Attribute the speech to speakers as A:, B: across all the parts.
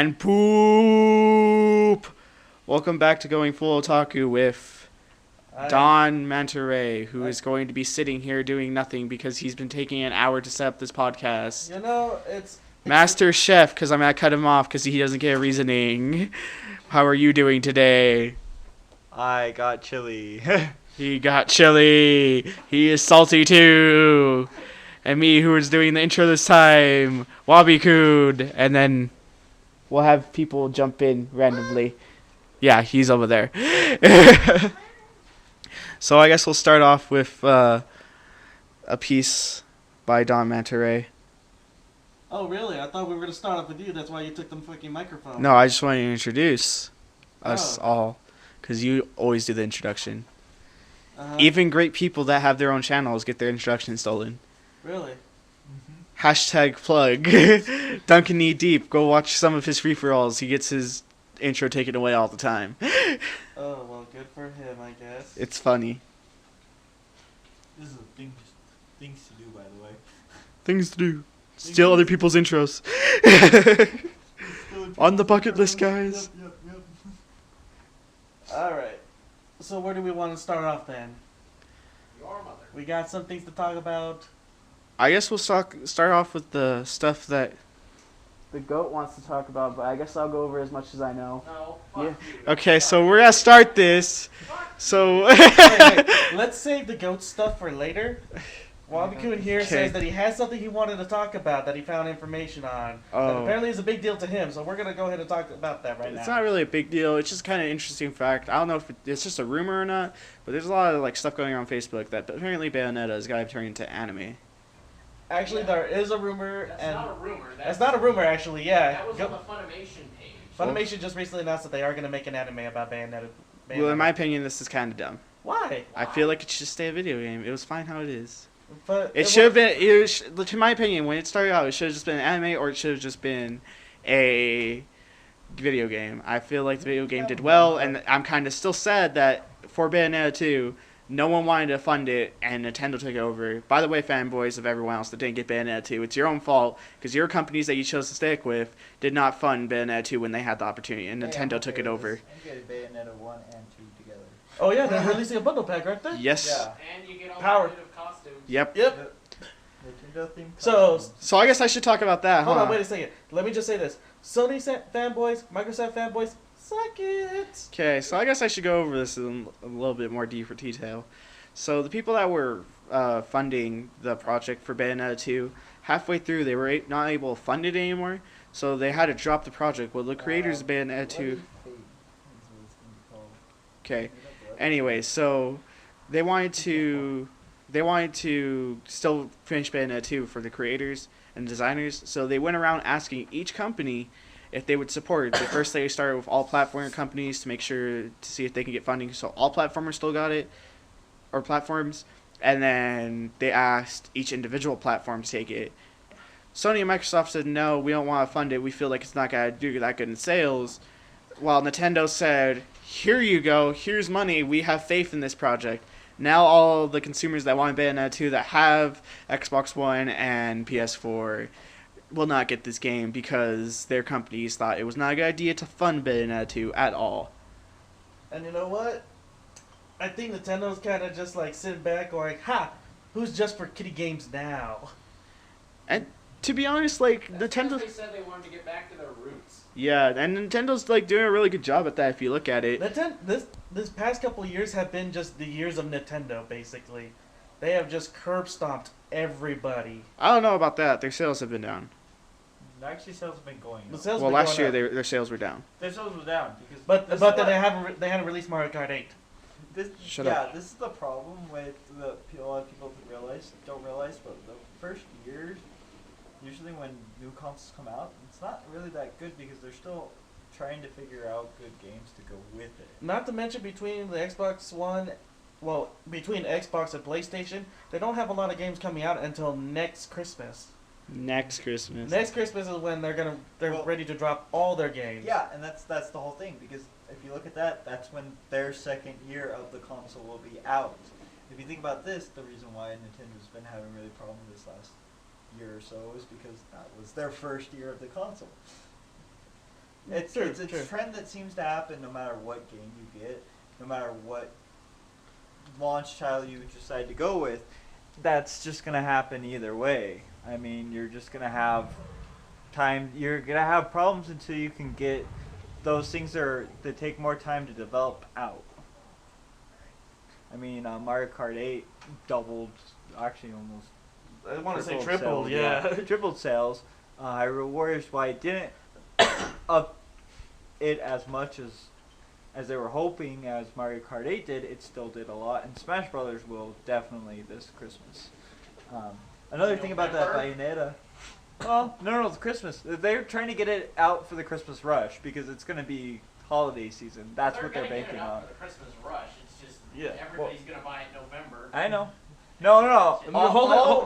A: And poop! Welcome back to Going Full Otaku with Don Mantaray, who is going to be sitting here doing nothing because he's been taking an hour to set up this podcast.
B: You know, it's
A: Master Chef, because I'm going to cut him off because he doesn't get a reasoning. How are you doing today?
C: I got chili.
A: He got chili. He is salty too. And me, who is doing the intro this time, Wabi-kun. And then we'll have people jump in randomly. Yeah, he's over there. So I guess we'll start off with a piece by Don Mantaray.
B: Oh, really? I thought we were going to start off with you. That's why you took the fucking microphone.
A: No, I just wanted to introduce us all, because you always do the introduction. Even great people that have their own channels get their introduction stolen.
B: Really?
A: Hashtag plug. Duncan Knee Deep. Go watch some of his free-for-alls. He gets his intro taken away all the time.
B: Oh, well, good for him, I guess.
A: It's funny.
C: This is things to do, by the way.
A: Things to do. Steal other people's intros. On the bucket list, guys.
C: Yep.
B: Alright. So where do we want to start off then?
C: Your mother.
B: We got some things to talk about.
A: I guess we'll start off with the stuff that the goat wants to talk about, but I guess I'll go over as much as I know.
C: No.
A: Yeah. Okay, so we're gonna start this. So
B: Wait, let's save the goat stuff for later. Wabi-kun here says that he has something he wanted to talk about that he found information on. That apparently is a big deal to him, so we're going to go ahead and talk about that right now.
A: It's not really a big deal. It's just kind of an interesting fact. I don't know if it's just a rumor or not, but there's a lot of like stuff going on Facebook that apparently Bayonetta is going to turn into anime.
B: Actually, there is a rumor.
D: That's
B: and
D: not a rumor.
B: That's not a rumor, actually, yeah.
D: That was on the Funimation page.
B: Funimation just recently announced that they are going to make an anime about Bayonetta.
A: Well, in my opinion, this is kind of dumb.
B: Why?
A: I feel like it should just stay a video game. It was fine how it is.
B: But
A: It should have been, in my opinion, when it started out, it should have just been an anime or it should have just been a video game. I feel like the video game did well, and I'm kind of still sad that for Bayonetta 2, no one wanted to fund it, and Nintendo took it over. By the way, fanboys of everyone else that didn't get Bayonetta 2, it's your own fault, because your companies that you chose to stick with did not fund Bayonetta 2 when they had the opportunity, and Nintendo took it over.
C: I'm getting Bayonetta 1 and 2 together.
B: Oh, yeah, they're releasing a bundle pack right there.
A: Yes.
C: Yeah.
D: And you get all
B: Power.
D: kinds of costumes.
A: Yep.
B: Yep.
C: Nintendo themed
B: So,
C: costumes.
A: So I guess I should talk about that,
B: hold
A: huh?
B: on, wait a second. Let me just say this. Sony fanboys, Microsoft fanboys, suck it.
A: Okay, so I guess I should go over this in a little bit more deeper detail. So the people that were funding the project for Bayonetta 2, halfway through they were not able to fund it anymore, so they had to drop the project. Well, the creators of Bayonetta 2... Okay, anyway, so they wanted to still finish Bayonetta 2 for the creators and designers, so they went around asking each company if they would support it. First they started with all platform companies to make sure to see if they could get funding, so all platformers still got it, or platforms, and then they asked each individual platform to take it. Sony and Microsoft said, no, we don't want to fund it, we feel like it's not going to do that good in sales, while Nintendo said, here you go, here's money, we have faith in this project. Now all the consumers that want Bayonetta 2 that have Xbox One and PS4 will not get this game because their companies thought it was not a good idea to fund Bayonetta 2 at all.
B: And you know what? I think Nintendo's kind of just like sitting back going, ha, who's just for kiddie games now?
A: And to be honest, like,
D: That's
A: Nintendo...
D: because they said they wanted to get back to their roots.
A: Yeah, and Nintendo's like doing a really good job at that if you look at it.
B: This past couple of years have been just the years of Nintendo, basically. They have just curb stomped everybody.
A: I don't know about that. Their sales have been down.
C: Actually, sales have been going
B: The
C: up.
B: sales
A: Well,
B: been
A: last
B: going
A: year
B: up.
A: their sales were down.
C: Their sales were down because.
B: But
C: this
B: then
C: is what-
B: they haven't released Mario Kart 8.
A: Shut up.
C: This is the problem with a lot of people don't realize, but the first years, usually when new consoles come out, it's not really that good because they're still trying to figure out good games to go with it.
B: Not to mention between the Xbox One, between Xbox and PlayStation, they don't have a lot of games coming out until next Christmas.
A: Next Christmas.
B: Next Christmas is when they're ready to drop all their games.
C: Yeah, and that's the whole thing because if you look at that, that's when their second year of the console will be out. If you think about this, the reason why Nintendo's been having really problems this last year or so is because that was their first year of the console. It's
B: True,
C: it's a
B: true.
C: trend that seems to happen no matter what game you get, no matter what launch title you decide to go with. That's just gonna happen either way. I mean, you're just gonna have time. You're gonna have problems until you can get those things that take more time to develop out. I mean, Mario Kart 8 doubled, actually almost.
B: I want to say
C: tripled
B: tripled,
C: sales,
B: yeah.
C: tripled sales. Hyrule Warriors, why it didn't up it as much as they were hoping as Mario Kart 8 did, it still did a lot. And Smash Brothers will definitely this Christmas. Another thing about that Bayonetta. Well, no, it's Christmas. They're trying to get it out for the Christmas rush because it's going to be holiday season. That's what they're banking on.
D: For the Christmas rush. It's just
B: Yeah.
D: everybody's gonna buy it in November.
C: I know. No.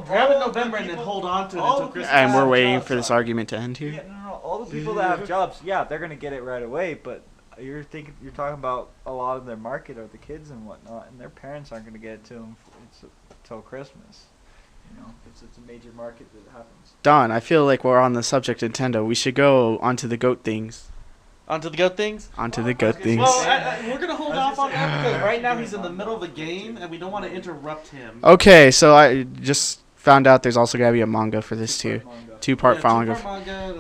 B: Grab it in November and then hold on to it until Christmas.
A: And we're waiting for this argument to end here.
C: Yeah, no. All the people that have jobs, yeah, they're gonna get it right away. But you're talking about a lot of their market are the kids and whatnot, and their parents aren't gonna get it to them until Christmas. You know, it's a major market that happens.
A: Don, I feel like we're on the subject of Nintendo. We should go onto the goat things.
B: Onto the goat things?
A: Onto the goat things.
B: Well, we're going to hold off on that because right now he's in the middle of a game and we don't want to interrupt him.
A: Okay, so I just found out there's also got to be a manga for this too. Two-part manga.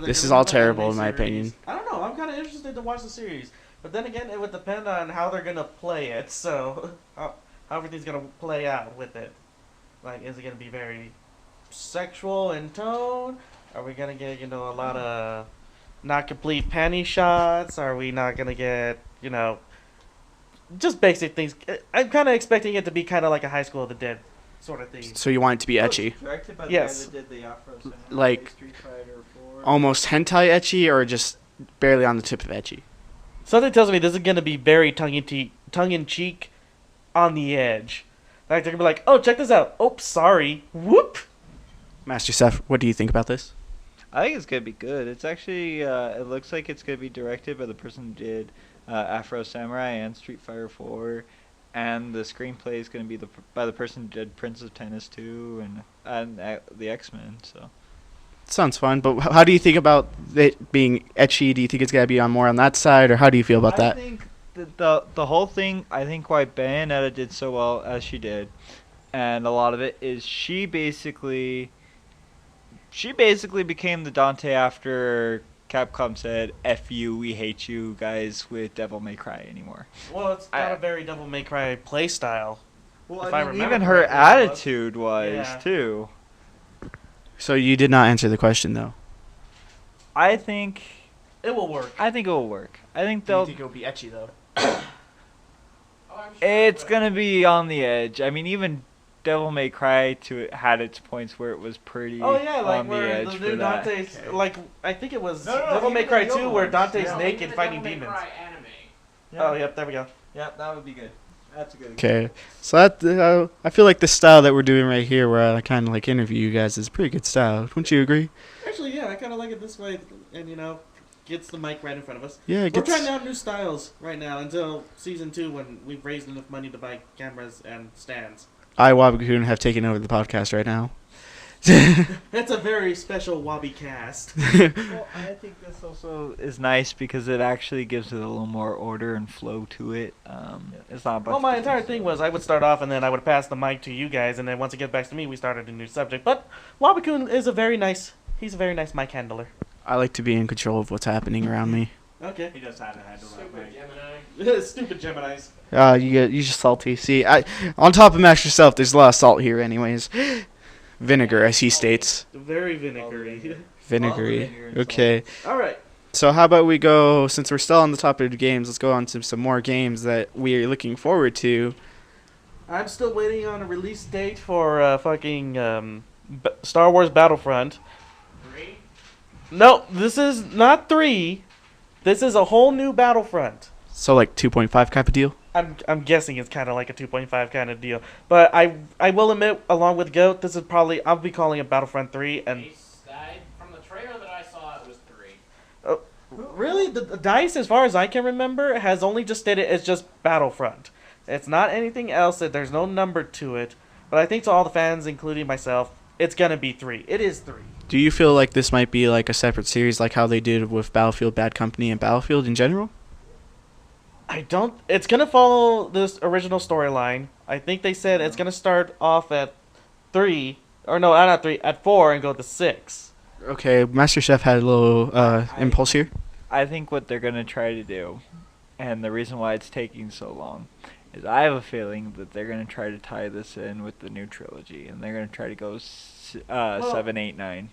A: This is all terrible in my opinion.
B: I don't know. I'm kind of interested to watch the series. But then again, it would depend on how they're going to play it. So, how everything's going to play out with it. Like, is it going to be very sexual in tone? Are we going to get, a lot of not complete panty shots? Are we not going to get, just basic things? I'm kind of expecting it to be kind of like a High School of the Dead sort of thing.
A: So you want it to be etchy?
C: Directed by the
B: Yes.
C: guy that did the Afro Samurai,
A: Like,
C: Street Fighter 4.
A: Almost hentai etchy or just barely on the tip of etchy?
B: Something tells me this is going to be very tongue-in-cheek, on the edge. Like, they're going to be like, oh, check this out. Oh, sorry. Whoop.
A: Master Seth, what do you think about this?
C: I think it's gonna be good. It's actually it looks like it's gonna be directed by the person who did Afro Samurai and Street Fighter 4, and the screenplay is gonna be by the person who did Prince of Tennis 2 and the X-Men. So
A: Sounds fun, but how do you think about it being etchy? Do you think it's gotta be more on that side, or how do you feel about that?
C: I think the whole thing. I think why Bayonetta did so well as she did, and a lot of it is she basically became the Dante after Capcom said, "F you, we hate you guys with Devil May Cry anymore."
B: Well, it's got a very Devil May Cry play style.
C: Well,
B: If I remember
C: even her
B: correctly,
C: attitude was
B: Yeah.
C: too.
A: So you did not answer the question though.
C: I think
B: It will work.
C: it will work. I think
A: it'll be etchy though?
D: Oh, I'm sure
C: it's
D: it
C: gonna be on the edge. I mean, even Devil May Cry had its points where it was pretty
B: Oh yeah, like
C: on the
B: where
C: edge
B: the
C: for
B: new
C: that.
B: Dante's, like I think it was
C: No,
B: Devil May
C: even
B: Cry
C: the
B: 2
C: old
B: where
C: ones.
B: Dante's
C: Yeah.
B: naked
D: Even the
B: fighting
D: Devil May
B: demons.
D: Cry anime.
B: Oh yep, there we go.
C: Yep, that would be good. That's a good.
A: Okay, so that I feel like the style that we're doing right here, where I kind of like interview you guys, is a pretty good style. Wouldn't you agree?
B: Actually, yeah, I kind of like it this way, and gets the mic right in front of us.
A: Yeah, it
B: We're
A: gets.
B: trying out new styles right now until season 2 when we've raised enough money to buy cameras and stands.
A: I, Wabakun, have taken over the podcast right now.
B: That's a very special Wabi cast.
C: Well, I think this also is nice because it actually gives it a little more order and flow to it. It's not a bunch
B: Well, my
C: of
B: entire
C: different
B: thing was I would start off and then I would pass the mic to you guys, and then once it gets back to me, we started a new subject. But Wabakun is he's a very nice mic handler.
A: I like to be in control of what's happening around me.
B: Okay.
C: He does have to handle
D: Stupid Gemini.
B: Stupid Geminis.
A: You're just salty. See, on top of Master Self, there's a lot of salt here, anyways. Vinegar, as he states.
B: Very vinegary.
A: Vinegary.
C: vinegar and
A: Okay.
B: All right.
A: So how about we go, since we're still on the topic of games, let's go on to some more games that we're looking forward to.
B: I'm still waiting on a release date for Star Wars Battlefront.
D: 3?
B: No, this is not 3. This is a whole new Battlefront.
A: So like 2.5 type of deal?
B: I'm guessing it's kind of like a 2.5 kind of deal. But I will admit, along with Goat, this is probably, I'll be calling it Battlefront 3. And
D: From the trailer that I saw, it was 3.
B: really, the DICE, as far as I can remember, has only just stated it's just Battlefront. It's not anything else. There's no number to it. But I think to all the fans, including myself, it's going to be 3. It is 3.
A: Do you feel like this might be like a separate series, like how they did with Battlefield Bad Company and Battlefield in general?
B: I don't. It's gonna follow this original storyline. I think they said it's gonna start off at 3, or no, not 3, at 4 and go to 6.
A: Okay, Master Chef had a little impulse here.
E: I think what they're gonna try to do, and the reason why it's taking so long, is I have a feeling that they're gonna try to tie this in with the new trilogy, and they're gonna try to go 7, 8, 9.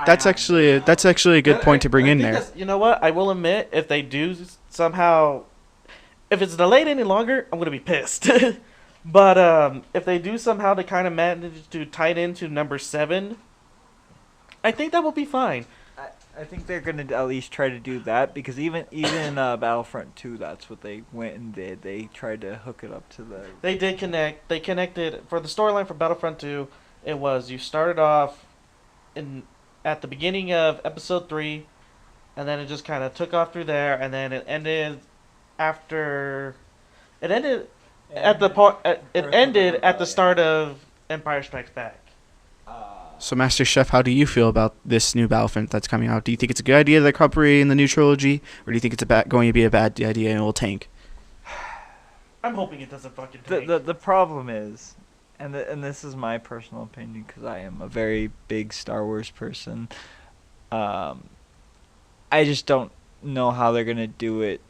A: That's actually a good point to bring in there.
B: You know what? I will admit, if they do somehow, if it's delayed any longer, I'm gonna be pissed. But if they do somehow to kind of manage to tie it into number 7, I think that will be fine.
E: I think they're gonna at least try to do that, because even Battlefront 2, that's what they went and did. They tried to hook it up to the.
B: They did connect. They connected for the storyline for Battlefront 2. It was you started off at the beginning of episode 3, and then it just kind of took off through there, and then it ended after. It ended at the part. It ended at the start of Empire Strikes Back.
A: So, Master Chef, how do you feel about this new Battlefront that's coming out? Do you think it's a good idea that they're incorporating the new trilogy, or do you think it's going to be a bad idea and it will tank?
B: I'm hoping it doesn't fucking tank.
E: The problem is, and this is my personal opinion, because I am a very big Star Wars person. I just don't know how they're gonna do it,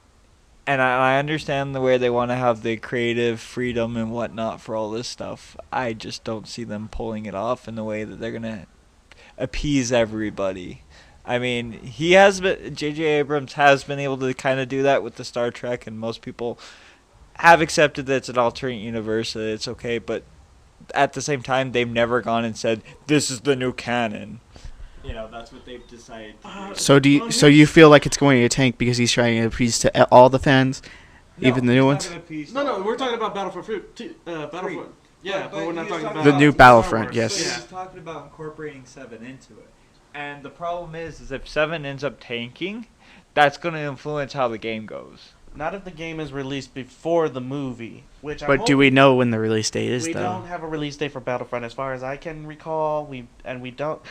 E: and I understand the way they want to have the creative freedom and whatnot for all this stuff. I just don't see them pulling it off in the way that they're gonna appease everybody. I mean, J.J. Abrams has been able to kind of do that with the Star Trek, and most people have accepted that it's an alternate universe, that it's okay, but at the same time, they've never gone and said, this is the new canon. You know, that's what they've decided to do.
A: So you feel like it's going to tank because he's trying to appease to all the fans, even the new ones?
B: No, we're talking about Battlefront. Battlefront. Yeah, but we're not talking about
A: the new Battlefront. Yes.
E: Yeah. He's talking about incorporating 7 into it, and the problem is if 7 ends up tanking, that's going to influence how the game goes.
B: Not if the game is released before the movie, which.
A: But do we know when the release date is?
B: We
A: though?
B: don't have a release date for Battlefront, as far as I can recall. We don't.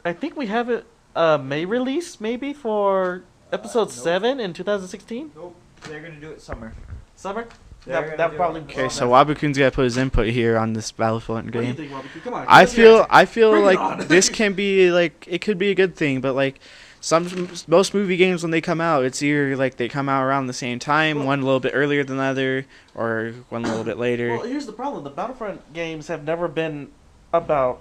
B: I think we have it May release maybe for episode 7 in 2016.
E: Nope, they're gonna do it summer.
B: Summer.
E: They're
B: That probably.
A: Okay, so Wabukun's got to put his input here on this Battlefront
B: What do you
A: game.
B: think, Wabuku? Come on.
A: I feel
B: Bring it
A: like
B: on.
A: this can be like it could be a good thing, but like most movie games when they come out, it's either like they come out around the same time, one a little bit earlier than the other, or one a little bit later.
B: Well, here's the problem: the Battlefront games have never been about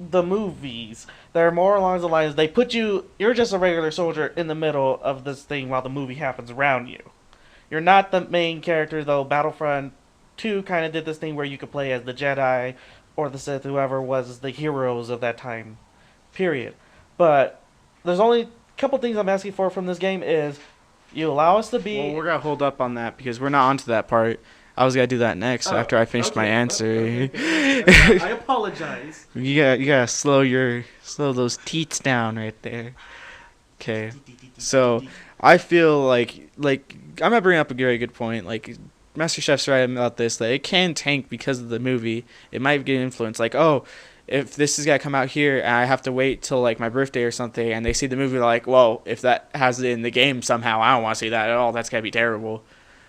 B: the movies. They're more along the lines they put you're just a regular soldier in the middle of this thing while the movie happens around you. You're not the main character, though. Battlefront 2 kind of did this thing where you could play as the Jedi or the Sith, whoever was the heroes of that time period. But there's only a couple things I'm asking for from this game is you allow us to be...
A: Well, we're going to hold up on that because we're not onto that part. I was going to do that next after I finished my answer.
B: Okay. I apologize.
A: You gotta slow those teats down right there. Okay. So I feel like I'm gonna bring up a very good point. Like Master Chef's right about this, that it can tank because of the movie. It might get influenced. Like, oh, if this is gonna come out here and I have to wait till like my birthday or something, and they see the movie, they're like, well, if that has it in the game somehow, I don't want to see that at all. That's gonna be terrible.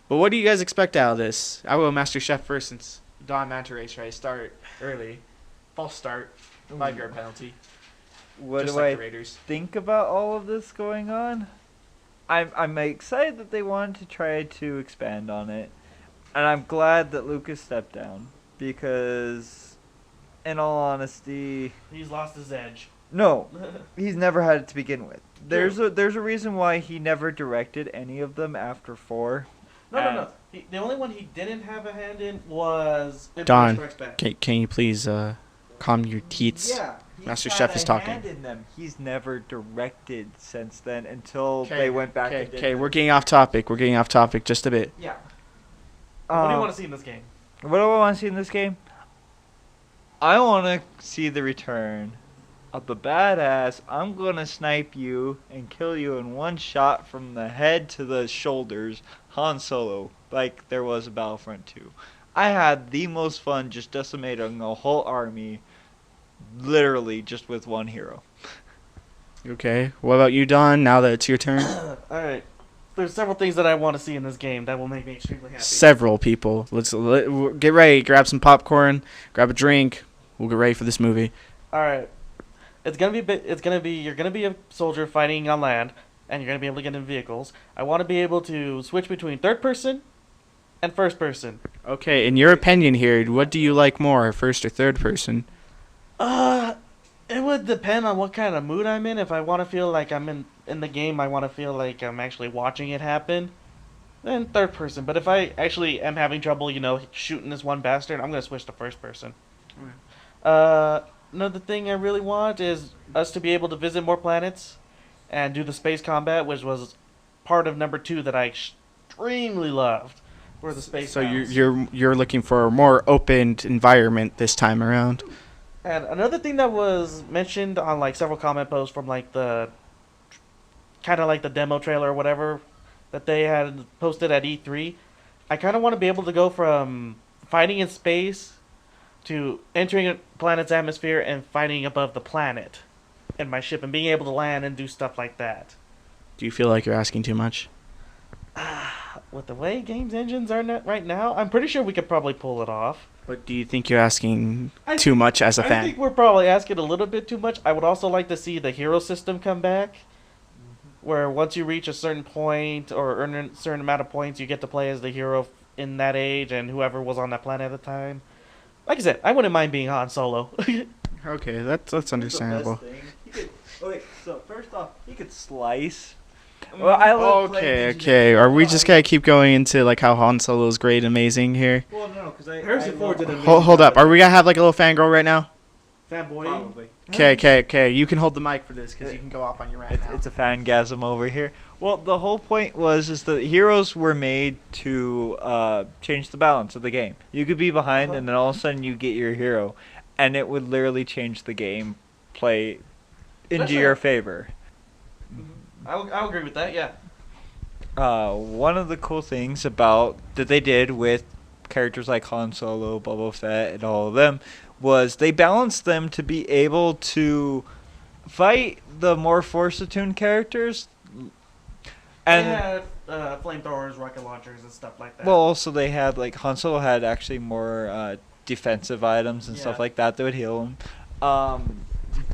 A: But what do you guys expect out of this? I will Master Chef first since Don Manta Race try to start early. False start. 5-yard penalty.
E: What
A: just
E: do
A: like
E: I
A: the Raiders.
E: think about all of this going on? I'm excited that they wanted to try to expand on it, and I'm glad that Lucas stepped down because, in all honesty,
B: He's lost his edge.
E: no, he's never had it to begin with. There's a reason why he never directed any of them after 4.
B: No. The only one he didn't have a hand in was
A: Don,
B: Empire Strikes Back.
A: can you please calm your teats?
E: Yeah,
A: Master Chef is talking.
E: Hand in them. He's never directed since then until they went back.
A: Okay, we're getting off topic. We're getting off topic just a bit.
E: Yeah.
B: What do you want to see in this game?
E: What do I want to see in this game? I want to see the return of the badass. I'm gonna snipe you and kill you in one shot from the head to the shoulders, Han Solo, like there was a Battlefront 2. I had the most fun just decimating a whole army, literally just with one hero.
A: Okay. What about you, Don? Now that it's your turn.
B: All right. There's several things that I want to see in this game that will make me extremely happy.
A: Several people. Get ready. Grab some popcorn. Grab a drink. We'll get ready for this movie.
B: All right. You're gonna be a soldier fighting on land, and you're gonna be able to get in vehicles. I want to be able to switch between third person and first person.
A: Okay. In your opinion here, what do you like more, first or third person?
B: It would depend on what kind of mood I'm in. If I want to feel like I'm in the game, I want to feel like I'm actually watching it happen, then third person. But if I actually am having trouble, shooting this one bastard, I'm gonna switch to first person. Another thing I really want is us to be able to visit more planets and do the space combat, which was part of number 2 that I extremely loved. For the space.
A: So
B: battles.
A: you're looking for a more open environment this time around.
B: And another thing that was mentioned on like several comment posts from like the kind of like the demo trailer or whatever that they had posted at E3, I kind of want to be able to go from fighting in space to entering a planet's atmosphere and fighting above the planet in my ship and being able to land and do stuff like that.
A: Do you feel like you're asking too much?
B: With the way games engines are right now, I'm pretty sure we could probably pull it off.
A: But do you think you're asking too much as a
B: I
A: fan?
B: think we're probably asking a little bit too much. I would also like to see the hero system come back, where once you reach a certain point or earn a certain amount of points, you get to play as the hero in that age and whoever was on that planet at the time. Like I said, I wouldn't mind being Han Solo.
A: Okay, that's understandable.
E: So first off, he could slice. Well, I love
A: Okay. Are we just gonna keep going into like how Han Solo is great, amazing here?
C: Well, no, because
B: Harrison Ford did a
A: Hold up. Are we gonna have like a little fangirl right now?
B: fanboy.
C: Probably.
A: Okay. You can hold the mic for this because you can go off on your rant now.
E: It's a fangasm over here. Well, the whole point is the heroes were made to change the balance of the game. You could be behind, and then all of a sudden you get your hero, and it would literally change the game play into your favor.
B: I'll agree with that. Yeah.
E: One of the cool things about that they did with characters like Han Solo, Boba Fett, and all of them was they balanced them to be able to fight the more force-attuned characters. And
B: they had flamethrowers, rocket launchers, and stuff like that.
E: well, also they had like Han Solo had actually more defensive items and stuff
B: Yeah.
E: like that would heal him.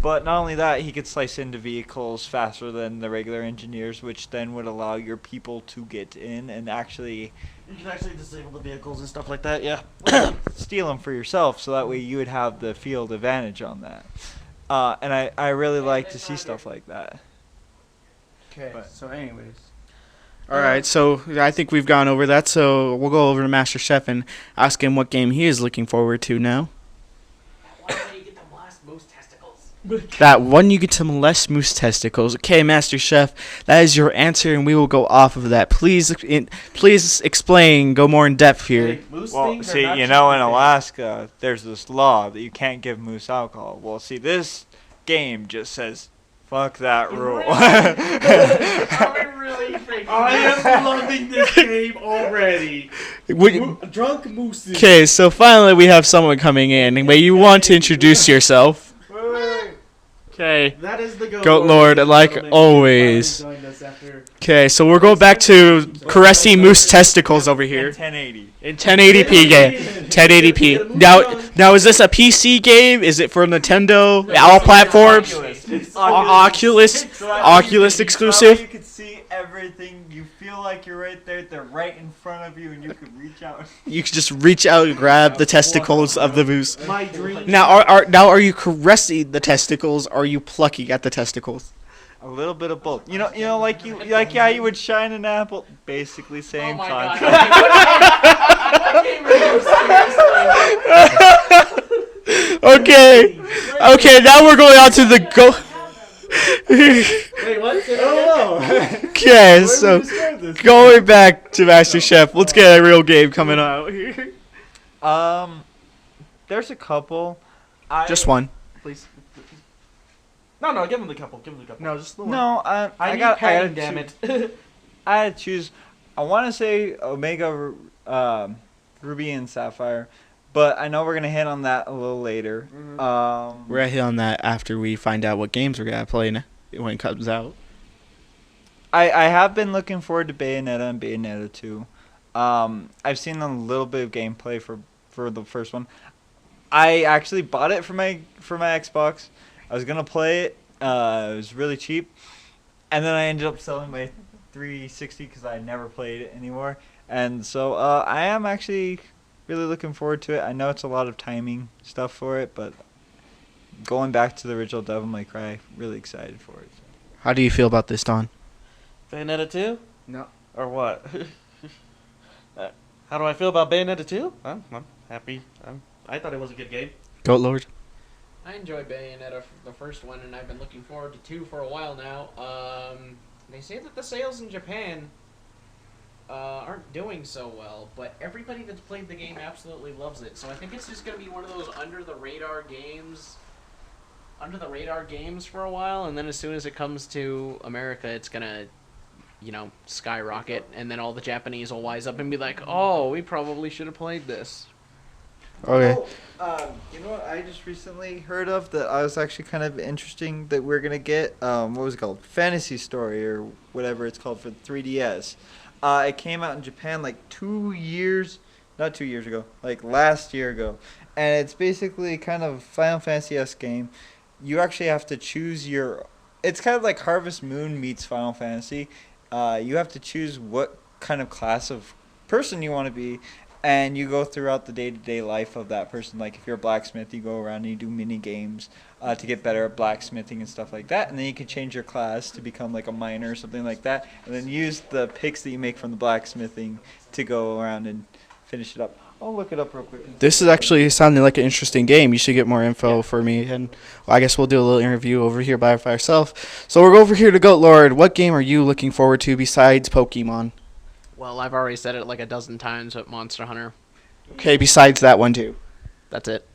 E: But not only that, he could slice into vehicles faster than the regular engineers, which then would allow your people to get in and actually
B: you can actually disable the vehicles and stuff like that. Yeah.
E: steal them for yourself, so that way you would have the field advantage on that. And I really like to see stuff like that.
A: Okay.
E: But-
A: So, anyways. All right. So I think we've gone over that. So we'll go over to Master Chef and ask him what game he is looking forward to now.
D: Why do you get the last moose testicles?
A: That one you get to molest moose testicles. Okay, Master Chef, that is your answer, and we will go off of that. Please explain. Go more in depth here.
B: Hey, moose
E: Well,
B: things are
E: see,
B: not
E: you know, in
B: chicken things.
E: Alaska, there's this law that you can't give moose alcohol. Well, see, this game just says, fuck that rule.
D: I really think
B: I am loving this game already. Drunk mooses.
A: Okay, so finally we have someone coming in. May you want to introduce yourself? Okay.
B: That is the
A: Goat Lord, like
B: Gentleman,
A: always.
B: finally joined us after-
A: Okay, so we're going back to caressing moose testicles over
E: In
A: here
E: 1080.
A: in 1080p game. 1080p. Now is this a PC game? Is it for Nintendo? All platforms? Oculus exclusive?
E: You can see everything. You feel like you're right there. They're right in front of you, and you can reach out.
A: You can just reach out and grab the testicles of the moose.
B: My dream.
A: Now, are you caressing the testicles? Or are you plucking at the testicles?
E: A little bit of both. You know, like you would shine an apple. Basically,
D: Oh
E: same
D: my god.
E: concept.
A: Okay, now we're going on to the go.
B: Wait, what?
A: Okay, so going back to Master Chef, let's get a real game coming out here.
E: There's a couple.
A: Just one.
B: Please. No, give him the couple.
A: No, just the one.
E: No,
B: I need
E: gotta
B: padding, damn it.
E: I had to choose. I want to say Omega, Ruby and Sapphire, but I know we're gonna hit on that a little later.
A: We're gonna hit on that after we find out what games we're gonna play when it comes out.
E: I have been looking forward to Bayonetta and Bayonetta 2. I've seen a little bit of gameplay for the first one. I actually bought it for my Xbox. I was gonna play it. It was really cheap, and then I ended up selling my 360 because I never played it anymore. And so I am actually really looking forward to it. I know it's a lot of timing stuff for it, but going back to the original Devil May Cry, really excited for it.
A: How do you feel about this, Don?
B: Bayonetta 2?
A: No.
B: Or what? How do I feel about Bayonetta 2? I'm happy. I thought it was a good game.
A: Goat Lord.
D: I enjoyed Bayonetta, the first one, and I've been looking forward to 2 for a while now. They say that the sales in Japan aren't doing so well, but everybody that's played the game absolutely loves it. So I think it's just going to be one of those under the radar games for a while, and then as soon as it comes to America, it's going to, skyrocket, and then all the Japanese will wise up and be like, "Oh, we probably should have played this."
A: Okay.
E: You know what I just recently heard of that I was actually kind of interesting that we're gonna get? What was it called? Fantasy Story or whatever it's called for the 3DS. It came out in Japan like not 2 years ago, like last year ago, and it's basically kind of Final Fantasy-esque game. You actually have to choose It's kind of like Harvest Moon meets Final Fantasy. You have to choose what kind of class of person you want to be. And you go throughout the day-to-day life of that person. Like, if you're a blacksmith, you go around and you do mini-games to get better at blacksmithing and stuff like that. And then you can change your class to become, like, a miner or something like that. And then use the picks that you make from the blacksmithing to go around and finish it up. I'll look it up real quick.
A: This is actually sounding like an interesting game. You should get more info for me. And I guess we'll do a little interview over here by ourselves. So we'll go over here to Goat Lord. What game are you looking forward to besides Pokemon?
D: Well, I've already said it like a dozen times, but Monster Hunter.
A: Okay, besides that one, too.
D: That's it.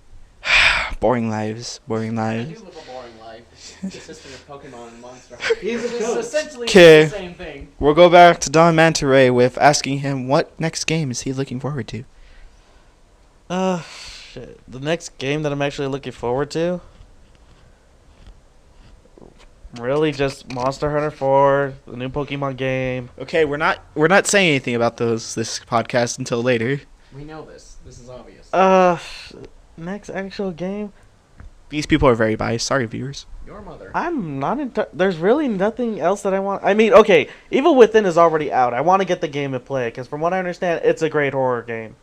A: Boring lives. Boring
D: I do
A: lives.
D: live a boring life. Consisting of Pokemon and Monster Hunter.
B: He's a
D: It's
B: coach.
D: essentially
A: Okay.
D: the same thing.
A: We'll go back to Don Mantaray with asking him what next game is he looking forward to.
B: Shit. The next game that I'm actually looking forward to? Really just Monster Hunter 4, the new Pokemon game.
A: Okay, we're not saying anything about this podcast until later.
D: We know this. This is obvious.
B: Next actual game?
A: These people are very biased. Sorry, viewers.
D: Your mother.
B: I'm not there's really nothing else that I want. I mean, okay, Evil Within is already out. I want to get the game and play it, because from what I understand, it's a great horror game.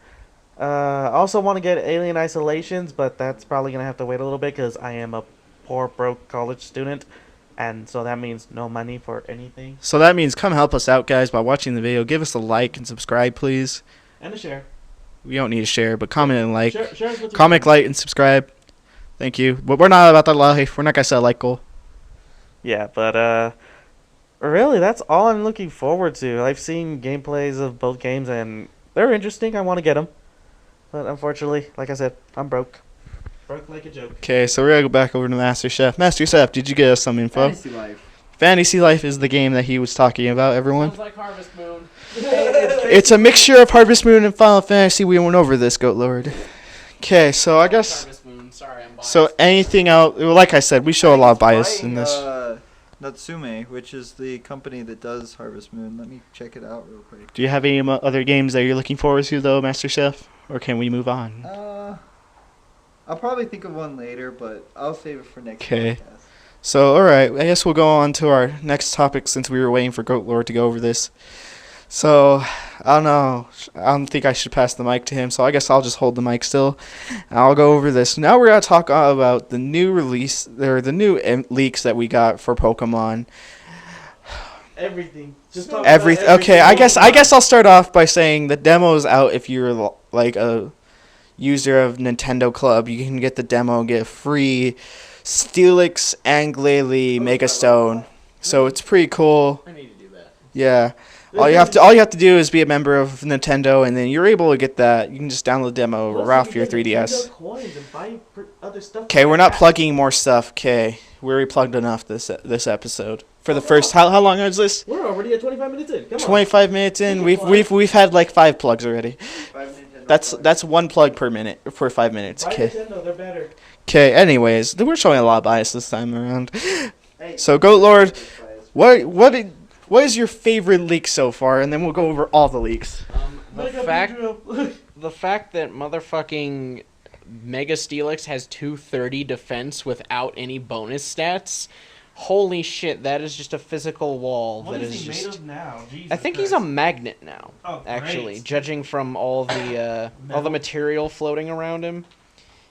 B: I also want to get Alien Isolations, but that's probably going to have to wait a little bit, because I am a poor, broke college student. And so that means no money for anything.
A: So that means come help us out, guys, by watching the video. Give us a like and subscribe, please.
B: And a share.
A: We don't need to share, but comment and like.
B: Share us with your
A: Comment,
B: friends.
A: like, and subscribe. Thank you. But we're not about that life. We're not going to set a like goal.
B: Yeah, but really, that's all I'm looking forward to. I've seen gameplays of both games, and they're interesting. I want to get them. But unfortunately, like I said, I'm broke. Broke like a joke.
A: Okay, so we're going to go back over to Master Chef. Master Chef, did you get us some info?
E: Fantasy Life.
A: Fantasy Life is the game that he was talking about, everyone.
D: Sounds like Harvest Moon.
A: It's a mixture of Harvest Moon and Final Fantasy. We went over this, Goat Lord. Okay, so I guess...
D: Harvest Moon. Sorry, I'm biased.
A: So anything else... Well, like I said, we show a lot of bias in this.
E: Natsume, which is the company that does Harvest Moon. Let me check it out real quick.
A: Do you have any other games that you're looking forward to, though, Master Chef? Or can we move on?
E: I'll probably think of one later, but I'll save it for next
A: 'Kay.
E: podcast.
A: So, alright, I guess we'll go on to our next topic since we were waiting for Goat Lord to go over this. So, I don't know. I don't think I should pass the mic to him, so I guess I'll just hold the mic still. And I'll go over this. Now we're going to talk about the new release, or the new leaks that we got for Pokemon.
B: Everything. Just talk
A: Everything.
B: about
A: Okay, I guess
B: Pokemon.
A: I'll start off by saying the demo's out if you're like a user of Nintendo Club. You can get the demo and get a free Steelix and Glalie Mega Stone. So it's pretty cool.
D: I need to do that.
A: Yeah. All you have to do is be a member of Nintendo, and then you're able to get that. You can just download the demo
B: Plus,
A: right
B: you
A: off your
B: get
A: 3DS.
B: Nintendo coins and buy other stuff.
A: Okay, we're not plugging more stuff. Okay, we already plugged enough this episode. For the first, how long is this?
B: We're already at 25 minutes in. Come on.
A: 25 minutes in. We've had like 5 plugs already. That's one plug per minute for 5 minutes.
B: Buy
A: Okay.
B: Nintendo, they're better.
A: Okay. Anyways, we're showing a lot of bias this time around. So, Goat Lord, what is your favorite leak so far? And then we'll go over all the leaks.
D: The fact that motherfucking Mega Steelix has 230 defense without any bonus stats. Holy shit, that is just a physical wall.
B: What
D: that
B: is he
D: just...
B: made of now? Jesus
D: I think
B: Christ.
D: he's a magnet now.
B: Oh,
D: actually,
B: great.
D: judging from all the material floating around him.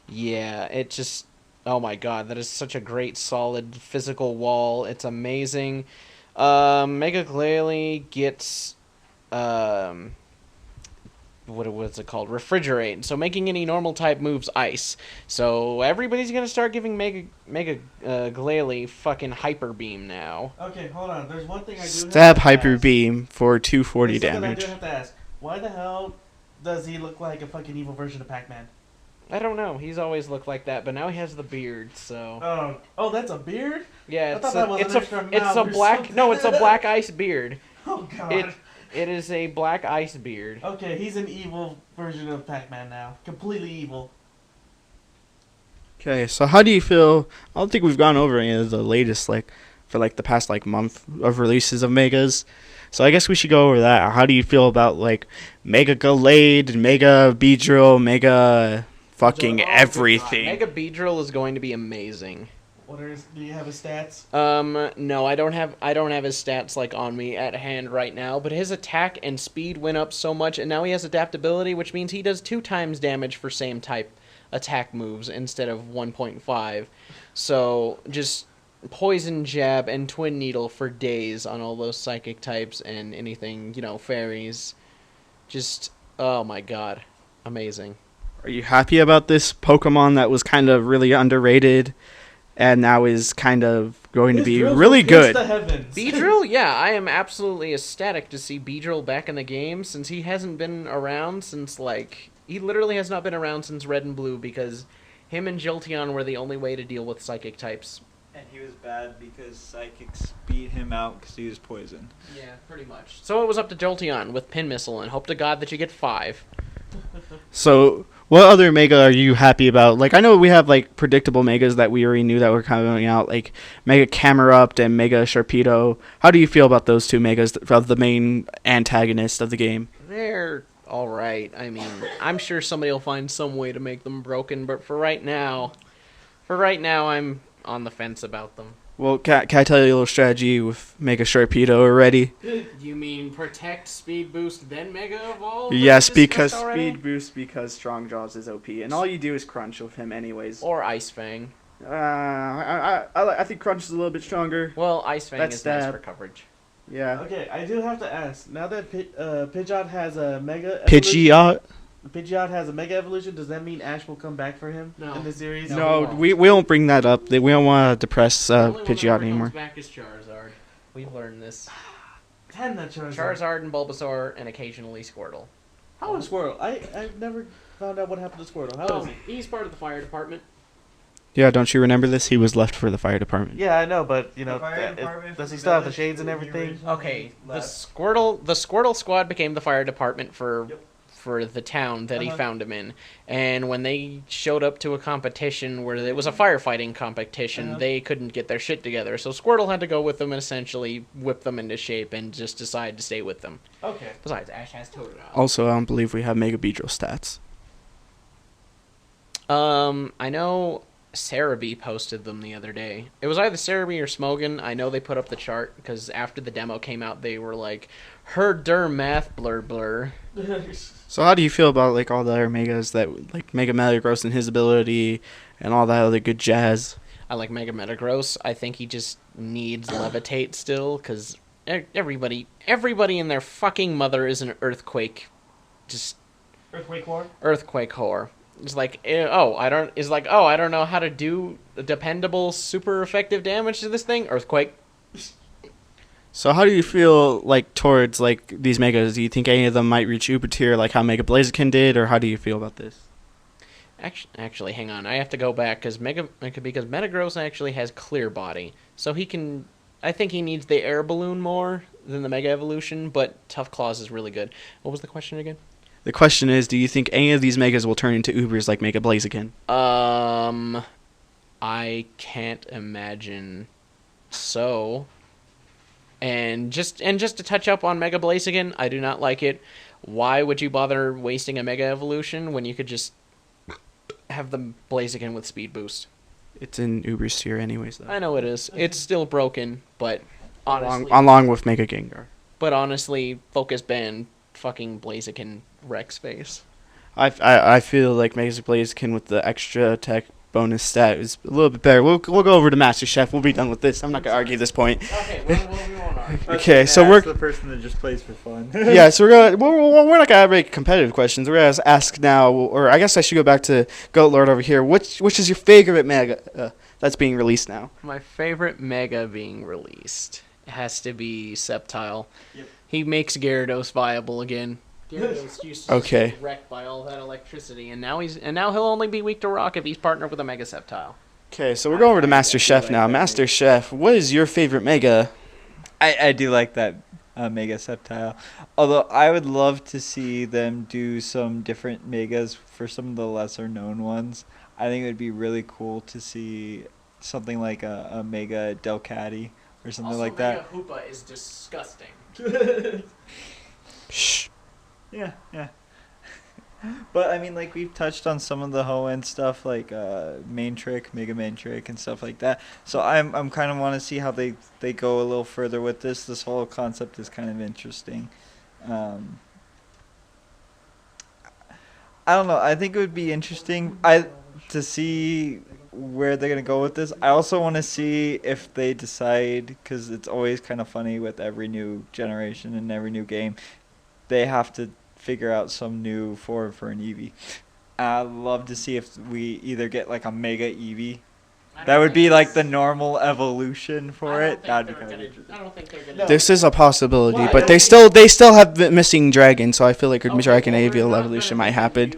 D: Yeah, it just... Oh my god, that is such a great, solid physical wall. It's amazing. Mega Glalie gets... what was it called? Refrigerate. So making any normal type moves ice. So everybody's gonna start giving Mega Glalie fucking Hyper Beam now.
B: Okay, hold on. There's one thing I do
A: Stab
B: have to
A: Hyper
B: ask.
A: Beam for 240
B: There's something
A: damage.
B: I do have to ask. Why the hell does he look like a fucking evil version of Pac-Man?
D: I don't know. He's always looked like that, but now he has the beard. So
B: Oh, that's a beard?
D: yeah,
B: I thought that was an extra
D: it's
B: mouth
D: a
B: or
D: black
B: something.
D: no, it's a black ice beard.
B: Oh god.
D: It is a black ice beard.
B: Okay, he's an evil version of Pac-Man now. Completely evil.
A: Okay, so how do you feel? I don't think we've gone over any of the latest, for the past month of releases of Megas. So I guess we should go over that. How do you feel about Mega Gallade, Mega Beedrill, Mega fucking everything?
D: Mega Beedrill is going to be amazing.
B: Do you have his stats?
D: No, I don't have his stats on me at hand right now, but his attack and speed went up so much, and now he has adaptability, which means he does 2 times damage for same type attack moves instead of 1.5. So just Poison Jab and Twin Needle for days on all those psychic types and anything, fairies. Just, oh my god, amazing.
A: Are you happy about this Pokemon that was kind of really underrated? And now is kind of going to be really good.
D: Beedrill, yeah, I am absolutely ecstatic to see Beedrill back in the game since he hasn't been around since, he literally has not been around since Red and Blue because him and Jolteon were the only way to deal with psychic types.
E: And he was bad because Psychics beat him out because he was poison.
D: Yeah, pretty much. So it was up to Jolteon with Pin Missile and hope to God that you get 5.
A: So... what other Mega are you happy about? I know we have, predictable Megas that we already knew that were coming out, Mega Camerupt and Mega Sharpedo. How do you feel about those 2 Megas of the main antagonist of the game?
D: They're alright. I mean, I'm sure somebody will find some way to make them broken, but for right now, I'm on the fence about them.
A: Well, can I tell you a little strategy with Mega Sharpedo already?
D: You mean protect, speed boost, then Mega Evolve?
A: Yes, because speed boost, because Strong Jaws is OP, and all you do is Crunch with him anyways.
D: Or Ice Fang.
A: I think Crunch is a little bit stronger.
D: Well, Ice Fang
A: That's
D: is nice
A: stab.
D: for coverage.
A: Yeah.
B: Okay, I do have to ask. Now that Pidgeot has a Mega
A: Pidgeot?
B: Pidgeot has a Mega Evolution, does that mean Ash will come back for him in the series?
A: No, we won't bring that up. We don't want to depress Pidgeot anymore.
D: Comes back is Charizard. We've learned this.
B: Damn that Charizard.
D: Charizard and Bulbasaur and occasionally Squirtle.
B: How is Squirtle? I've never found out what happened to Squirtle. How is he?
D: He's part of the fire department.
A: Yeah, don't you remember this? He was left for the fire department.
B: Yeah, I know, but does he still have the
C: village
B: shades and
C: that
B: everything?
C: originally
D: Okay, the
C: left.
D: Squirtle squad became the fire department for the town that he
B: Uh-huh.
D: found him in. And when they showed up to a competition where it was a firefighting competition, they couldn't get their shit together. So Squirtle had to go with them and essentially whip them into shape and just decide to stay with them.
B: Okay.
D: Besides, Ash has Totodile.
A: Also, I don't believe we have Mega Beedrill stats.
D: I know Cerebi posted them the other day. It was either Cerebi or Smogon. I know they put up the chart because after the demo came out, they were like, "Her der math blur blur."
A: So how do you feel about all the other Megas that Mega Metagross and his ability and all that other good jazz?
D: I like Mega Metagross. I think he just needs Levitate still because everybody in their fucking mother is an Earthquake. Just
B: Earthquake War?
D: Earthquake whore. It's I don't know how to do dependable, super effective damage to this thing. Earthquake.
A: So how do you feel towards these Megas? Do you think any of them might reach Uber tier like how Mega Blaziken did, or how do you feel about this?
D: Actually, hang on. I have to go back because Metagross actually has Clear Body, so he can. I think he needs the Air Balloon more than the Mega Evolution, but Tough Claws is really good. What was the question again?
A: The question is, do you think any of these Megas will turn into Ubers like Mega Blaziken?
D: I can't imagine So, and just to touch up on Mega Blaziken, I do not like it. Why would you bother wasting a Mega Evolution when you could just have the Blaziken with Speed Boost?
A: It's in Uber's tier anyways, though.
D: I know it is. It's still broken, but honestly,
A: Along with Mega Gengar.
D: but honestly, Focus Band fucking Blaziken Rex face.
A: I feel like Mega Blaziken with the extra attack bonus stat is a little bit better. We'll go over to Master Chef. We'll be done with this. I'm not gonna argue this point.
D: Okay, we won't argue.
A: Okay, so we're
E: the person that just plays for fun.
A: yeah. So we're not gonna make competitive questions. We're gonna ask now, or I guess I should go back to Goat Lord over here. Which is your favorite Mega that's being released now?
D: My favorite Mega being released has to be Sceptile.
C: Yep.
D: He makes Gyarados viable again. Gyarados used to
A: Okay.
D: just be wrecked by all that electricity, and now he'll only be weak to rock if he's partnered with a Mega Sceptile.
A: Okay, so we're going over to Master Chef now. Master Chef, what is your favorite Mega?
E: I do like that Mega Sceptile. Although I would love to see them do some different Megas for some of the lesser known ones. I think it would be really cool to see something like a Mega Delcatty or something like that.
D: Mega Hoopa is disgusting.
A: Shh.
E: Yeah. But I mean, like we've touched on some of the Hoenn stuff, like Main Trick, Mega Man Trick, and stuff like that. So I'm kind of want to see how they go a little further with this. This whole concept is kind of interesting. I don't know. I think it would be interesting to see where they're gonna go with this. I also want to see if they decide, because it's always kind of funny with every new generation and every new game, they have to figure out some new form for an Eevee. I'd love to see if we either get like a Mega Eevee. That would be like the normal evolution for it. That'd be kind of interesting.
D: I don't think they're gonna.
B: No.
A: This is a possibility,
B: Well, I
A: but
B: don't
A: they still have the missing dragon, so I feel like a dragon
D: well,
A: Eevee
D: they're not
A: evolution
D: gonna
A: might happen.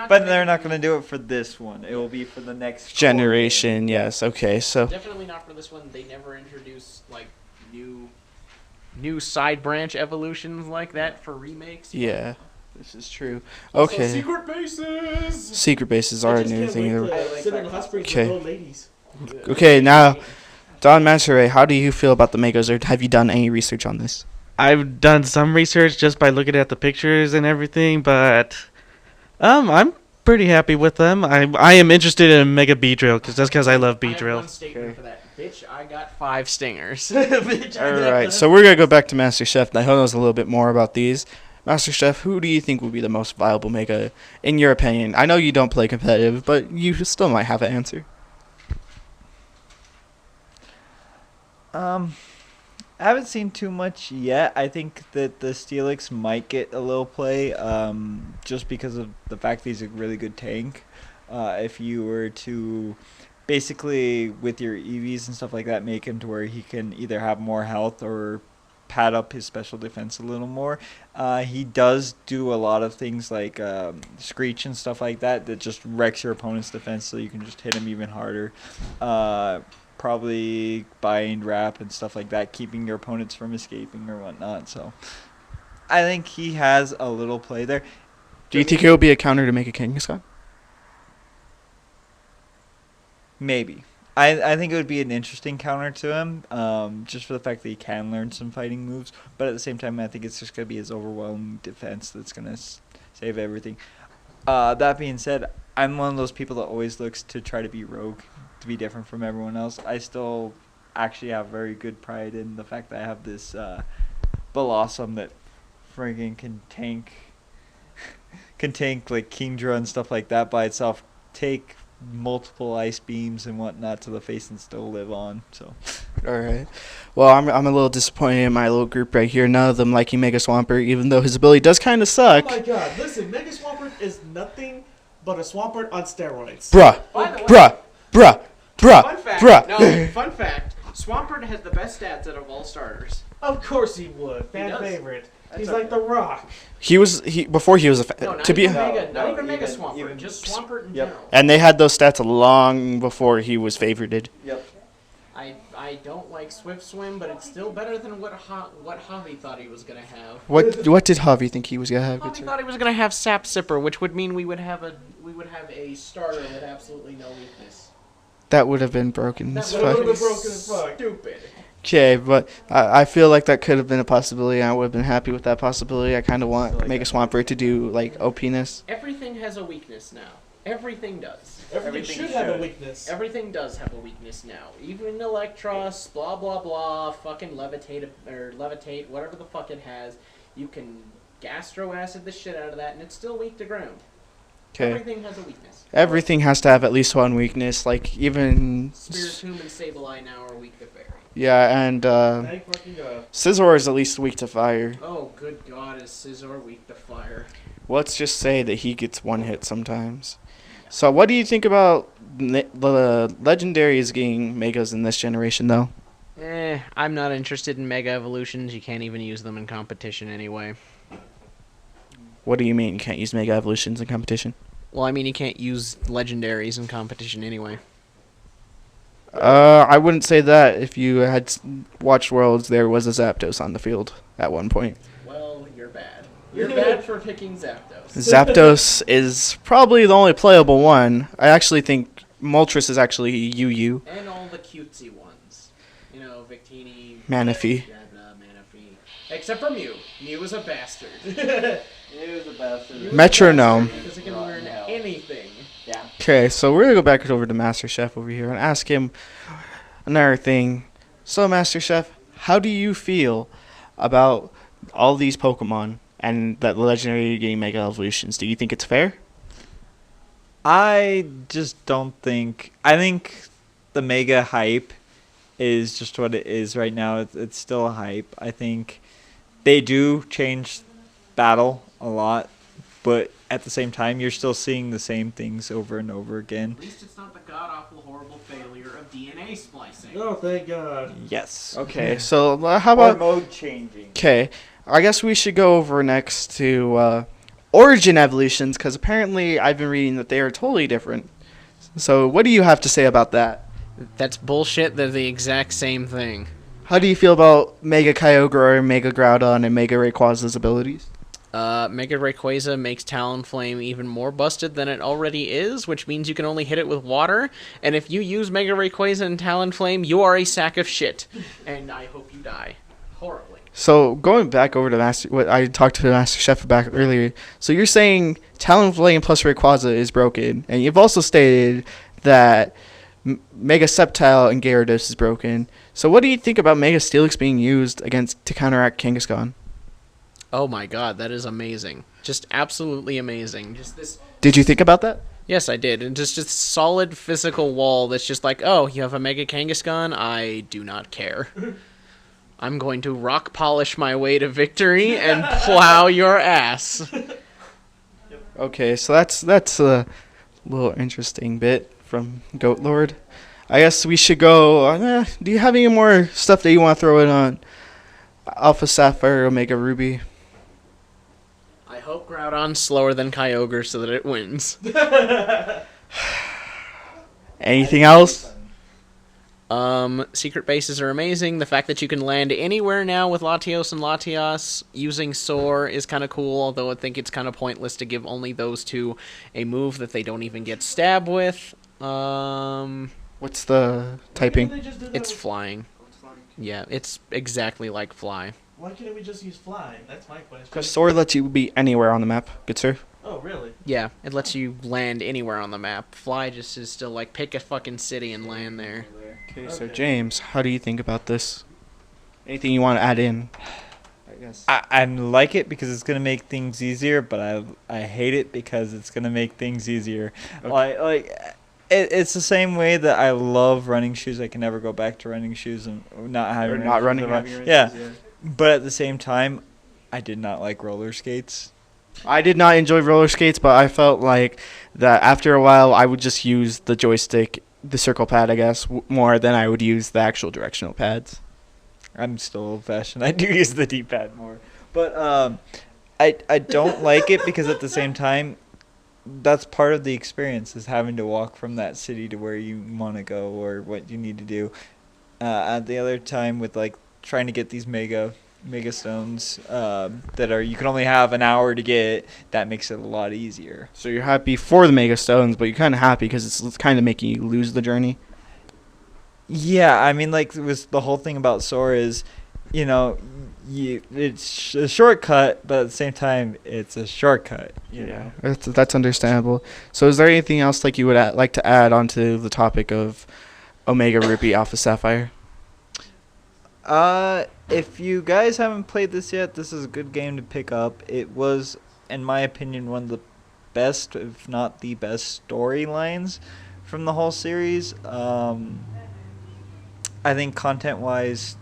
E: But they're not going to do it for this one. It will be for the next
A: Generation, yes. Okay, so
D: Definitely not for this one. They never introduce like new side branch evolutions like that for remakes.
A: yeah, this is true.
B: Also,
A: Okay,
B: secret bases.
A: secret bases are a new thing.
B: Sit in the hot springs
A: Okay.
B: with old ladies.
A: Okay, now, Don Mansoray, how do you feel about the Megas, or have you done any research on this?
B: I've done some research just by looking at the pictures and everything, but I'm pretty happy with them. I am interested in Mega Beedrill because I love
D: I have
B: Beedrill.
D: one statement for that. Bitch, I got 5 stingers.
A: All right, so we're gonna go back to Master Chef now. He knows a little bit more about these. Master Chef, who do you think would be the most viable Mega, in your opinion? I know you don't play competitive, but you still might have an answer.
E: I haven't seen too much yet. I think that the Steelix might get a little play, just because of the fact that he's a really good tank. If you were to basically, with your EVs and stuff like that, make him to where he can either have more health or pad up his special defense a little more. He does do a lot of things like Screech and stuff like that just wrecks your opponent's defense, so you can just hit him even harder. Probably bind, wrap, and stuff like that, keeping your opponents from escaping or whatnot. So I think he has a little play there.
A: Do you think it will be a counter to make a Kangaskhan?
E: Maybe. I think it would be an interesting counter to him, just for the fact that he can learn some fighting moves. But at the same time, I think it's just going to be his overwhelming defense that's going to save everything. That being said, I'm one of those people that always looks to try to be rogue, to be different from everyone else. I still actually have very good pride in the fact that I have this Blossom that friggin' can tank like Kingdra and stuff like that by itself, take multiple ice beams and whatnot to the face and still live on. So
A: All right. Well, I'm a little disappointed in my little group right here. None of them liking Mega Swampert, even though his ability does kind of
B: Oh
A: suck.
B: my god, listen, Mega Swampert is nothing but a Swampert on steroids.
A: Bruh,
D: By the way,
A: bruh, bruh, bruh,
D: fun fact.
A: bruh.
D: No, fun fact. Swampert has the best stats out of all starters.
B: Of course he would. Fan
D: does.
B: favorite.
E: That's
B: He's
E: okay.
B: like The Rock.
A: Before he was a
D: No, not
A: to be,
D: even Mega,
E: No,
D: not even Mega
E: even-
D: Swampert,
E: even-
D: just Swampert in
E: Yep.
D: general.
A: and they had those stats long before he was favorited.
E: Yep.
D: I don't like Swift Swim, but it's still better than what Javi thought he was gonna have.
A: What did Javi think he was gonna have?
D: Javi thought he was gonna have Sap Sipper, which would mean we would have a starter with absolutely no weakness.
A: That would have been broken
D: That
A: as
D: would
A: fuck.
B: have been broken as fuck.
D: Stupid.
A: Okay, but I feel like that could have been a possibility. I would have been happy with that possibility. I kind of want
C: like
A: Mega
C: that.
A: Swampert to do like OP-ness.
D: Everything has a weakness now. Everything does.
B: Everything should have a
C: should.
B: weakness.
D: Everything does have a weakness now. Even Electros, blah blah blah, fucking levitate, whatever the fuck it has. You can gastro acid the shit out of that, and it's still weak to ground.
A: Okay.
D: Everything has a weakness.
A: Everything has to have at least one weakness. Like even
D: Spiritomb and Sableye now are weak to fairy.
A: yeah, and
B: Thank fucking God.
A: Scizor is at least weak to fire.
D: Oh, good God, is Scizor weak to fire?
A: Let's just say that he gets one hit sometimes. So what do you think about the legendaries getting megas in this generation though?
D: I'm not interested in Mega Evolutions. You can't even use them in competition anyway.
A: What do you mean you can't use mega evolutions in competition?
D: Well, I mean, you can't use legendaries in competition anyway.
A: I wouldn't say that. If you had watched Worlds, there was a Zapdos on the field at one point.
D: Well, you're bad. You're bad for picking Zapdos.
A: Zapdos is probably the only playable one. I actually think Moltres is actually UU.
D: And all the cutesy ones. You know, Victini,
A: Manaphy.
D: Manaphy. Except for Mew. Mew is a bastard.
C: It was a bastard.
A: Metronome.
D: Because it can learn anything.
C: Yeah.
A: Okay, so we're gonna go back over to Master Chef over here and ask him another thing. So, Master Chef, how do you feel about all these Pokemon and that legendary getting mega evolutions? Do you think it's fair?
E: I just don't think. I think the mega hype is just what it is right now. It's still a hype. I think they do change battle a lot, but at the same time, you're still seeing the same things over and over again.
D: At least it's not the god-awful, horrible failure of DNA splicing.
B: Oh, thank God.
E: Yes.
A: Okay, so how
C: Or
A: about...
C: mode changing.
A: Okay, I guess we should go over next to origin evolutions, because apparently I've been reading that they are totally different. So what do you have to say about that?
D: That's bullshit. They're the exact same thing.
A: How do you feel about Mega Kyogre, Mega Groudon, and Mega Rayquaza's abilities?
D: Mega Rayquaza makes Talonflame even more busted than it already is, which means you can only hit it with water. And if you use Mega Rayquaza and Talonflame, you are a sack of shit. And I hope you die. Horribly.
A: So going back over to what I talked to the Master Chef about earlier. So you're saying Talonflame plus Rayquaza is broken, and you've also stated that Mega Sceptile and Gyarados is broken. So what do you think about Mega Steelix being used to counteract Kangaskhan?
D: Oh my god, that is amazing. Just absolutely amazing. Just this.
A: Did you think about that?
D: Yes, I did. And just solid physical wall that's just like, oh, you have a Mega Kangaskhan? I do not care. I'm going to rock polish my way to victory and plow your ass.
A: Okay, so that's a little interesting bit from Goat Lord. I guess we should go. Do you have any more stuff that you want to throw in on Alpha Sapphire, Omega Ruby?
D: I hope Groudon's slower than Kyogre so that it wins.
A: Anything else?
D: Secret bases are amazing. The fact that you can land anywhere now with Latios and Latias using Soar is kind of cool, although I think it's kind of pointless to give only those two a move that they don't even get stabbed with.
A: What's the typing?
D: It's flying. Yeah, it's exactly like Fly.
B: Why can't we just use flying? That's my question.
A: Because Soar lets you be anywhere on the map, good sir.
B: Oh, really?
D: Yeah, it lets you land anywhere on the map. Fly just is still like, pick a fucking city and land there.
A: Okay, so
B: Okay.
A: James, how do you think about this? Anything you want to add in? I guess.
E: I like it because it's gonna make things easier, but I hate it because it's gonna make things easier.
A: Okay.
E: It's the same way that I love running shoes. I can never go back to running shoes and not having
A: Or not running.
E: shoes.
A: Having
E: Yeah.
A: races,
E: But at the same time, I did not like roller skates.
A: I did not enjoy roller skates, but I felt like that after a while I would just use the joystick, the circle pad, I guess, more than I would use the actual directional pads.
E: I'm still old-fashioned. I do use the D-pad more. But I don't like it because at the same time, that's part of the experience is having to walk from that city to where you want to go or what you need to do. At the other time with like trying to get these mega stones that are you can only have an hour to get, that makes it a lot easier.
A: So you're happy for the Mega Stones, but you're kind of happy because it's kind of making you lose the journey.
E: Yeah, I mean, like, the whole thing about Sora is, it's a shortcut, but at the same time, it's a shortcut. You know.
A: That's understandable. So, is there anything else like you would like to add onto the topic of Omega Ruby Alpha Sapphire?
E: If you guys haven't played this yet, this is a good game to pick up. It was, in my opinion, one of the best, if not the best, storylines from the whole series. I think content-wise,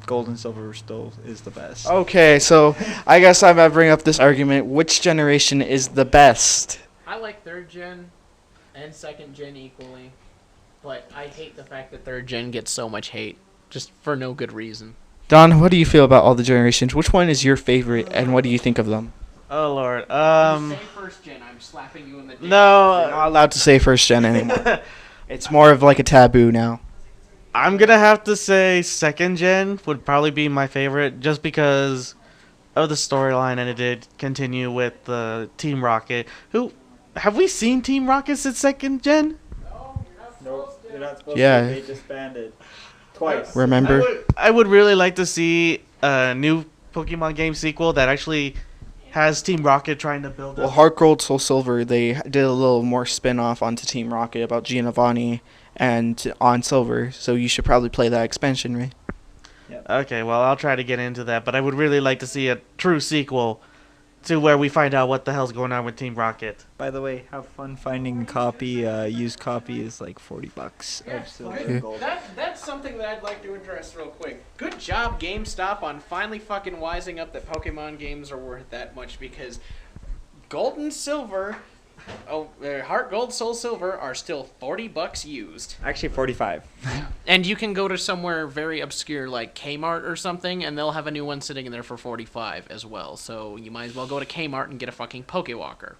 E: Gold and Silver still is the best.
A: Okay, so I guess I'm gonna bring up this argument. Which generation is the best?
D: I like third gen and second gen equally, but I hate the fact that third gen gets so much hate just for no good reason.
A: Don, what do you feel about all the generations? Which one is your favorite, and what do you think of them?
B: Oh Lord.
D: If you say first gen, I'm slapping you in the dick.
A: You're
B: No.
A: not allowed to say first gen anymore. It's more of like a taboo now.
B: I'm gonna have to say second gen would probably be my favorite, just because of the storyline, and it did continue with the Team Rocket. Who have we seen Team Rocket since second gen?
E: Nope, you're not supposed
A: Yeah.
E: to. They disbanded twice.
A: Remember?
B: I would really like to see a new Pokemon game sequel that actually has Team Rocket trying to build
A: Well,
B: up.
A: Heart Gold, Soul Silver, they did a little more spin-off onto Team Rocket about Giovanni and on Silver, so you should probably play that expansion, right?
B: Okay, well, I'll try to get into that, but I would really like to see a true sequel to where we find out what the hell's going on with Team Rocket.
E: By the way, have fun finding a copy. Used copy is like $40 of Silver and Gold.
D: That's something that I'd like to address real quick. Good job, GameStop, on finally fucking wising up that Pokemon games are worth that much, because Gold and Silver, Heart Gold, Soul Silver are still $40 used.
E: Actually, 45.
D: And you can go to somewhere very obscure like Kmart or something, and they'll have a new one sitting in there for 45 as well. So you might as well go to Kmart and get a fucking Pokewalker.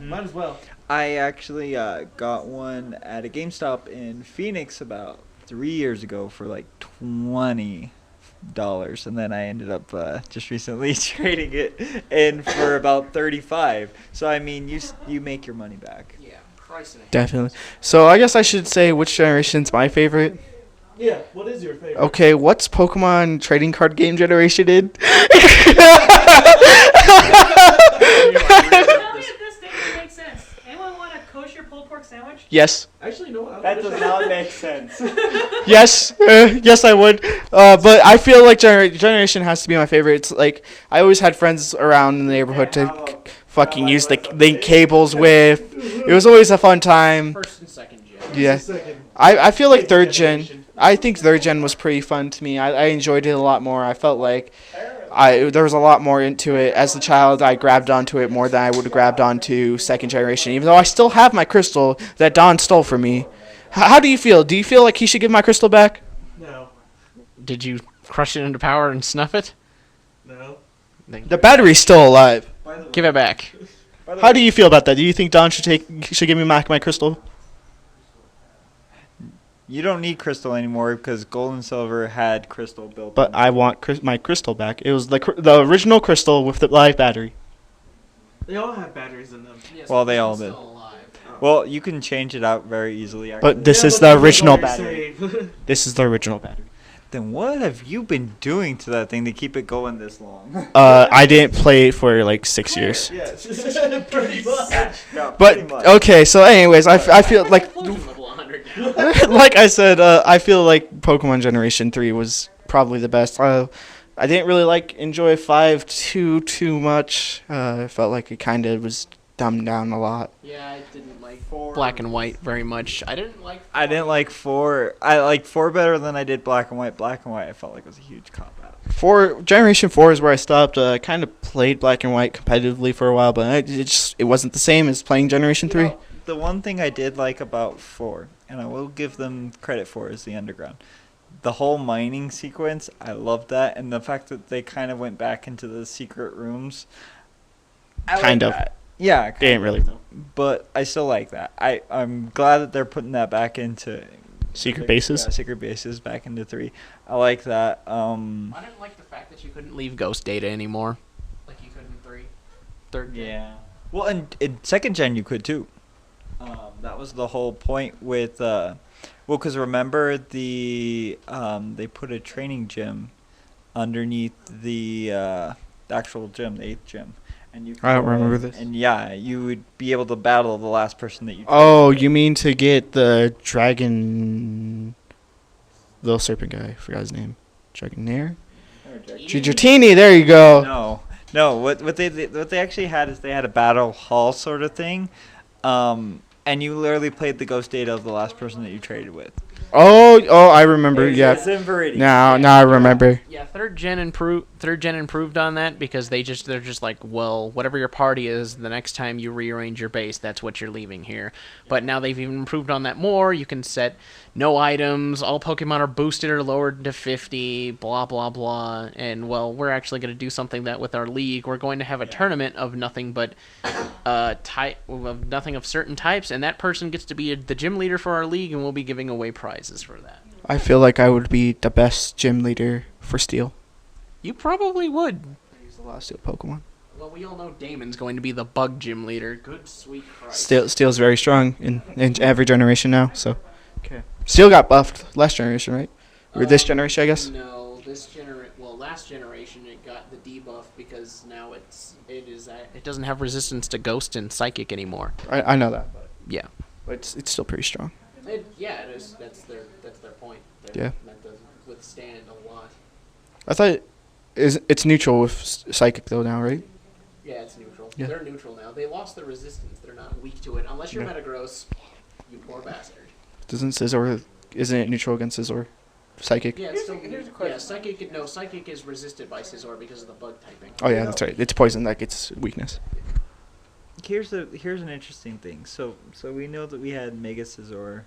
B: Might as well.
E: I actually got one at a GameStop in Phoenix about 3 years ago for like $20, and then I ended up just recently trading it in for about 35. So I mean, you make your money back.
D: Yeah, price and a half.
A: Definitely. So I guess I should say which generation's my favorite.
B: Yeah, what is your favorite?
A: Okay, what's Pokemon trading card game generation in?
F: Tell me if this statement makes sense. Anyone want a kosher pulled pork sandwich?
A: Yes.
B: Actually, no.
E: That does not make sense.
A: Yes. Yes, I would. But I feel like generation has to be my favorite. It's like I always had friends around in the neighborhood to fucking use the cables with. It was always a fun time.
D: First and second gen.
A: Yeah. I feel like third gen. I think third gen was pretty fun to me. I enjoyed it a lot more. I felt like there was a lot more into it. As a child, I grabbed onto it more than I would have grabbed onto second generation, even though I still have my crystal that Don stole from me. How do you feel? Do you feel like he should give my crystal back?
B: No.
D: Did you crush it into powder and snuff it?
B: No.
D: Then
A: The battery's still alive.
D: give it back.
A: How do you feel about that? Do you think Don should give me back my crystal?
E: You don't need crystal anymore because Gold and Silver had crystal built.
A: But I want my crystal back. It was the original crystal with the live battery.
B: They all have batteries in them.
D: Yes,
E: Well, they
D: it's
E: all
D: still
E: did.
D: alive.
E: Well, you can change it out very easily.
A: But
E: Actually.
A: this is the original battery. This is the original battery.
E: Then what have you been doing to that thing to keep it going this long?
A: I didn't play it for like 6 years.
B: Yes. Pretty much.
E: No, pretty
A: But
E: much.
A: okay, so anyways, I feel like
D: Explosion level 100 now.
A: like I said, I feel like Pokemon Generation 3 was probably the best. I didn't really enjoy 5 too much. I felt like it kind of was dumbed down a lot.
D: Yeah, I didn't like Black and White very much. I didn't like
E: 4. I liked 4 better than I did Black and White. Black and White I felt like was a huge cop out.
A: Generation 4 is where I stopped. I kind of played Black and White competitively for a while, but it wasn't the same as playing Generation 3.
E: The one thing I did like about 4, and I will give them credit for, is the underground. The whole mining sequence, I loved that, and the fact that they kind of went back into the secret rooms.
A: Kind of.
E: That. Yeah,
A: They didn't really, though.
E: but I still like that. I'm glad that they're putting that back into
A: Secret bases?
E: Yeah, secret bases back into 3. I like that.
D: I didn't like the fact that you couldn't leave ghost data anymore. Like you could in 3. Third gen.
E: Yeah. Well, and in second gen you could too. That was the whole point with because remember they put a training gym underneath the actual gym, the 8th gym, and you.
A: I don't remember this.
E: And yeah, you would be able to battle the last person that you.
A: Oh, you mean to get the dragon, little serpent guy? I forgot his name. Dragonair. Dratini. There you go.
E: No. What they actually had is they had a battle hall sort of thing, and you literally played the ghost data of the last person that you traded with.
A: Oh, I remember. Yeah.
E: It's in Viridian.
A: Now I remember.
D: Yeah, third gen improved on that because they're just like, well, whatever your party is, the next time you rearrange your base, that's what you're leaving here. But now they've even improved on that more. You can set no items, all Pokemon are boosted or lowered to 50, blah blah blah. And well, we're actually going to do something that with our league, we're going to have a tournament of nothing but nothing of certain types, and that person gets to be the gym leader for our league, and we'll be giving away prizes for that.
A: I feel like I would be the best gym leader for Steel.
D: You probably would.
A: I use a lot of Steel Pokemon.
D: Well, we all know Damon's going to be the bug gym leader. Good sweet Christ.
A: Steel's very strong in every generation now. So, okay. Steel got buffed last generation, right? Or this generation, I guess.
D: No, last generation it got the debuff because now it doesn't have resistance to Ghost and Psychic anymore.
A: I know that. But
D: Yeah.
A: it's still pretty strong.
D: It is. That's their point.
A: Yeah.
D: That doesn't withstand a lot.
A: I thought it's neutral with Psychic though now, right?
D: Yeah, it's neutral.
A: Yeah.
D: They're neutral now. They lost their resistance. They're not weak to it unless you're
A: Yeah.
D: Metagross. You poor bastard.
A: Isn't it neutral against Scizor? Psychic.
D: Yeah, it's still
C: Here's a question.
D: Yeah, Psychic is resisted by Scizor because of the bug typing.
A: Oh yeah, that's right. It's poison that gets weakness.
E: Here's an interesting thing. So we know that we had Mega Scizor,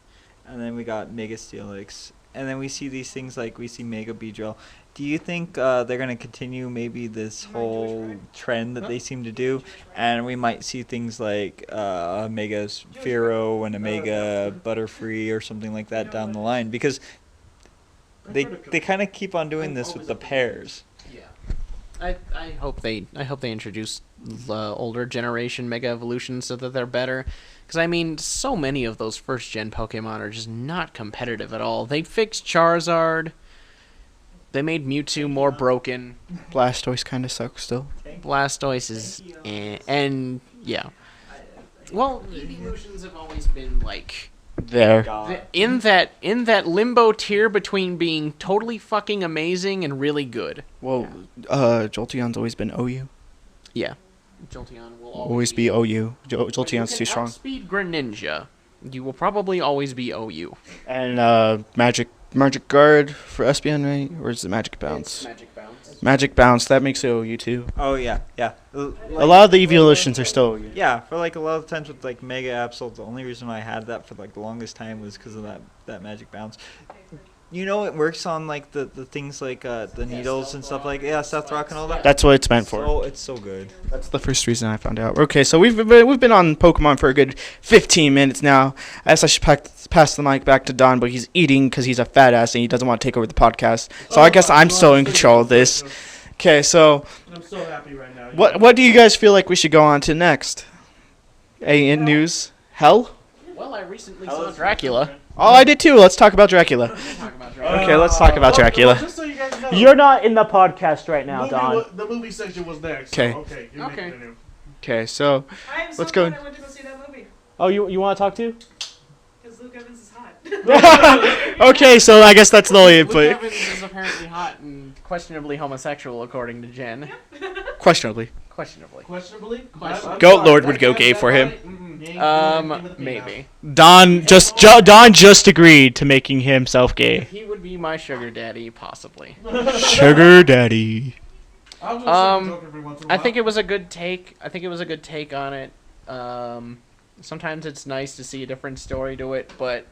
E: and then we got Mega Steelix, and then we see these things like we see Mega Beedrill. Do you think they're gonna continue maybe this whole trend that they seem to do, and we might see things like a Mega Fearow and a Mega Butterfree or something like that down the line? Because they kind of keep on doing this with the pairs.
D: Yeah. I hope they introduce the older generation Mega Evolutions so that they're better. Because, I mean, so many of those first-gen Pokemon are just not competitive at all. They fixed Charizard. They made Mewtwo more broken.
A: Blastoise kind of sucks still.
D: Blastoise is... And, yeah. Well, evolutions have always been, like...
A: There.
D: In that limbo tier between being totally fucking amazing and really good.
A: Well, Jolteon's always been OU.
D: Yeah. Jolteon will
A: Always be OU. Jolteon's too strong.
D: Speed Greninja. You will probably always be OU.
A: And Magic Guard for Espeon, right? Or is it Magic Bounce?
D: It's Magic Bounce.
A: Magic Bounce, that makes it OU too.
E: Oh yeah.
A: A lot of the evolutions are still OU.
E: Yeah, for like a lot of times with like Mega Absol, the only reason I had that for like the longest time was because of that Magic Bounce. You know, it works on like the things like the needles and stuff like Stealth Rock and all that.
A: That's what it's meant for.
E: So it's so good.
A: That's the first reason I found out. Okay, so we've been on Pokemon for a good 15 minutes now. I guess I should pass the mic back to Don, but he's eating because he's a fat ass and he doesn't want to take over the podcast. So I guess I'm still in control of this. Okay, so
B: I'm so happy right now.
A: what do you guys feel like we should go on to next? In news? Hell?
D: Well, I recently saw Dracula.
A: Oh, I did too. Let's talk about Dracula. Okay, let's talk about Dracula.
B: Just so you guys know,
G: You're not in the podcast right now, Don.
B: the movie section was next.
A: 'Kay.
B: So, okay. You may
D: Okay.
B: continue.
A: Okay, so
F: I'm so
A: Let's go.
F: glad I went to go see that movie.
G: Oh, you want to talk to?
F: Because Luke Evans is hot.
A: okay, so I guess that's the only
D: Luke
A: input.
D: Evans is apparently hot and questionably homosexual, according to Jen.
A: Questionably.
D: Questionably.
B: Questionably?
D: Questionably.
A: Goat Lord would go gay for him.
D: Maybe.
A: Don just agreed to making himself gay.
D: He would be my sugar daddy, possibly.
A: Sugar daddy.
D: I think it was a good take. On it. Sometimes it's nice to see a different story to it, but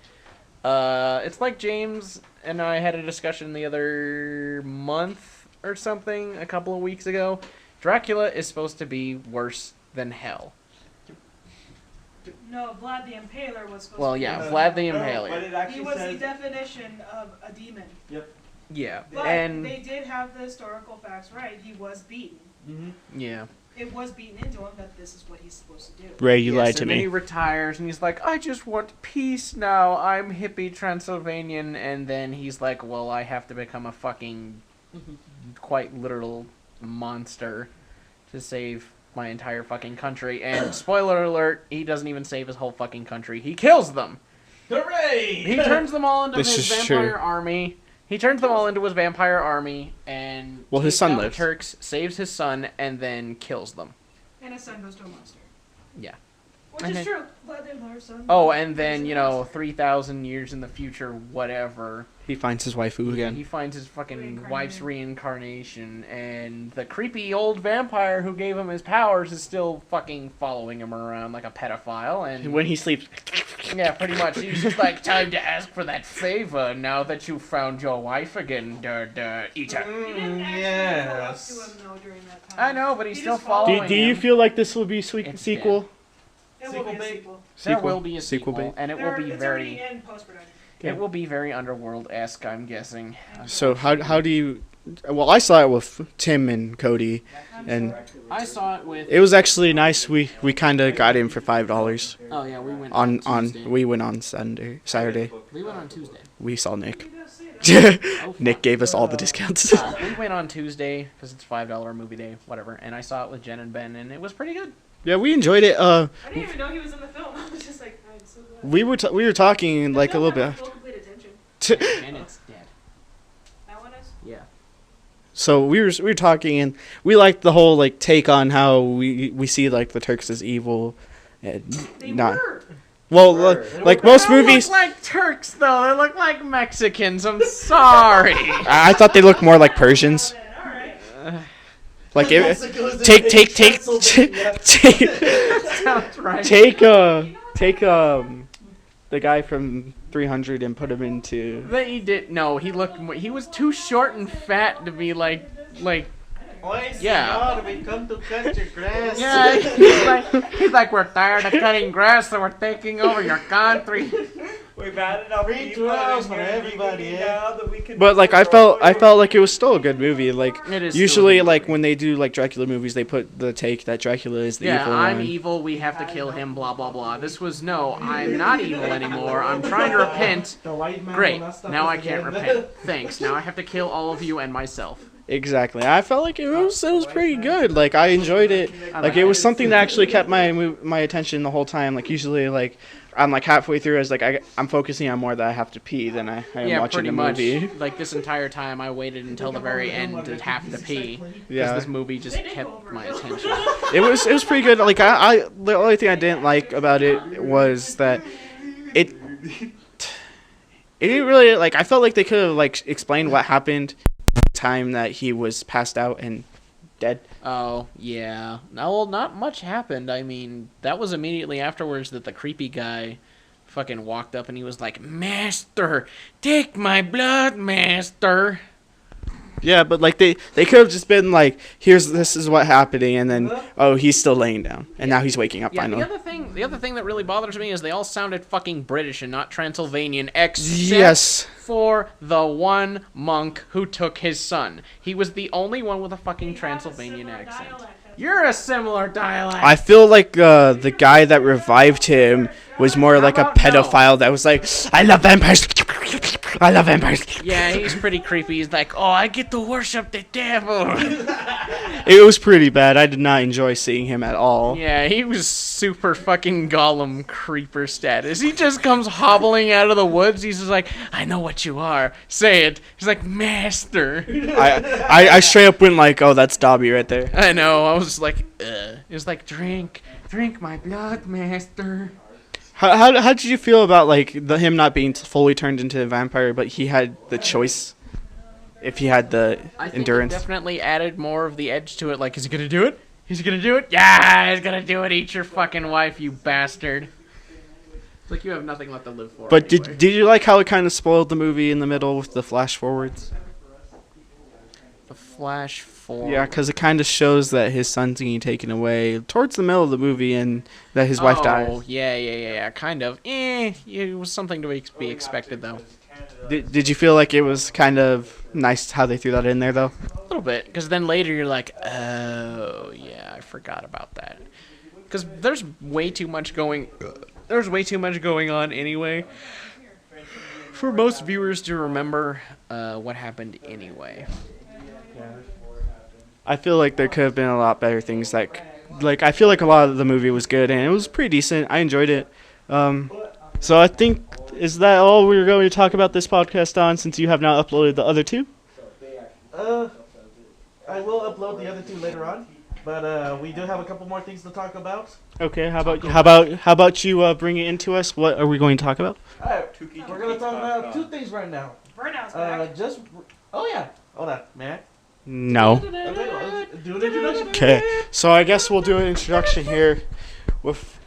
D: it's like James and I had a discussion the other month or something, a couple of weeks ago. Dracula is supposed to be worse than hell.
F: No, Vlad the Impaler was supposed
D: Well,
F: to be.
D: yeah, Vlad the Impaler.
C: But it
F: He
C: actually
F: was the
C: says
F: definition of a demon.
D: Yeah,
F: But
D: and
F: they did have the historical facts right. He was beaten.
B: Mm-hmm.
D: yeah,
F: it was beaten into him that this is what he's supposed to do.
E: Ray, you lied
D: Yes,
E: to
D: and then
E: me.
D: he retires, and he's like, I just want peace now. I'm hippie Transylvanian. And then he's like, well, I have to become a fucking quite literal monster to save my entire fucking country. And spoiler alert, he doesn't even save his whole fucking country. He kills them.
B: Hooray!
D: He turns them all into
A: This
D: his
A: is
D: vampire
A: true.
D: army. He turns them all into his vampire army, and
A: Well, his
D: takes
A: son
D: down the
A: lives.
D: Turks, saves his son, and then kills them.
F: And his son goes to a monster.
D: Yeah.
F: Which
D: And
F: is
D: then-
F: true. But then our son.
D: Oh, and then,
F: is
D: you
F: a
D: know,
F: monster.
D: 3,000 years in the future, whatever,
A: He finds his waifu again.
D: he finds his fucking
F: Reincarnated.
D: wife's reincarnation, and the creepy old vampire who gave him his powers is still fucking following him around like a pedophile, and
A: When he sleeps,
D: yeah, pretty much. He's just like, time to ask for that favor now that you found your wife again, eat her.
F: He didn't actually
B: Yes.
F: go up to him, though, during that time.
D: I know, but he's
F: He
D: still
F: just followed
D: following
A: do you
D: him.
A: feel like this will be
D: It's
A: sequel?
F: It will be a
B: Sequel
F: sequel.
D: There
A: Sequel.
D: will be a
A: Sequel
D: sequel,
A: bait.
D: and it
F: There-
D: will be
F: it's already
D: very,
F: in post-production.
A: Yeah.
D: it will be very Underworld-esque, I'm guessing.
A: So how do you? Well, I saw it with Tim and Cody, and
D: I saw it with.
A: it was actually nice. We kind of got in for $5
D: Oh yeah, we went
A: on
D: Tuesday.
A: we went on Saturday.
D: We went on Tuesday.
A: We saw Nick.
F: You guys say that.
D: Oh,
A: Nick
D: fuck.
A: gave us all the discounts.
D: We went on Tuesday because it's $5 movie day, whatever. And I saw it with Jen and Ben, and it was pretty good.
A: Yeah, we enjoyed it.
F: I didn't even know he was in the film. I was just like, I'm so glad.
A: We were talking
F: The
A: like a
F: film
A: little
F: had my
A: bit.
F: full complete attention.
D: And it's dead.
F: That one is.
D: Yeah.
A: So we were talking, and we liked the whole like take on how we see like the Turks as evil, and
F: They
A: not
F: were.
A: well
B: Were.
A: like
D: They
A: most
D: don't
A: movies.
D: look like Turks, though. They look like Mexicans. I'm sorry.
A: I thought they looked more like Persians.
F: All right.
A: Like it,
B: Mexico's the
A: take
B: big
A: take
B: Transylvania.
D: Sounds right.
A: take the guy from 300 and put him into.
D: He did. No, he looked. He was too short and fat to be like.
B: Oy,
D: Yeah.
B: senor, we come to cut your grass.
D: Yeah, he's like, we're tired of cutting grass, so we're taking over your country.
C: We've had enough
B: Free
C: people
B: trials
C: in
B: for
C: here
B: everybody,
C: legally
B: eh?
C: now that we can
A: But like I felt like it was still a good movie. Like
D: It is still a
A: usually
D: good
A: like
D: movie.
A: when they do like Dracula movies, they put the take that Dracula is the
D: Yeah,
A: evil
D: I'm
A: one.
D: evil, we have to kill him, blah, blah, blah. This was, no, I'm not evil anymore. I'm trying to repent.
B: The white man
D: Great.
B: will not stop
D: Now
B: us
D: I can't
B: again.
D: repent. Thanks. Now I have to kill all of you and myself.
A: Exactly. I felt like it was pretty good. Like I enjoyed it. Like it was something that actually kept my attention the whole time. Like usually like I'm like halfway through, I was like I'm focusing on more that I have to pee than I am
D: Yeah,
A: watching
D: pretty
A: the
D: much.
A: movie.
D: Like this entire time, I waited until the very end to have to pee. Because
A: Yeah.
D: this movie just
F: They did go
D: kept
F: over
D: my
F: it.
D: attention.
A: It was pretty good. Like I the only thing I didn't like about it was that it didn't really like. I felt like they could have like explained what happened the time that he was passed out and dead.
D: Oh, yeah. No, well, not much happened. I mean, that was immediately afterwards that the creepy guy fucking walked up and he was like, Master, take my blood, Master.
A: Yeah, but like they could have just been like, this is what happening, and then oh he's still laying down, and now he's waking up
D: Yeah,
A: finally.
D: the other thing that really bothers me is they all sounded fucking British and not Transylvanian, except
A: Yes.
D: for the one monk who took his son. He was the only one with a fucking Transylvanian accent. You're a similar dialect.
A: I feel like the guy that revived him was more like a
D: about no?
A: pedophile that was like, I love vampires. I love vampires.
D: Yeah, he's pretty creepy. He's like, oh, I get to worship the devil.
A: It was pretty bad. I did not enjoy seeing him at all.
D: Yeah, he was super fucking Gollum creeper status. He just comes hobbling out of the woods. He's just like, I know what you are. Say it. He's like, Master.
A: I straight up went like, oh, that's Dobby right there.
D: I know. I was like, It was like, drink my blood, Master.
A: How did you feel about like him not being fully turned into a vampire, but he had the choice if he had the
D: I think
A: endurance?
D: it definitely added more of the edge to it. Like, is he gonna do it? Is he gonna do it? Yeah, he's gonna do it. Eat your fucking wife, you bastard. It's like you have nothing left to live for.
A: But
D: anyway.
A: did you like how it kind of spoiled the movie in the middle with the flash forwards?
D: The Flash 4.
A: Yeah, because it kind of shows that his son's getting taken away towards the middle of the movie, and that his wife dies.
D: Oh, yeah, kind of. It was something to be expected, though.
A: Did you feel like it was kind of nice how they threw that in there, though?
D: A little bit, because then later you're like, oh, yeah, I forgot about that. Because there's way too much going on anyway for most viewers to remember what happened anyway.
A: I feel like there could have been a lot better things. Like I feel like a lot of the movie was good, and it was pretty decent. I enjoyed it. So I think, is that all we're going to talk about this podcast on, since you have now uploaded the other two?
B: I will upload the other two later on, but we do have a couple more things to talk about.
A: Okay. How about you bring it into us? What are we going to talk about?
B: Alright, we're gonna talk about two things right now.
F: Burnout's back.
B: Oh yeah. Hold on, man.
A: No.
B: Okay, well, let's do an introduction.
A: Okay. So I guess we'll do an introduction here with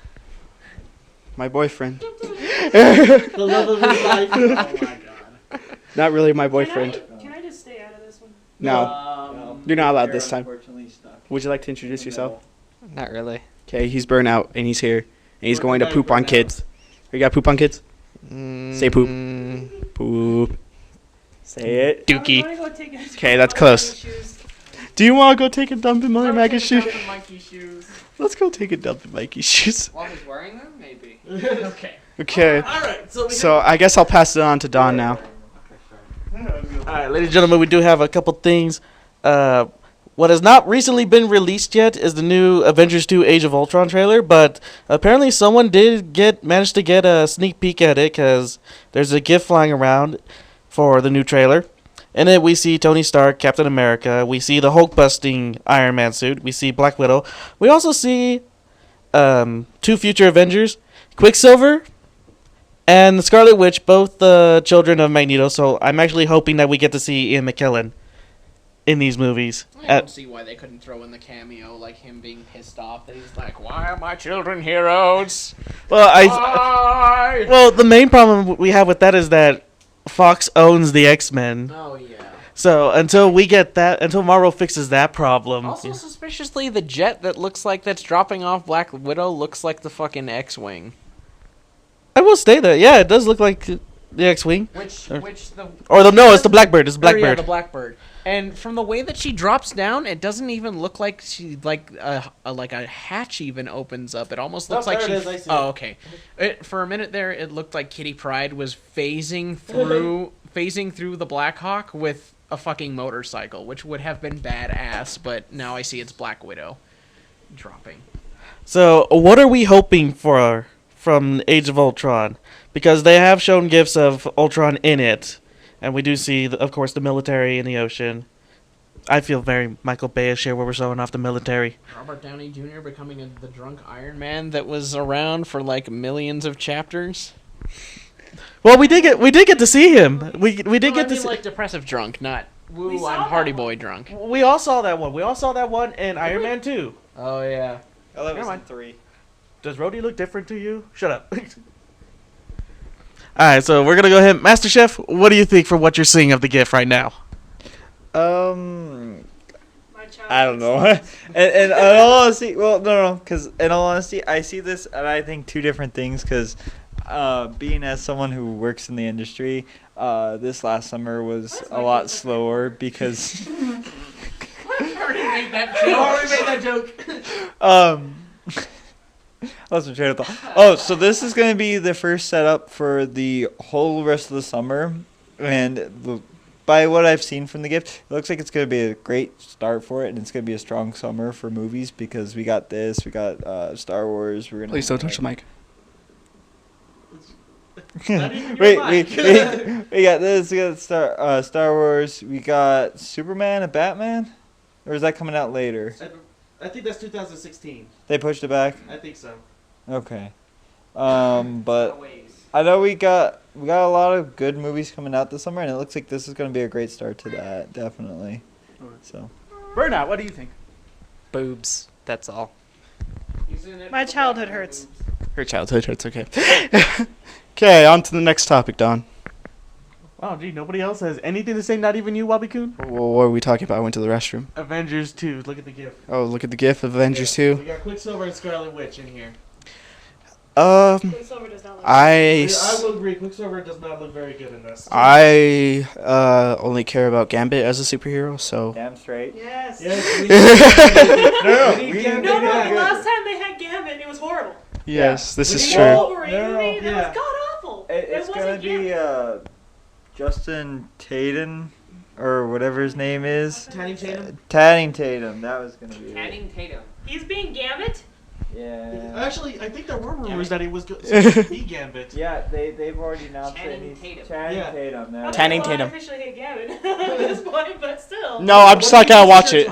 A: my boyfriend.
B: The love of his life.
D: Oh my god.
A: Not really my boyfriend.
F: Can I just stay out of this one?
A: No. You're not allowed this time.
C: Unfortunately stuck.
A: Would you like to introduce yourself?
D: Not really.
A: Okay, he's burnt out, and he's here, and he's going to poop on kids. You got poop on kids? Say poop. Poop. Say it.
F: Dookie.
A: Okay, that's close. Do you want to go take a dump in Mother Maggie's shoes?
D: shoes.
A: Let's go take a dump in Mikey's shoes.
D: While he's wearing them, maybe.
B: Okay.
A: Okay.
B: Alright,
A: So I guess I'll pass it on to Don now.
B: Alright, ladies and gentlemen, we do have a couple things. What has not recently been released yet is the new Avengers 2 Age of Ultron trailer, but apparently someone did manage to get a sneak peek at it, because there's a GIF flying around for the new trailer. In it, we see Tony Stark, Captain America, we see the Hulk-busting Iron Man suit, we see Black Widow. We also see two future Avengers, Quicksilver and the Scarlet Witch, both the children of Magneto, so I'm actually hoping that we get to see Ian McKellen in these movies.
D: I don't see why they couldn't throw in the cameo, like him being pissed off that he's like, why are my children heroes?
B: Well, well, the main problem we have with that is that Fox owns the X-Men.
D: Oh, yeah.
B: So until we get that, until Marvel fixes that problem.
D: Also, suspiciously, the jet that looks like that's dropping off Black Widow looks like the fucking X-Wing.
B: I will stay there. Yeah, it does look like the X-Wing.
D: No, it's the
B: Blackbird. It's the Blackbird.
D: Yeah, the Blackbird. And from the way that she drops down, it doesn't even look like she like a hatch even opens up. It almost looks like she. Oh, okay. For a minute there, it looked like Kitty Pryde was phasing through the Blackhawk with a fucking motorcycle, which would have been badass. But now I see it's Black Widow dropping.
B: So, what are we hoping for from Age of Ultron? Because they have shown gifs of Ultron in it. And we do see, of course, the military in the ocean. I feel very Michael Bay-ish here, where we're showing off the military.
D: Robert Downey Jr. becoming the drunk Iron Man that was around for like millions of chapters.
B: Well, we did get to see him. We did get to see,
D: like depressive drunk, not
F: We
D: woo,
F: saw
D: I'm
F: that
D: party
F: one.
D: boy drunk.
B: We all saw that one. We all saw that one in Iron Man 2.
D: Oh yeah.
E: Oh, that
B: Never
E: was
B: mind.
E: in 3.
B: Does Rhodey look different to you? Shut up. Alright, so we're gonna go ahead. Master Chef, what do you think for what you're seeing of the GIF right now?
F: My child
E: I don't know. and in all honesty, well, no, because in all honesty, I see this and I think two different things. Because being as someone who works in the industry, this last summer was a lot slower because.
D: Already made that joke.
E: Lost my train of thought. Oh, so this is going to be the first setup for the whole rest of the summer, and by what I've seen from the gift, it looks like it's going to be a great start for it, and it's going to be a strong summer for movies because we got this, we got Star Wars. We're gonna.
A: Please don't touch the mic.
E: we got this. We got Star Wars. We got Superman and Batman, or is that coming out later?
B: I think that's 2016.
E: They pushed it back.
B: I think so.
E: Okay. But I know we got a lot of good movies coming out this summer, and it looks like this is going to be a great start to that, definitely. So.
A: Burnout, what do you think?
D: Boobs. That's all.
F: My childhood hurts.
A: Her childhood hurts, okay. Okay, on to the next topic, Don.
B: Oh, gee, nobody else has anything to say, not even you, Wabi-kun?
A: Well, what are we talking about? I went to the restroom.
B: Avengers 2, look at the GIF.
A: Oh, look at the GIF of Avengers
B: We
A: 2.
B: got Quicksilver and Scarlet Witch in here.
F: Quicksilver does not look
B: I will agree, Quicksilver does not look very good in this.
A: I only care about Gambit as a superhero, so.
E: Damn straight.
F: Yes.
B: No,
F: No, the last time they had Gambit, it was horrible.
A: Yes, this
F: The
A: is true.
F: Wolverine
E: No,
F: movie, that
B: yeah.
F: was god awful.
E: It's
F: it
E: gonna
F: wasn't
E: be
F: Gambit.
E: Justin Tatum or whatever his name is.
B: Channing Tatum?
E: Tanning Tatum. That was gonna be it.
D: Channing Tatum.
F: He's being Gambit.
E: Yeah.
B: Actually, I think there were rumors that he was supposed to be Gambit.
E: Yeah, they've already announced
D: Channing
E: that he's
D: Tatum.
E: Channing
B: Yeah.
E: Tatum. That
F: Okay,
A: Tanning
F: well,
A: Tatum.
F: I officially hate Gambit at this point, but still.
A: No, I'm just not gonna watch it.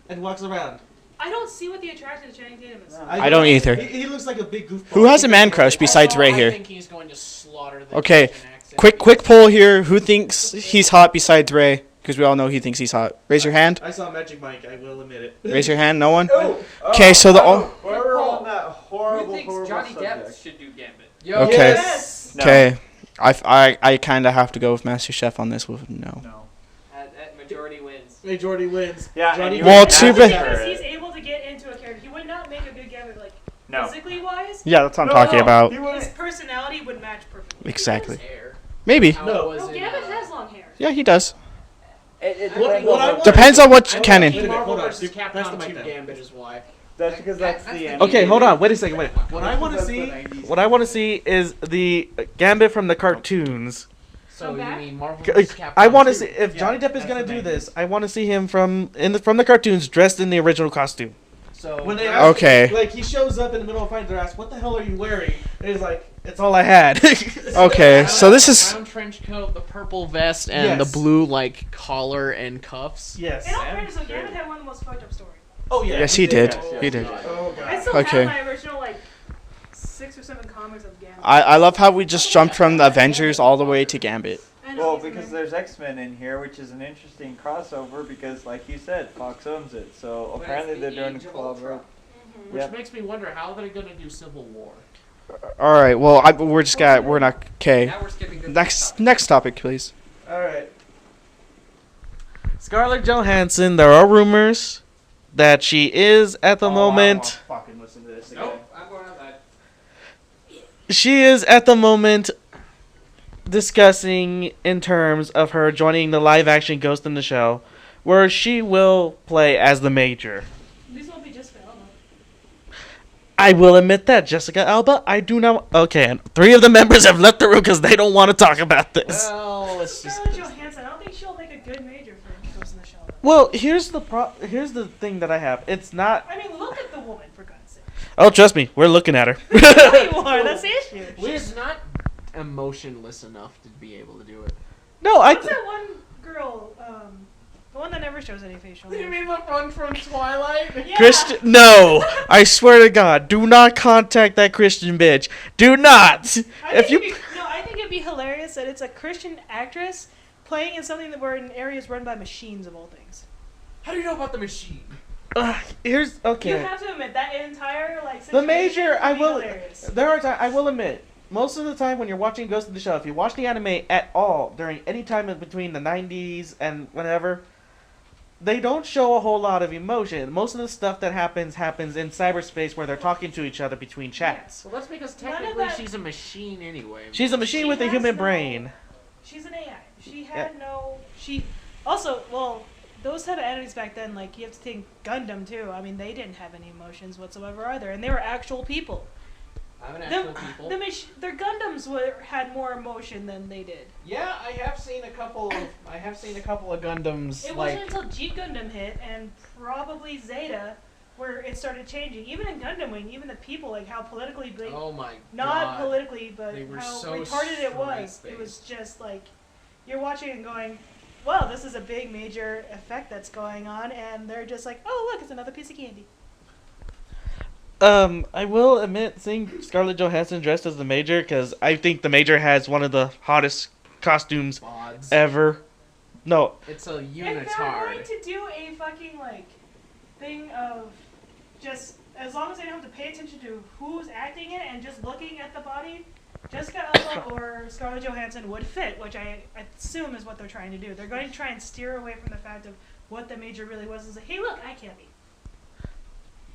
B: And walks around.
F: I don't see what the attraction to Channing Tatum is.
E: No.
A: I don't either.
B: He looks like a big goofball.
A: Who has a man crush besides Ray
D: I
A: here?
D: think he's going to slaughter the
A: Okay,
D: Asian accent.
A: Quick poll here. Who thinks he's hot besides Ray? Because we all know he thinks he's hot. Raise your hand.
B: I saw Magic Mike, I will admit it.
A: Raise your hand. No one.
E: Oh,
A: Okay, so the
E: we're on that
D: Who
E: horrible,
D: thinks
E: horrible
D: Johnny
E: subject.
D: Depp should do Gambit? Yo,
A: Okay.
F: Yes.
E: No.
A: Okay, I kind of have to go with Master Chef on this. With no.
E: No.
D: That majority wins.
B: Majority wins.
E: Yeah,
B: Johnny
E: and you
A: Well,
E: would
A: too
E: ask
A: bad-
E: for
F: Because
E: it.
F: he's able to get into a character. He would not make a good Gambit, like,
E: No.
F: physically wise.
A: Yeah, that's what I'm talking about.
B: He
F: His
B: wouldn't-
F: personality would match perfectly.
A: Exactly.
D: His hair.
A: Maybe.
D: How
B: No.
D: it was
F: No,
D: in,
F: Gambit has long hair.
A: Yeah, he does.
E: It
B: What-
E: depends
B: what I
E: on
B: want-
A: Depends on what
B: Hold on,
A: canon.
B: wait a minute,
D: Marvel
B: hold on.
D: vs.
B: Pass the
D: Capcom
B: mic
D: 2
B: down.
D: Gambit is why.
E: That's because that's
D: That's
E: the
D: the
E: end.
B: Okay, hold on. Wait a second. Wait. What
E: That's
B: I want to
E: the
B: see,
E: 90s.
B: what I want to see is the Gambit from the cartoons.
D: So
F: Come
D: you
F: back?
D: mean Marvel vs. Capcom
B: I want to
D: 2?
B: see if
E: Yeah,
B: Johnny Depp is
E: that's
B: gonna
E: the
B: do
E: 90s.
B: this. I want to see him from the cartoons dressed in the original costume.
D: So
B: When they ask,
A: Okay.
B: like he shows up in the middle of a fight, they're asked, "What the hell are you wearing?" And he's like, "It's all I had."
A: Okay, so this is.
D: brown trench coat, the purple vest, and
B: Yes.
D: the blue like collar and cuffs.
B: Yes.
F: In all fairness, though, Gambit had one of the most fucked up stories.
B: Oh yeah.
A: Yes, he did.
E: Yes,
A: He did.
B: Oh
F: I
B: god.
F: still
A: Okay.
F: have my original, like, 6 or 7 comics of Gambit.
A: I love how we just jumped from the Avengers all the way to Gambit.
F: I know,
E: Well,
F: he's
E: because
F: amazing.
E: there's X-Men in here, which is an interesting crossover because, like you said, Fox owns it. So
D: But it's
E: apparently
D: the
E: they're doing a
D: Age of Ultron.
E: collaboration.
F: Mhm.
D: Which
E: Yep.
D: makes me wonder how they're gonna do Civil War.
A: All right. Well, we're not. Okay.
D: Now we're skipping to the
A: Next topic, please.
B: All right. Scarlett Johansson. There are rumors that she is at the moment.
A: Fucking listen to this
D: Nope, I'm going outside.
B: She is at the moment discussing in terms of her joining the live-action Ghost in the Shell, where she will play as the Major.
F: These won't be just for Elmo.
B: I will admit that Jessica Alba. I do not. Okay, and 3 of the members have left the room because they don't want to talk about this.
D: Well, let's just.
F: Scarlett Johansson, I don't think she'll make a good major for Ghost in the Shell. though.
B: Well, here's the thing that I have. It's not.
F: I mean, look at the woman, for God's sake.
B: Oh, trust me, we're looking at her.
F: No, you are. That's the issue.
D: She's not emotionless enough to be able to do it.
B: No,
F: What's that one girl? The one that never shows any facial.
D: You
F: hair.
D: mean the one from Twilight?
F: Yeah.
B: Christian. No, I swear to God, do not contact that Christian bitch. Do not. If you.
F: I think it'd be hilarious that it's a Christian actress playing in something that were in areas run by machines of all things.
D: How do you know about the machine?
B: Here's okay.
F: You have to admit that entire like.
B: The
F: situation
B: Major,
F: would
B: I
F: be
B: will.
F: hilarious.
B: There are times I will admit. Most of the time, when you're watching Ghost in the Shell, if you watch the anime at all during any time in between the 90s and whenever, they don't show a whole lot of emotion. Most of the stuff that happens in cyberspace where they're talking to each other between chats.
D: Well, that's because
F: None of
D: technically
F: that-
D: she's a machine anyway.
B: She's a machine
F: She
B: with a
F: has
B: human
F: no-
B: brain.
F: She's an AI. She had also, well, those type of animes back then, like, you have to think Gundam too. I mean, they didn't have any emotions whatsoever either, and they were actual people.
D: I'm an actual people.
F: Their Gundams had more emotion than they did.
D: Yeah, I have seen a couple of Gundams.
F: It
D: like,
F: wasn't until G Gundam hit and probably Zeta where it started changing. Even in Gundam Wing, even the people, like how politically, like,
D: oh my
F: not
D: god.
F: politically, but
D: They were
F: how
D: so
F: retarded it was.
D: straight-faced.
F: It was just like you're watching and going, "Well, this is a big major effect that's going on," and they're just like, "Oh, look, it's another piece of candy."
B: I will admit, seeing Scarlett Johansson dressed as the Major, because I think the Major has one of the hottest costumes
D: Bods.
B: ever. No,
D: It's a
F: If they're going
D: unitard.
F: to do a fucking like thing of just as long as they don't have to pay attention to who's acting it and just looking at the body, Jessica Alba or Scarlett Johansson would fit, which I assume is what they're trying to do. They're going to try and steer away from the fact of what the Major really was. And say, hey, look, eye candy.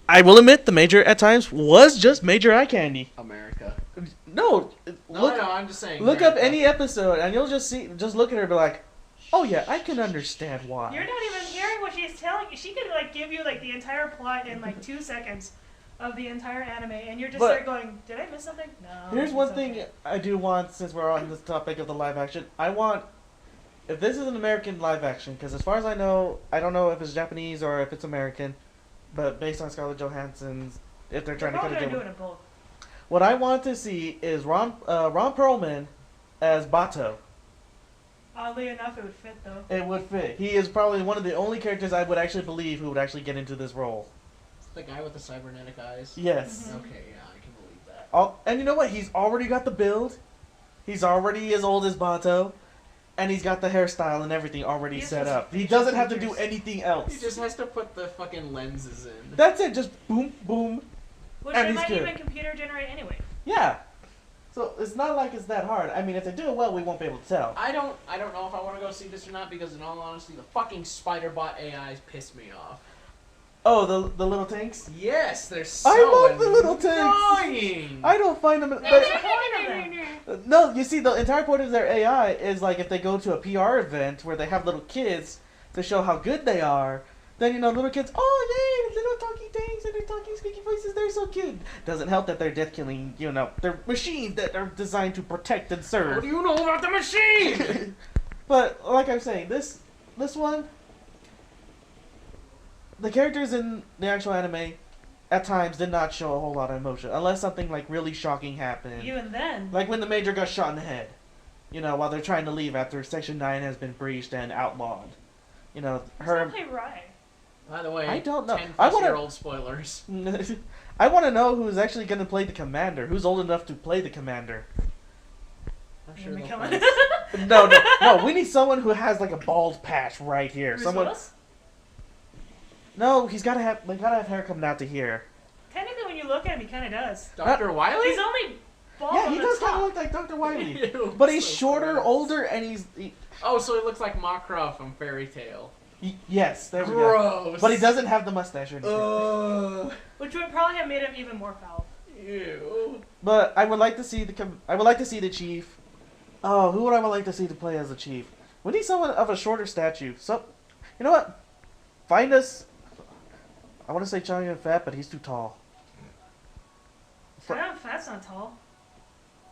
B: I will admit the Major at times was just Major eye candy.
D: America.
B: No, look.
D: No, I'm just saying.
B: Look up
D: America.
B: any episode, and you'll just look at her and be like, "Oh yeah, I can understand why."
F: You're not even hearing what she's telling you. She could like give you like the entire plot in like 2 seconds of the entire anime, and you're just
B: But-
F: there going, "Did I miss something?" No.
B: Here's one
F: it's
B: thing
F: okay.
B: I do want, since we're on this topic of the live action. I want, if this is an American live action, because as far as I know, I don't know if it's Japanese or if it's American, but based on Scarlett Johansson's, if they're trying
F: They're
B: to
F: probably
B: kind of
F: gonna
B: do
F: do it in both.
B: what I want to see is Ron Perlman as Bato.
F: Oddly enough, it would fit though.
B: It would fit. He is probably one of the only characters I would actually believe who would actually get into this role.
D: The guy with the cybernetic eyes.
B: Yes.
F: Mhm.
D: Okay, yeah, I can believe that.
B: And you know what? He's already got the build. He's already as old as Bato. And he's got the hairstyle and everything already
F: He has
B: set
F: those
B: up. He
F: facial
B: doesn't have to do
F: features.
B: anything else.
D: He just has to put the fucking lenses in.
B: That's it. Just boom, boom.
F: Which
B: And
F: they
B: he's
F: might
B: good.
F: even computer generate anyway.
B: Yeah. So it's not like it's that hard. I mean, if they do it well, we won't be able to tell.
D: I don't know if I want to go see this or not because in all honesty, the fucking Spider-Bot AIs piss me off.
B: Oh, the little tanks?
D: Yes, they're so
B: I love the little tanks.
D: annoying.
B: I don't find them.
F: What's
B: they-
F: the point of them?
B: No, you see, the entire point of their AI is like if they go to a PR event where they have little kids to show how good they are, then, you know, little kids, oh, yay, little talking things and they're talking squeaky voices, they're so cute. Doesn't help that they're death killing, you know, they're machines that are designed to protect and
D: What
B: serve.
D: do you know about the machine?
B: But, like I'm saying, this one, the characters in the actual anime at times did not show a whole lot of emotion, unless something like really shocking happened.
F: Even then.
B: Like when the Major got shot in the head, you know, while they're trying to leave after Section 9 has been breached and outlawed. You know,
F: Let's
B: her.
F: not play Rai.
D: By the way,
B: I don't know.
D: 10
B: I
D: plus
B: wanna-
D: year old spoilers.
B: I want to know who's actually going to play the commander. Who's old enough to play the commander?
D: I'm
F: You're
D: sure they'll
F: coming.
D: find
B: No. We need someone who has like a bald patch right here.
F: Bruce
B: Someone.
F: Willis?
B: No, they gotta have hair coming out to here.
F: Technically, when you look at him, he kind of does.
D: Dr. Wiley?
F: He's only bald
B: Yeah,
F: on
B: he
F: the
B: does kind of
F: top.
B: look like Dr. Wiley,
D: Ew,
B: but he's
D: so
B: shorter,
D: gross.
B: older, and he
D: Oh, so he looks like Makra from Fairy Tale.
B: yes, there we go.
D: Gross.
B: But he doesn't have the mustache or anything.
F: Which would probably have made him even more foul.
D: Ew.
B: But I would like to see the chief. Oh, who would I like to see to play as the chief? We need someone of a shorter stature. So, you know what? Find us. I want to say Johnny and Fat, but he's too tall.
F: Fat's not tall.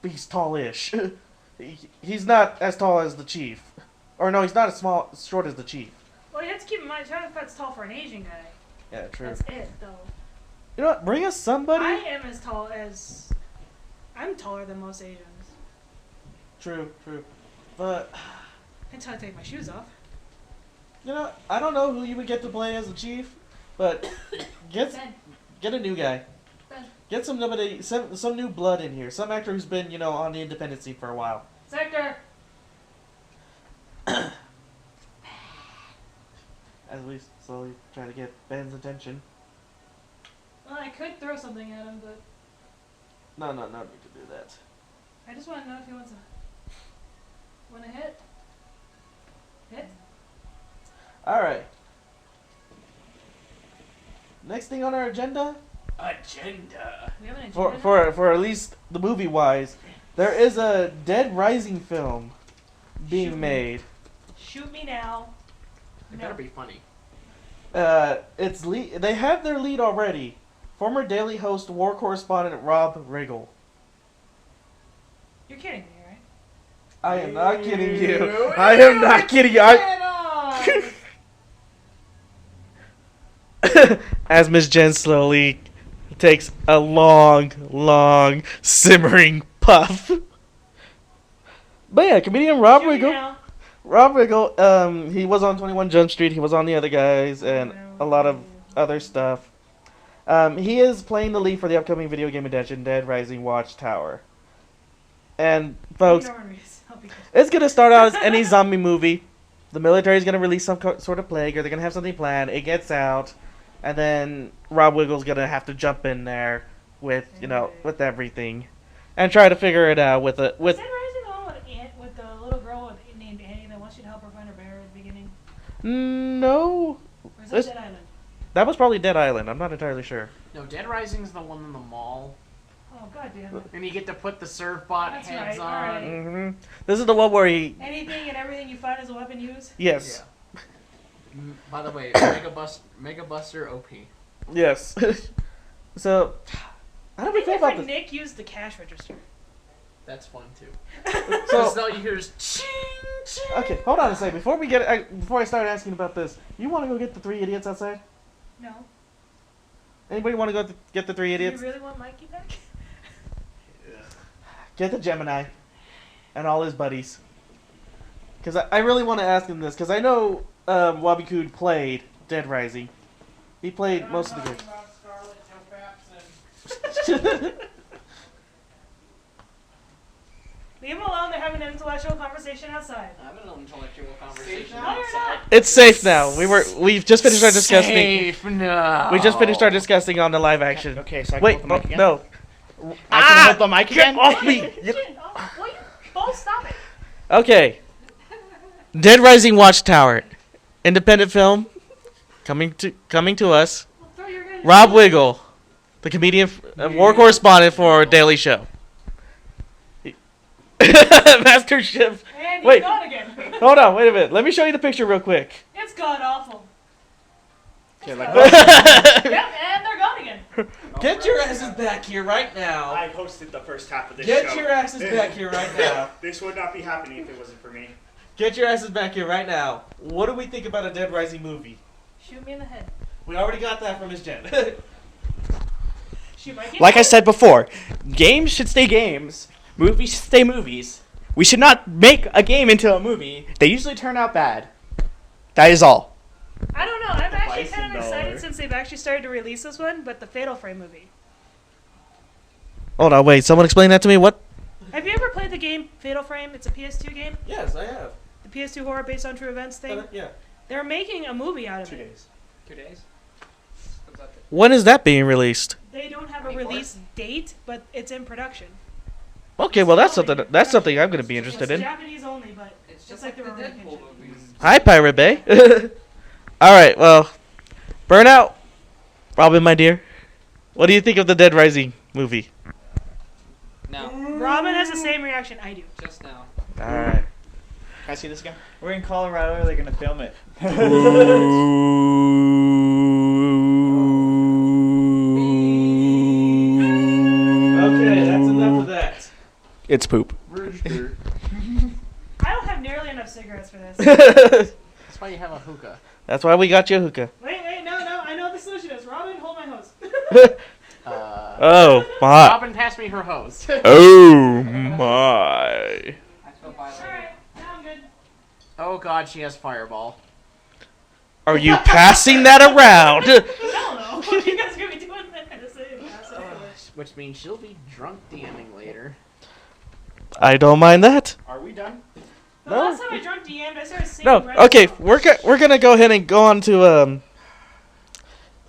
B: But he's tallish. He's not as tall as the chief, or no, he's not as short as the chief.
F: Well, you have to keep in mind, Jonathan Fat's tall for an Asian guy.
B: Yeah, true.
F: That's it, though.
B: You know what? Bring us somebody.
F: I am as tall as... I'm taller than most Asians.
B: True. But
F: Until I take my shoes off.
B: you know, I don't know who you would get to play as the chief, but get a new guy.
F: Ben.
B: Get some new blood in here. Some actor who's been, you know, on the independent scene for a while.
F: Sector!
B: As we slowly try to get Ben's attention.
F: Well, I could throw something at him, but
B: No need to do that.
F: I just want to know if he wants to... Want to hit? Hit?
B: Alright. Next thing on our agenda,
D: Agenda.
F: We have an agenda now?
B: for at least the movie wise, there is a Dead Rising film being
F: Shoot me.
B: made.
F: Shoot me now.
D: It
F: No.
D: better be funny.
B: They have their lead already. Former Daily host, war correspondent Rob Riggle.
F: You're kidding me, right?
B: I am not kidding you.
D: Ew,
B: I am not kidding you.
D: Get on!
B: As Miss Jen slowly takes a long simmering puff. But yeah, comedian Rob
F: Shoot me
B: Riggle.
F: now.
B: Rob Riggle, he was on 21 Jump Street. He was on The Other Guys and a lot of other stuff. He is playing the lead for the upcoming video game edition, Dead Rising Watchtower. And folks,
F: Norman Reedus. I'll be good.
B: it's gonna start out as any zombie movie. The military's gonna release some sort of plague, or they're gonna have something planned. It gets out, and then Rob Wiggle's gonna have to jump in there with, you know, with everything. and try to figure it out with it.
F: Was Dead Rising the one with the little girl named Annie that wants you to help her find her bear at the beginning?
B: No,
F: Or is
B: This-
F: that Dead Island?
B: that was probably Dead Island. I'm not entirely sure.
D: No, Dead Rising's the one in the mall.
F: Oh, god damn it.
D: And you get to put the surfbot
F: That's
D: heads
F: right,
D: on.
F: alright.
B: hmm This is the one where he.
F: Anything and everything you find as a weapon use?
B: Yes.
D: By the way, Mega Buster OP.
B: Yes. So, how do we feel about this?
F: Nick used the cash register.
D: That's fun too.
B: So,
D: So all you hear is ching, ching.
B: okay, hold on a second. Before I start asking about this, you want to go get the 3 idiots outside?
F: No.
B: Anybody want to go get the 3
F: Do
B: idiots?
F: you really want Mikey back?
B: Get the Gemini and all his buddies. Because I really want to ask him this, because I know Wabikud played Dead Rising. He played most of the games.
F: Leave him alone. They're having an intellectual conversation outside.
D: I'm in an intellectual conversation.
F: No, you're not.
B: It's safe now. We've just finished our discussing.
D: Safe now.
B: We just finished our discussing on the live action.
A: Okay, so I can
B: Wait,
A: hold the mic again?
B: no.
A: I can hold the mic again?
B: Get off me!
F: Will you both stop it?
B: Okay. Dead Rising Watchtower, independent film, coming to us.
F: Well, throw your gun.
B: Rob Wiggle, the comedian, war correspondent for Daily Show. Master Chief.
F: And he's
B: Wait.
F: gone again.
B: Hold on, wait a minute. Let me show you the picture real quick.
F: It's god awful.
A: Okay, like
F: Yep, and they're gone again.
B: Get your asses back here right now.
H: I hosted the first half of this
B: Get
H: show.
B: your asses back here right now.
H: This would not be happening if it wasn't for me.
B: Get your asses back here right now. What do we think about a Dead Rising movie?
F: Shoot me in the head.
B: We already got that from Miss Jen.
F: Shoot Mikey.
A: Like I said before, games should stay games. Movies should stay movies. We should not make a game into a movie. They usually turn out bad. That is all.
F: I don't know. I'm actually
H: Bison
F: kind of excited
H: dollar.
F: since they've actually started to release this one, but the Fatal Frame movie.
B: Hold on, wait. Someone explain that to me. What?
F: Have you ever played the game Fatal Frame? It's a PS2 game.
B: Yes, I have.
F: The PS2 horror based on true events thing.
B: Yeah.
F: They're making a movie out of
A: 2
F: it.
A: days.
D: 2 days. Comes out to-
B: When is that being released?
F: They don't have a
D: 24th?
F: release date, but it's in production.
B: Okay, well that's something. That's something I'm going to be interested
F: It's
B: in.
F: Japanese only, but
D: It's
F: It's
D: just
F: like
D: like the
F: the Roman
D: Deadpool
F: kitchen.
D: movies.
B: Hi, Pirate Bay. All right, well, Burnout, Robin, my dear. What do you think of the Dead Rising movie?
D: No,
F: Robin has the same reaction I do.
D: just now.
B: All right.
A: Can I see this again?
E: We're in Colorado. They're gonna film it.
B: Okay, that's enough of that.
A: It's poop.
F: I don't have nearly enough cigarettes for this.
D: That's why you have a hookah.
B: That's why we got you a hookah.
F: Wait, no, I know what the solution is. Robin, hold my hose.
B: Oh my!
D: Robin passed me her hose.
B: Oh my!
D: I feel violated.
F: Alright, now I'm good.
D: Oh god, she has fireball.
B: Are you passing that around?
F: Hell no. What are you guys gonna be doing then? This ain't pass it.
D: Which means she'll be drunk DMing later.
B: I don't mind that.
A: Are we done?
F: The
B: No.
F: last time I drunk DM'd, I started singing.
B: No,
F: right
B: okay,
F: now.
B: we're gonna go ahead and go on to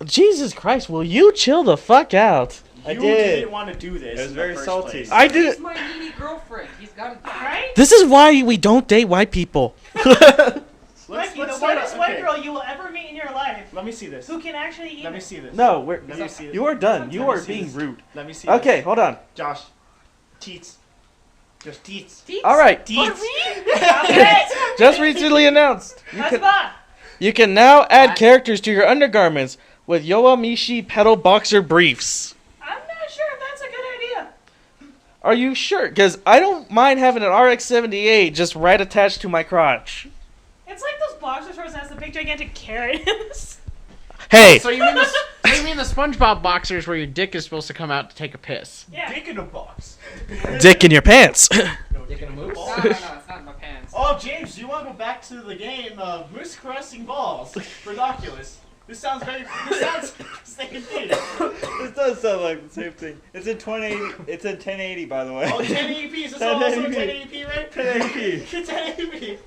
B: Jesus Christ, will you chill the fuck out?
E: I
H: You
E: did.
H: didn't want to do this.
E: It was
H: in
E: very
H: the first
E: salty.
H: place.
B: I did
D: He's
B: it.
D: my needy girlfriend. He's got it.
F: Right?
B: This is why we don't date white people.
F: Mikey, the
H: start
F: whitest
H: out-
F: white
H: okay.
F: girl you will ever meet in your life,
H: Let me see this.
F: who can actually eat
H: Let me
F: it.
H: see this.
B: No,
H: Let me see this.
B: you are done. You
H: Let me
B: are
H: see
B: being
H: this.
B: rude.
H: Let me see
B: Okay,
H: this.
B: hold on.
H: Josh. Teats. Just teats.
B: All right,
H: Teats.
F: Stop it!
B: just recently announced.
F: That's bad.
B: You can now add
D: What?
B: characters to your undergarments with Yoamishi pedal boxer briefs.
F: I'm not sure if that's a good idea.
B: Are you sure? Because I don't mind having an RX-78 just right attached to my crotch.
F: It's like those boxer shorts that has the big gigantic carrot in this.
B: Hey,
D: So you mean the SpongeBob boxers where your dick is supposed to come out to take a piss?
F: Yeah.
H: Dick in a box.
B: dick in your pants.
H: No,
D: Dick in a moose?
H: balls.
D: No, it's not in my pants.
H: Oh, James, do you want to go back to the game of moose caressing balls for Oculus? This sounds same thing.
E: This does sound like the same thing. It's in 2080. It's in 1080, by the way.
H: Oh, 1080p. Is this also
E: 1080p.
H: 1080p, right?
E: 1080p.
H: 1080p.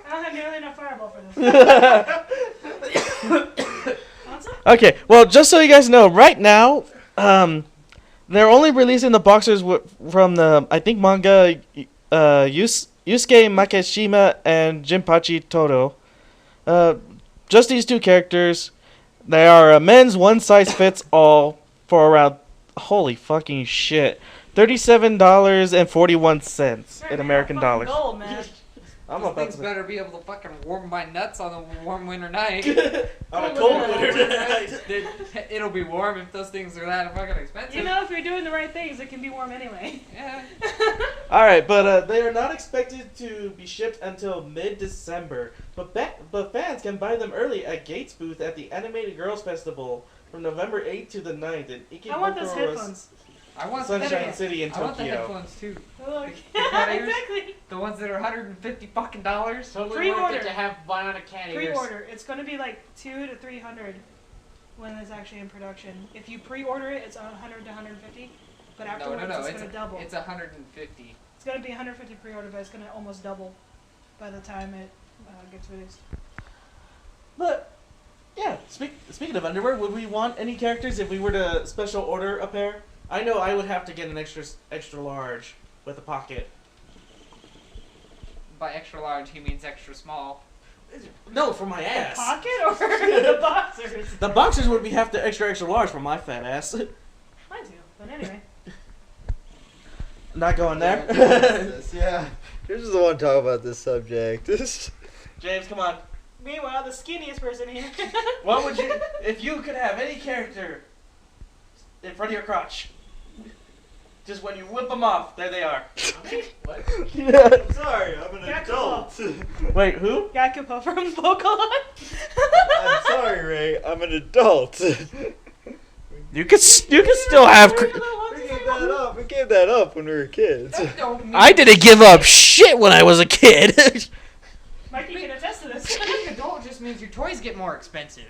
F: I don't have nearly enough fireball for this. Want some?
B: Okay, well, just so you guys know, right now, They're only releasing the boxers from the, I think, manga Yusuke Makishima and Jinpachi Todo. Just these two characters. They are a men's one-size-fits-all for around, holy fucking shit, $37.41 in American dollars.
F: Gold, man.
B: I'm
I: Those
B: about
I: things
B: to...
I: better be able to fucking warm my nuts on a warm winter night.
B: On a cold winter night.
I: It'll be warm if those things are that fucking expensive.
F: You know, if you're doing the right things, it can be warm anyway.
I: Yeah.
B: Alright, but they are not expected to be shipped until mid-December. But fans can buy them early at Gates' booth at the Animated Girls Festival from November 8th to the 9th in
F: I want those
B: Ikebukuro,
F: headphones.
I: I want
B: Sunshine
F: headphones.
B: City in
I: I want the
B: Tokyo.
I: headphones too.
F: Look.
I: cat ears?
F: Exactly.
I: The ones that are $150 fucking dollars.
G: Totally worth
F: Pre-order.
G: it to have bionic cat ears.
F: Pre-order. It's going to be like 200 to 300 when it's actually in production. If you pre-order it, it's 100 to 150. But afterwards,
I: No,
F: it's going to double.
I: It's 150.
F: It's going to be 150 pre-order, but it's going to almost double by the time it gets released.
B: But, yeah, speaking of underwear, would we want any characters if we were to special order a pair? I know I would have to get an extra large with a pocket.
I: By extra large, he means extra small.
B: No, for my
F: The
B: ass.
F: pocket or the boxers?
B: The boxers would have to extra large for my fat ass.
F: Mine too, but anyway.
B: Not going there.
E: Yeah. You're just the one to talk about this subject.
B: James, come on.
F: Meanwhile, the skinniest person here.
B: What would you, if you could have any character in front of your crotch? Just when you whip them off, there they are.
G: What?
B: Yeah.
C: I'm sorry, I'm an
F: Yakuza.
C: adult.
B: Wait, who?
F: Yakuza from Pokemon.
E: I'm sorry, Ray. I'm an adult.
B: You could still have.
E: We gave that up when we were kids.
I: That don't mean
B: I didn't give up shit when I was a kid.
F: Mikey can attest to this.
I: being adult just means your toys get more expensive.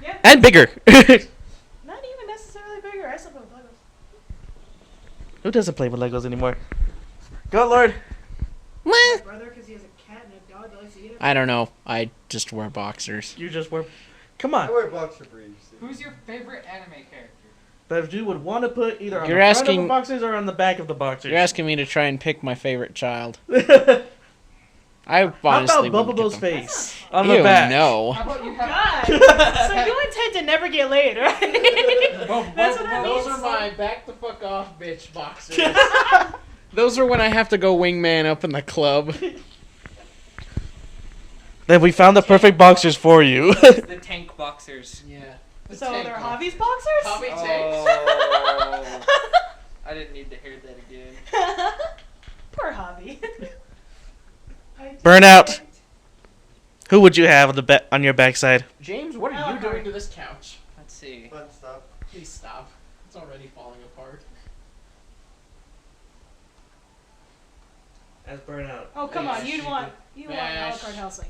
F: Yeah,
B: And bigger.
F: not even necessarily bigger. I still play with Legos.
B: Who doesn't play with Legos anymore? Go, Lord.
F: My brother, because he has a cat and a dog that likes to eat it.
A: I don't know. I just wear boxers.
B: You just wear. Come
E: I
B: on.
E: wear boxer briefs.
I: Who's your favorite anime character?
B: That you would want to put either on
A: You're
B: the front of
A: asking-
B: the boxers or on the back of the boxers.
A: You're asking me to try and pick my favorite child.
B: How
A: I honestly
B: about
A: wouldn't
B: Bubble
A: get them.
B: face on
A: Ew,
B: the back?
A: no.
I: How about you have...
F: God. So you intend to never get laid, right? That's what that
G: Those
F: means.
G: are my back the fuck off bitch boxers.
A: Those are when I have to go wingman up in the club.
B: Then we found the perfect boxers for you.
I: The tank boxers.
G: Yeah. The
F: So
G: tank
F: they're
G: box.
F: hobbies boxers?
G: Hobby tanks.
I: Oh. I didn't need to hear that again.
F: Poor hobby.
B: Burnout. Who would you have on your backside?
G: James, what are you
F: Alucard.
G: doing to this couch?
I: Let's see.
C: Fun stuff.
G: Please stop. It's already falling apart.
B: As Burnout.
F: Oh, come on.
G: Bash.
F: You want
G: Bash.
F: Alucard Helsing.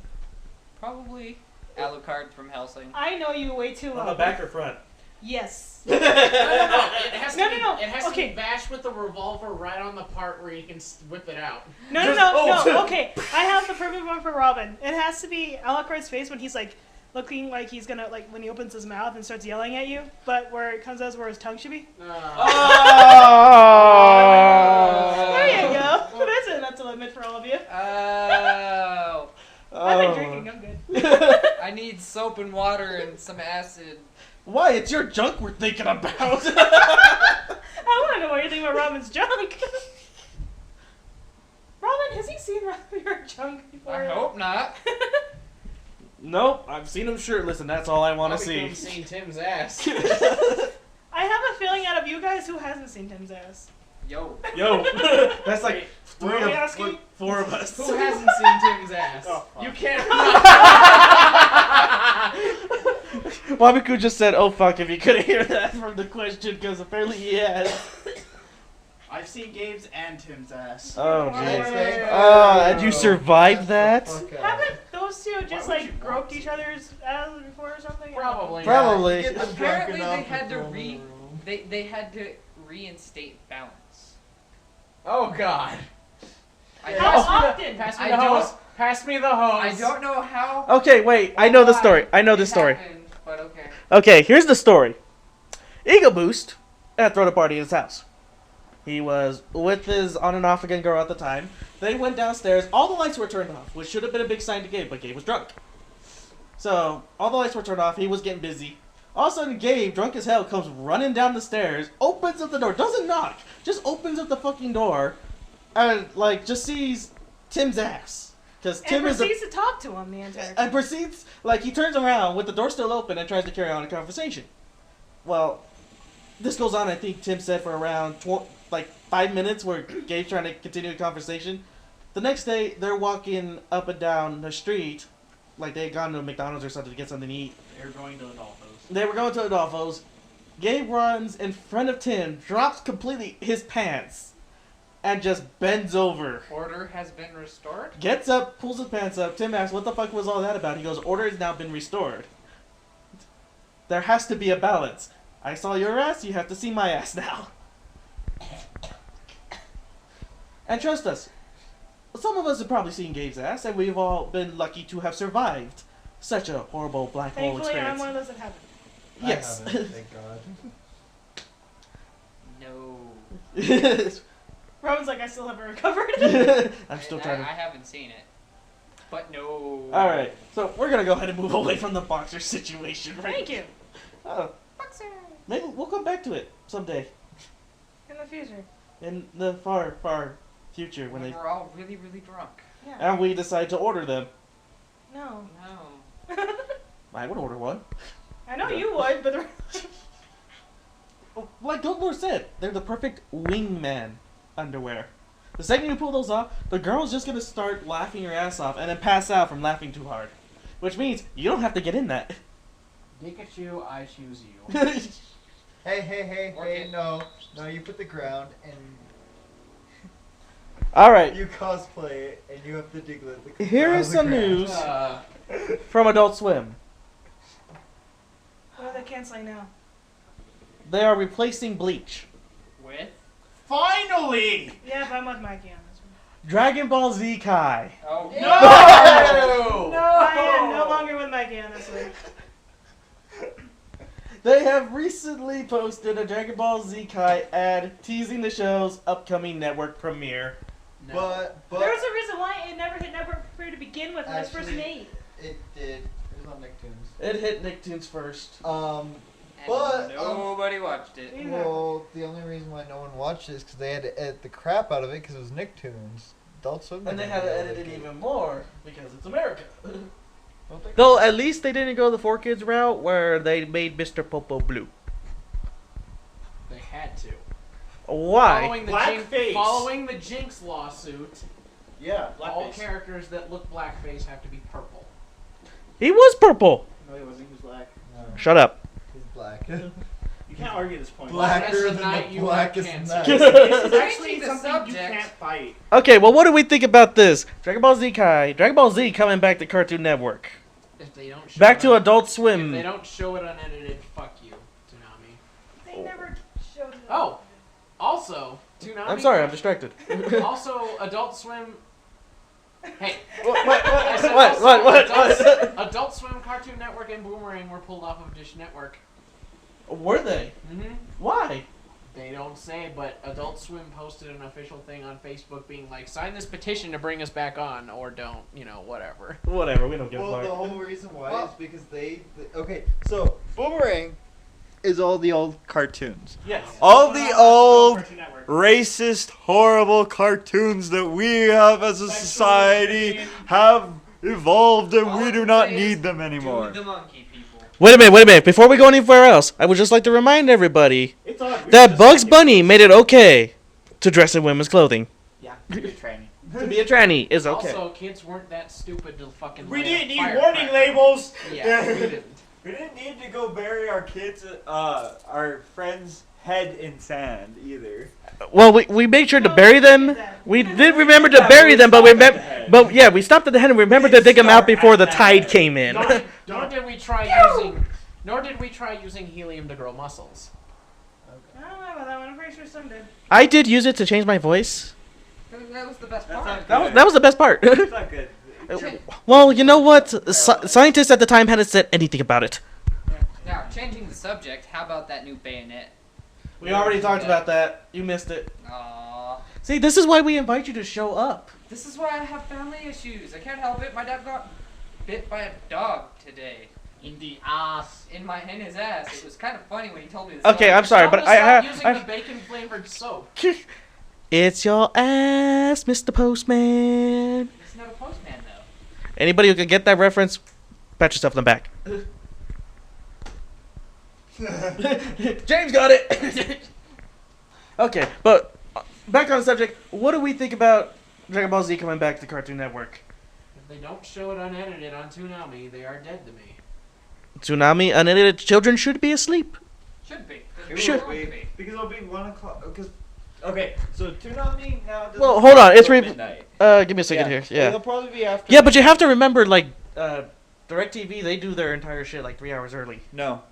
I: Probably Alucard from Helsing.
F: I know you way too
B: On
F: well.
B: the back or front?
F: Yes.
G: No, no, no. It has
F: No,
G: to be,
F: no, no.
G: It has to
F: Okay.
G: be bashed with the revolver right on the part where you can whip it out.
F: No,
B: Just-
F: no,
B: oh.
F: no. Okay, I have the perfect one for Robin. It has to be Alucard's face when he's like looking like he's gonna like when he opens his mouth and starts yelling at you, but where it comes out is where his tongue should be.
B: Oh.
F: There you go. That's a mental image for all of you.
I: Oh.
F: I've been drinking. I'm good.
I: I need soap and water and some acid.
B: Why? It's your junk we're thinking about.
F: I want to know what you're thinking about Robin's junk. Robin, has he seen your junk before?
I: I hope not.
B: Nope, I've seen him shirtless, and that's all I want to see.
G: I've seen Tim's ass.
F: I have a feeling out of you guys who hasn't seen Tim's ass.
I: Yo.
B: Yo, that's like
F: Are we asking?
B: four of us.
G: Who hasn't seen Tim's ass?
C: Oh, fuck.
G: You can't.
B: Wabiku just said, "Oh fuck!" If you couldn't hear that from the question, because apparently he has.
H: I've seen Gabe's and Tim's ass.
B: Oh,
F: Jeez.
B: jeez. And you survived that?
F: Haven't those two just
H: would
F: like
H: you
F: groped
H: want
F: each other's asses before or something?
G: Probably.
B: Probably.
C: Get them drunk
I: Apparently
C: enough
I: they had to
C: throw them around.
I: they had to reinstate balance.
G: Oh God.
I: I
F: How
I: don't,
F: often?
G: Pass me
I: I
G: the
I: don't-
G: hose. Pass me the hose.
I: I don't know how.
B: Okay, wait. I know the story. I know
I: it
B: the story.
I: happened, but okay.
B: Okay, here's the story. Ego Boost had thrown a party at his house. He was with his on and off again girl at the time. They went downstairs. All the lights were turned off, which should have been a big sign to Gabe, but Gabe was drunk. So all the lights were turned off. He was getting busy. All of a sudden, Gabe, drunk as hell, comes running down the stairs, opens up the door, doesn't knock, just opens up the fucking door, and like just sees Tim's ass. Because Tim
F: and
B: is
F: proceeds to talk to him the entire time.
B: and proceeds like he turns around with the door still open and tries to carry on a conversation. Well, this goes on. I think Tim said for around 5 minutes, where Gabe's trying to continue the conversation. The next day, they're walking up and down the street, like they had gone to McDonald's or something to get something to eat.
H: They're going to Adolfo's.
B: They were going to Adolfo's. Gabe runs in front of Tim, drops completely his pants, and just bends over.
D: Order has been restored?
B: Gets up, pulls his pants up. Tim asks, what the fuck was all that about? He goes, order has now been restored. There has to be a balance. I saw your ass, you have to see my ass now. And trust us, some of us have probably seen Gabe's ass, and we've all been lucky to have survived such a horrible black hole
F: Thankfully, I'm
B: experience.
F: one of those that haven't.
B: Yes.
C: I haven't, thank God.
I: No.
F: Rowan's like, I still haven't recovered.
B: I'm still trying
I: I
B: to...
I: haven't seen it. But no.
B: Alright, so we're gonna go ahead and move away from the boxer situation, right?
F: Thank you. Boxer.
B: Maybe we'll come back to it someday.
F: In the future.
B: In the far, far future when they...
I: We're all really, really drunk.
F: Yeah.
B: And we decide to order them.
F: No.
I: No.
B: I would order one.
F: I know you would, but
B: Like Dumbledore said, they're the perfect wingman underwear. The second you pull those off, the girl's just gonna start laughing her ass off and then pass out from laughing too hard. Which means you don't have to get in that.
D: Pikachu, I choose you.
C: Hey, no, you put the ground and
B: Alright,
C: you cosplay it and you have the Diglett. that comes
B: here
C: out
B: is
C: of the
B: some
C: ground.
B: news from Adult Swim.
F: what are they canceling now?
B: They are replacing Bleach.
I: With?
H: Finally!
F: Yeah, but I'm with Mikey on this one.
B: Dragon Ball Z Kai.
I: Oh.
H: No!
F: I am no longer with Mikey on this one.
B: They have recently posted a Dragon Ball Z Kai ad teasing the show's upcoming network premiere.
D: No.
C: But
F: There was a reason why it never hit network premiere to begin with when it was first
C: Actually-
F: made.
C: it did. It was on Nicktoons.
B: It hit Nicktoons first.
I: And
C: But
I: nobody watched it.
F: Exactly.
C: well, the only reason why no one watched it is because they had to edit the crap out of it because it was Nicktoons. Adult Swim.
B: And they
C: didn't
B: had to
C: do
B: edit it even more because it's America.
C: Don't they-
B: Though at least they didn't go the 4Kids route where they made Mr. Popo blue.
D: They had to.
B: Why?
D: Following the Jinx lawsuit,
H: Yeah,
D: all
H: blackface.
D: characters that look blackface have to be purple.
B: He was purple.
H: No, he wasn't. He was black.
C: No,
B: Shut up.
C: he's black.
H: You can't argue this point.
C: Blacker
D: That's the
C: than
D: night
C: the
D: you
C: blackest
D: have
C: night.
D: cancer.
H: This is
I: Changing
H: actually
I: the
H: something you
I: subject.
H: can't fight.
B: Okay, well, what do we think about this? Dragon Ball Z Kai, Dragon Ball Z coming back to Cartoon Network.
D: If they don't show
B: Back
D: it
B: to
D: un-
B: Adult
D: If
B: Swim.
D: they don't show it unedited, fuck you, Toonami.
F: They never showed it.
D: Oh, also, Toonami.
B: I'm sorry, I'm distracted.
D: Also, Adult Swim. Hey,
B: what?
D: I said
B: What?
D: also,
B: What?
D: Adult Swim, Cartoon Network, and Boomerang were pulled off of Dish Network.
B: Were they?
D: Mm-hmm.
B: Why?
D: They don't say, but Adult Swim posted an official thing on Facebook being like, sign this petition to bring us back on, or don't, whatever.
B: Whatever, we don't give a
C: Well, the
B: fuck.
C: whole reason why is because okay, so Boomerang is all the old cartoons.
B: Yes.
C: All the old
H: Cartoon Network.
C: racist, horrible cartoons that we have as a
H: Sexual
C: society
H: and-
C: have evolved and
I: All
C: we
I: I
C: do
I: can
C: not
I: say is
C: need them anymore.
I: Do the monkey people.
B: Wait a minute. Before we go anywhere else, I would just like to remind everybody
H: It's odd. We
B: that
H: just
B: Bugs
H: like it.
B: Bunny made it okay to dress in women's clothing.
H: Yeah, you're training.
B: To be a tranny is okay.
D: Also, kids weren't that stupid to fucking.
H: We
D: light
H: didn't
D: a
H: need
D: firecracker.
H: warning labels.
D: Yeah, we didn't.
E: We didn't need to go bury our kids, our friends' head in sand either.
B: Well, we made sure to
F: No,
B: bury
F: we
B: them.
F: did that.
B: We did remember to bury them, but we stopped at the head and remembered to dig them out before the tide came in.
D: Nor did we try using helium to grow muscles.
F: I don't know about that one. I'm pretty sure some did.
B: I did use it to change my voice.
I: That was the best
E: That's
I: part.
E: not
B: That was the best part.
E: It's not good.
B: Well, you know what? Scientists at the time hadn't said anything about it.
I: Now, changing the subject, how about that new bayonet?
B: We already talked about that. You missed it.
I: Aww.
B: See, this is why we invite you to show up.
I: This is why I have family issues. I can't help it. My dad got bit by a dog today.
H: In the ass.
I: In his ass. It was kind of funny when he told me this.
B: Okay, I'm sorry, but
G: Stop using the bacon flavored soap.
B: It's your ass, Mr. Postman.
I: It's not a postman though.
B: Anybody who can get that reference, pat yourself on the back. James got it. Okay, but back on the subject. What do we think about Dragon Ball Z coming back to Cartoon Network?
G: If they don't show it unedited on Toonami, they are dead to me.
B: Tsunami, unedited children should be asleep.
I: Should be.
C: It
B: Should
C: will be, because it'll be 1 o'clock. Because okay, so Toonami now. doesn't
B: Well, hold on,
C: start
B: it's
C: till
B: re-
C: midnight.
B: Give me a second here. Yeah.
C: It'll probably be after.
B: Yeah, but you have to remember, like, DirecTV, they do their entire shit like 3 hours early.
E: No.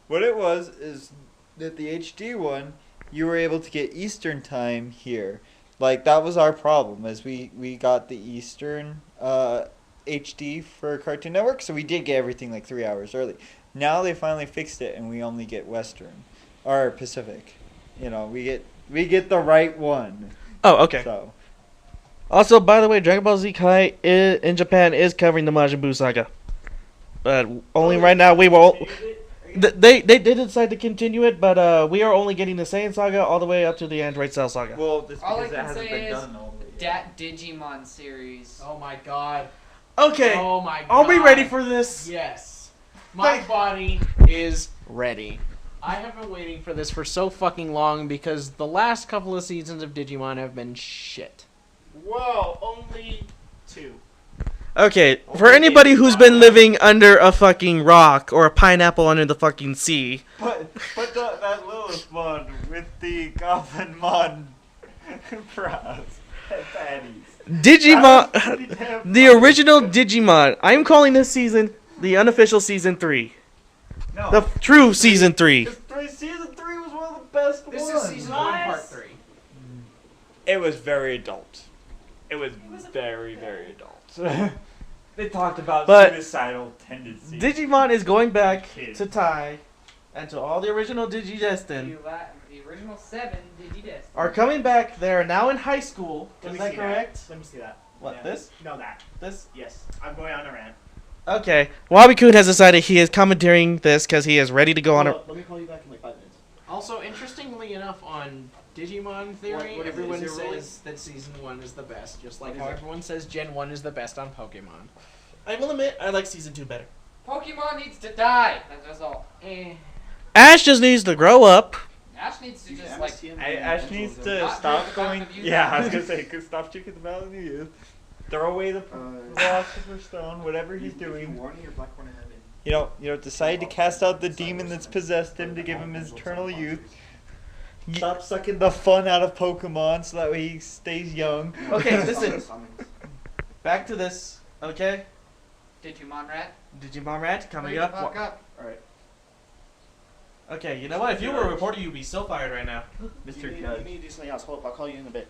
E: What it was is that the HD one, you were able to get Eastern time here. Like, that was our problem, as we got the Eastern HD for Cartoon Network, so we did get everything like 3 hours early. Now they finally fixed it, and we only get Western. Or Pacific. You know, we get the right one.
B: Oh, okay.
E: So,
B: Also, by the way, Dragon Ball Z Kai in Japan is covering the Majin Buu saga. But only right now we will. They did decide to continue it, but we are only getting the Saiyan saga all the way up to the Android Cell saga.
E: well, that's
I: All I
E: because that
I: can
E: hasn't
I: say
E: been
I: is
E: done all the way yet.
I: Dat Digimon series.
G: Oh my god.
B: Okay,
G: Oh my god.
B: are we ready for this?
G: Yes. My
B: Thank-
G: body is ready. I have been waiting for this for so fucking long because the last couple of seasons of Digimon have been shit.
H: Whoa, only 2.
B: Okay, for anybody who's been living under a fucking rock or a pineapple under the fucking sea,
E: But that Lilith one with the Goblinmon bras and patties.
B: Digimon, the original Digimon. I'm calling this season the unofficial season 3,
E: No.
B: the true season 3.
E: Season 3 was one of the best
G: This
E: ones.
G: is season 1, part 3.
E: It was very adult. It was very adult. They talked about
B: But
E: suicidal tendencies.
B: Digimon is going back
E: Kids.
B: to Tai and to all the original Digidestin
I: The original 7 Digidestin.
B: are coming back. They are now in high school.
H: Let
B: Is
H: me
B: that
H: see
B: correct?
H: Let me see that.
B: What,
H: Yeah.
B: this?
H: No, that.
B: This?
H: Yes. I'm going on a rant.
B: Okay. Wabi-kun has decided he is commandeering this because he is ready to go on a...
H: Let me call you back in like 5 minutes.
G: Also, interestingly enough, on Digimon Theory,
H: What is it?
G: everyone
H: Is it really?
G: says that Season 1 is the best, just like
H: What
G: how
H: is it?
G: everyone says Gen 1 is the best on Pokemon.
B: I will admit, I like season 2 better.
I: Pokemon needs to die. That's all.
B: Ash just needs to grow up.
I: Ash needs to just like.
E: Ash needs to
I: Not
E: stop
I: drink the
E: going.
I: Fountain of Youth.
E: Yeah, I was gonna say, stop drinking the Fountain of Youth. Throw away the Philosopher's Stone, whatever he's doing. You know, decide to cast out the demon that's possessed him to give him his eternal youth. Stop sucking the fun out of Pokemon so that way he stays young.
B: Okay, listen. Back to this, okay?
I: Digimon Rat.
B: Digimon Rant coming
I: Hurry the
B: up.
I: fuck up.
B: Okay, you know what? If you were a reporter, you'd be so fired right now.
E: Mr.
H: You
E: Judge.
H: need to do something else. Hold up, I'll call you in a bit.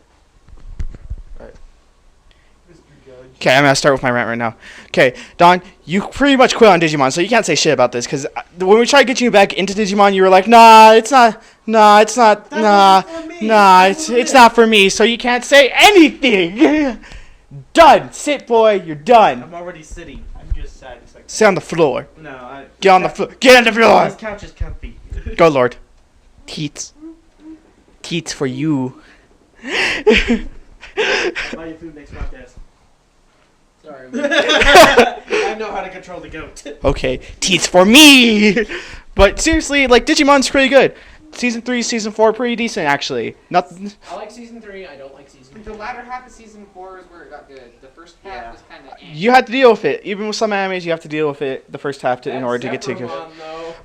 A: Okay, I'm gonna start with my rant right now. Okay, Don, you pretty much quit on Digimon, so you can't say shit about this. Cause when we tried to get you back into Digimon, you were like, nah, it's not, nah, it's not for me. So you can't say anything. Done. Sit, boy. You're done.
B: I'm already sitting.
C: I'm just sad. It's like
A: Sit on the floor.
B: No, I...
A: Get on the floor. Get on the floor.
B: This couch is comfy.
A: Go, Lord. Teats. Teats for you.
H: I'll buy you food next podcast.
G: Sorry.
B: I know how to control the goat.
A: Okay, teats for me. But seriously, like Digimon's pretty good. Season 3, Season 4, pretty decent actually. Nothing.
G: I like Season 3, I don't like Season
I: The
G: 4.
I: latter half of Season 4 is where it got good. The first half was kind of.
A: You have to deal with it. Even with some animes, you have to deal with it the first half in order to get to good.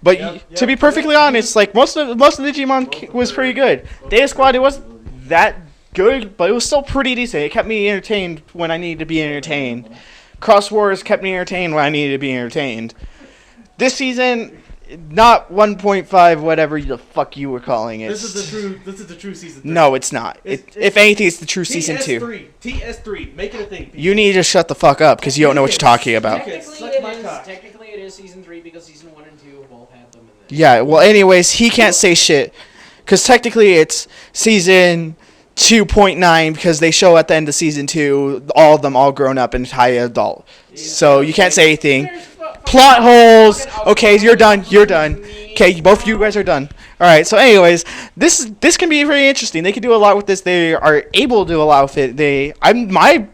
A: But to be perfectly honest, like most of Digimon was pretty good. Data Squad, it wasn't that good, but it was still pretty decent. It kept me entertained when I needed to be entertained. Cross Wars kept me entertained when I needed to be entertained. This season, not 1.5, whatever the fuck you were calling it.
B: This is the true season 3.
A: No, it's not.
B: It's-
A: If anything, it's the true season 2.
B: TS3. Make it a thing.
A: You need to shut the fuck up because you don't know what you're talking about.
G: Technically it is Season 3 because Season 1 and 2 both had them in this.
A: Yeah, well, anyways, he can't say shit. because technically it's season 2.9 because they show at the end of season 2 all of them all grown up and high adult. So you can't say anything. Plot holes. Okay, you're done. You're done. Okay, both of you guys are done. All right. So, anyways, this can be very interesting. They can do a lot with this. They are able to do a lot with it. My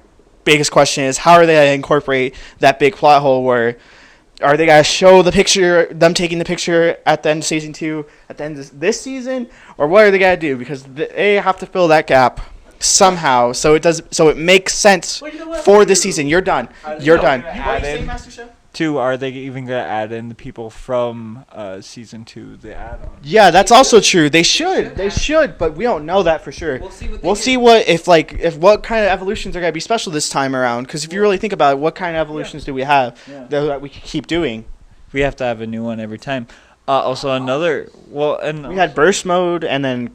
A: biggest question is how are they gonna incorporate that big plot hole where are they gonna show the picture, them taking the picture at the end of season 2, at the end of this season, or what are they gonna do? Because they have to fill that gap somehow, so it makes sense
H: Well, you know what?
A: for this season. You're done. You're done.
H: You what do you say, Master Chef?
E: 2, are they even gonna add in the people from season 2, the add-on?
A: Yeah, that's also true. They should. They should, but we don't know that for sure.
I: We'll see what.
A: We'll see what kind of evolutions are gonna be special this time around. Because if you really think about it, what kind of evolutions do we have that we can keep doing?
E: We have to have a new one every time. Also another,
A: We had burst mode, and then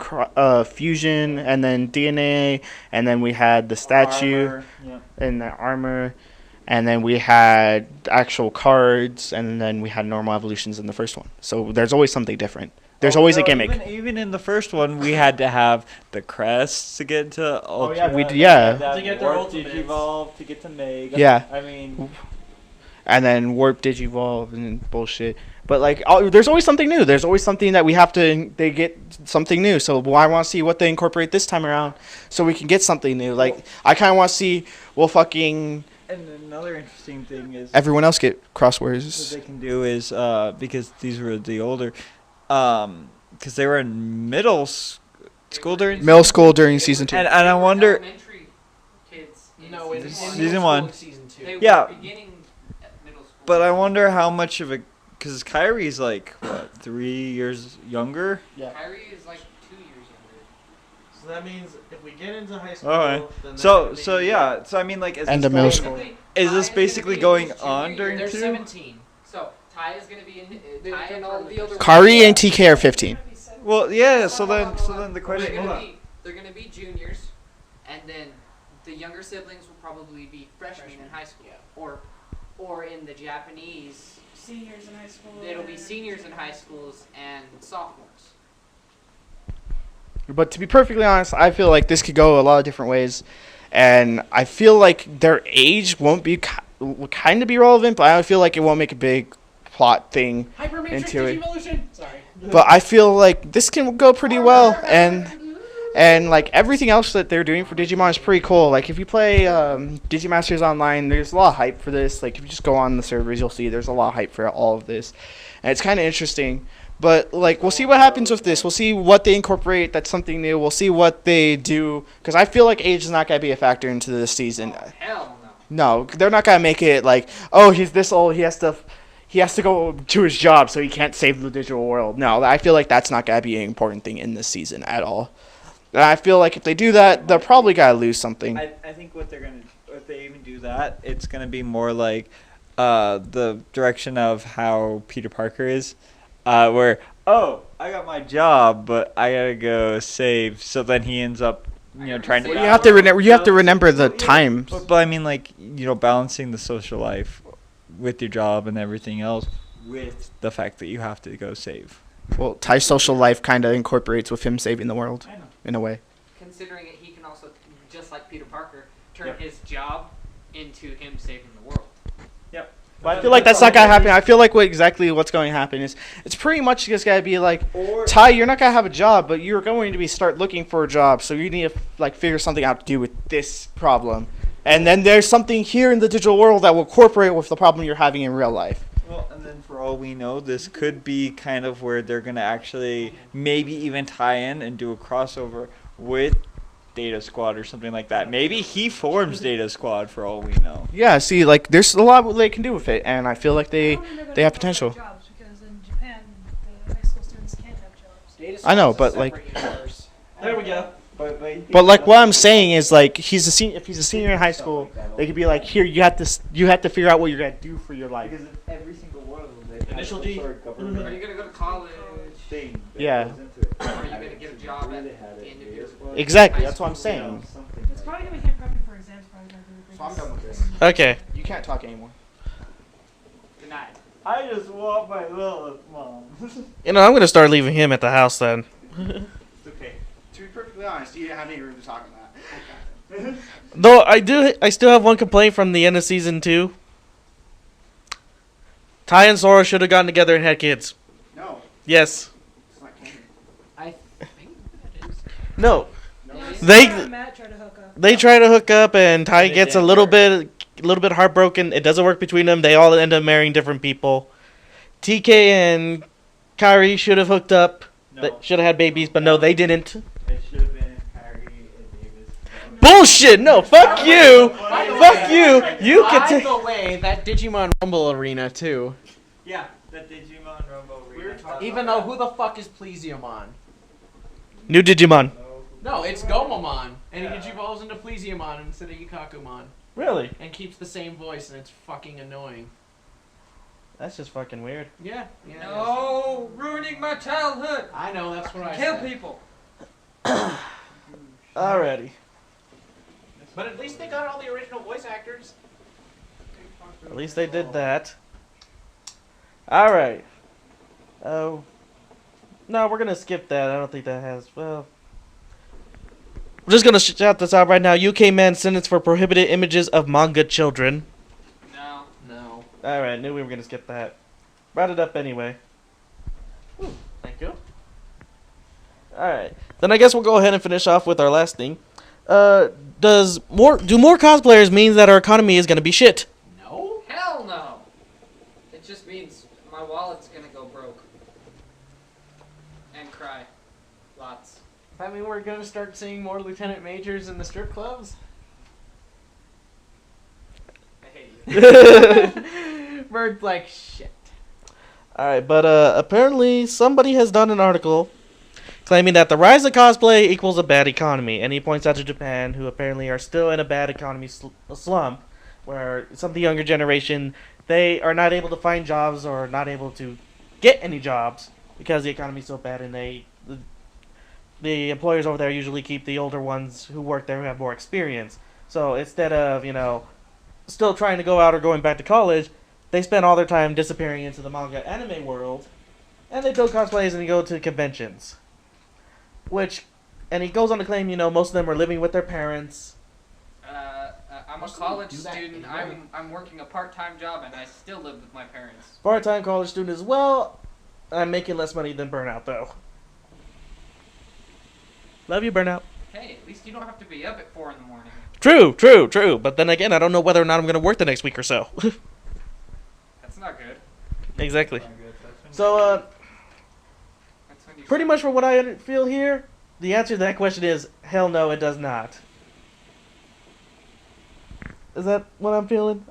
A: fusion, and then DNA, and then we had the statue and the armor, and then we had actual cards, and then we had normal evolutions in the first one. So there's always something different. There's always a gimmick.
E: Even in the first one, we had to have the crests to get to Ultra.
A: To
C: get
B: their
E: Warp
B: ultimates.
E: Digivolve, to get to Mega.
A: Yeah.
E: I mean,
A: And then warp digivolve and bullshit. But there's always something new. There's always something that they get something new. So I want to see what they incorporate this time around, so we can get something new. Like I kind of want to see
E: and another interesting thing is
A: everyone else get
E: what
A: crosswords.
E: they can do is because these were the older, because they were in middle school during
A: Season 2.
E: and I wonder.
I: Elementary kids.
G: No, in
E: Season
G: middle school
E: 1.
G: and season 2.
I: They
E: Yeah.
I: were beginning at middle school.
E: But I wonder how much of a, because Kyrie's like what, 3 years younger.
I: Kyrie is like 2 years younger.
B: So that means if we get into high school,
E: Alright.
B: then
E: So yeah. So I mean, like, is
A: End
E: this
A: of middle
E: going-
A: school.
E: Is
I: Ty
E: this
I: gonna
E: basically
I: be
E: going
I: his
E: on
I: junior
E: during
I: year.
G: They're
E: 2?
G: 17.
I: So Ty is gonna be in. Ty
G: And
I: and
G: all the other
A: Kari and TK are 15.
E: Well, yeah. So then the question.
I: They're gonna be juniors, and then the younger siblings will probably be freshmen in high school, or in the Japanese,
F: Seniors in high school.
I: it'll be seniors in high schools and sophomores.
A: But to be perfectly honest, I feel like this could go a lot of different ways, and I feel like their age won't be kind of be relevant, but I feel like it won't make a big plot thing
G: Hypermatrix
A: into it.
G: Digivolution. Sorry.
A: But I feel like this can go pretty well, and like everything else that they're doing for Digimon is pretty cool. Like if you play Digimasters Online, there's a lot of hype for this. Like if you just go on the servers, you'll see there's a lot of hype for all of this, and it's kind of interesting. But like we'll see what happens with this. We'll see what they incorporate. That's something new. We'll see what they do, because I feel like age is not gonna be a factor into this season.
I: Hell no.
A: No, they're not gonna make it like, oh, he's this old, he has to go to his job, so he can't save the digital world. No, I feel like that's not gonna be an important thing in this season at all. And I feel like if they do that, they're probably gotta lose something.
E: I think if they even do that, it's gonna be more like the direction of how Peter Parker is, where I got my job, but I gotta go save. So then he ends up, trying to.
A: You have to remember the times.
E: But I mean, like, balancing the social life with your job and everything else, with the fact that you have to go save.
A: Well, Ty's social life kind of incorporates with him saving the world,
E: I know.
A: in a way.
I: Considering it, he can also, just like Peter Parker, turn his job into him saving the world.
A: But I feel like that's not gonna happen. I feel like what's going to happen is it's pretty much just gotta be like, Ty, you're not gonna have a job, but you're going to start looking for a job, so you need to figure something out to do with this problem, and then there's something here in the digital world that will incorporate with the problem you're having in real life.
E: Well, and then for all we know, this could be kind of where they're gonna actually maybe even tie in and do a crossover with Data Squad or something like that. Maybe he forms Data Squad for all we know.
A: Yeah, see, like there's a lot they can do with it, and I feel like they have potential.
F: Jobs, because in Japan, the high school students can't have jobs.
G: Data
A: I know,
G: Squad's a
A: but, like-
G: separate universe.
B: There we go.
A: But like what I'm saying is like if he's a senior in high school, they could be like, here you have to figure out what you're gonna do for your life.
E: Because in every single one of them, they
B: Initial D.
I: Are you gonna go to college?
E: thing.
A: Yeah.
I: Or are you gonna get a job at the end of your
A: Exactly, that's what I'm saying.
F: It's probably gonna be him prepping for exams. Probably gonna do the
A: So I'm
F: biggest-
A: done with this.
B: Okay.
A: You can't talk anymore.
I: Denied.
E: I just want my Lilith, Mom.
B: I'm gonna start leaving him at the house then.
A: To be perfectly honest, you didn't have any room to talk on that.
B: Though I still have one complaint from the end of season 2. Ty and Sora should have gotten together and had kids.
A: No,
B: Yes.
A: it's not canon.
G: I think that is.
B: No.
A: No,
F: Yeah,
A: it's-
B: They-
F: Sarah and Matt try to hook up.
B: They try to hook up, and Ty
C: And it
B: gets a
C: didn't
B: little
C: work.
B: bit heartbroken. It doesn't work between them. They all end up marrying different people. TK and Kyrie should have hooked up. They
C: No.
B: should have had babies, but no, they didn't.
C: It should have been Kyrie and Davis.
B: Bullshit! No, fuck you!
G: By the
B: Fuck
G: way-
B: you! You
G: By
B: can
G: the way, that Digimon Rumble arena too.
C: Yeah, the Digimon Rumble
A: We were
C: Arena.
A: talking-
G: Even though who the fuck is Plesiomon?
B: New Digimon.
G: No, it's Gomamon, and
C: Yeah.
G: he evolves into Plesiomon instead of Ikakumon,
B: Really?
G: and keeps the same voice, and it's fucking annoying.
B: That's just fucking weird.
G: Yeah. Yeah.
I: No, ruining my childhood.
G: I know. That's what I
I: Kill
G: said.
I: people.
B: Alrighty.
G: But at least they got all the original voice actors.
B: At least they did that. Alright. Oh. No, we're gonna skip that. I don't think that has. Well. We're just gonna shout this out right now. UK man sentenced for prohibited images of manga children.
I: No.
G: No.
B: Alright, knew we were gonna skip that. Brought it up anyway. Thank you. Alright. Then I guess we'll go ahead and finish off with our last thing. Do more cosplayers means that our economy is gonna be shit?
G: No.
I: Hell no. It just means my wallet's gonna go broke. And cry. Lots.
G: I mean, we're gonna start seeing more lieutenant majors in the strip clubs.
I: I hate you.
G: Bird's like shit.
B: Alright, but apparently somebody has done an article claiming that the rise of cosplay equals a bad economy, and he points out to Japan, who apparently are still in a bad economy slump, where some of the younger generation, they are not able to find jobs or not able to get any jobs because the economy's so bad, and the employers over there usually keep the older ones who work there who have more experience. So instead of, still trying to go out or going back to college, they spend all their time disappearing into the manga anime world, and they build cosplays and they go to conventions. And he goes on to claim, most of them are living with their parents.
I: I'm a
G: Most of them
I: college
G: do that
I: student.
G: anyway.
I: I'm working a part-time job, and I still live with my parents.
B: Part-time college student as well. I'm making less money than Burnout, though. Love you, Burnout.
I: Hey, at least you don't have to be up at 4 in the morning.
B: True. But then again, I don't know whether or not I'm going to work the next week or so.
I: That's not good.
B: Exactly.
C: Not good, that's when
B: So,
I: That's when you
B: pretty much from what I feel here, the answer to that question is, hell no, it does not. Is that what I'm feeling?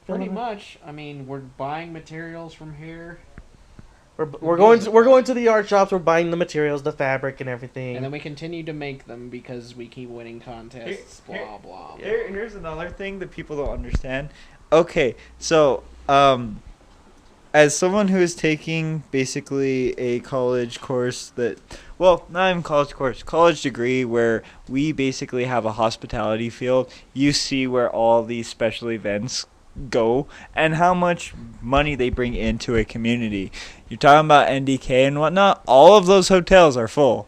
G: Pretty
B: it?
G: much. I mean, we're buying materials from here,
B: We're going to the art shops. We're buying the materials, the fabric, and everything.
G: and then we continue to make them because we keep winning contests.
E: Here-
G: Blah blah. blah.
E: Here's another thing that people don't understand. Okay, so as someone who is taking basically a college course not even college degree where we basically have a hospitality field, you see where all these special events go and how much money they bring into a community. You're talking about NDK and whatnot. All of those hotels are full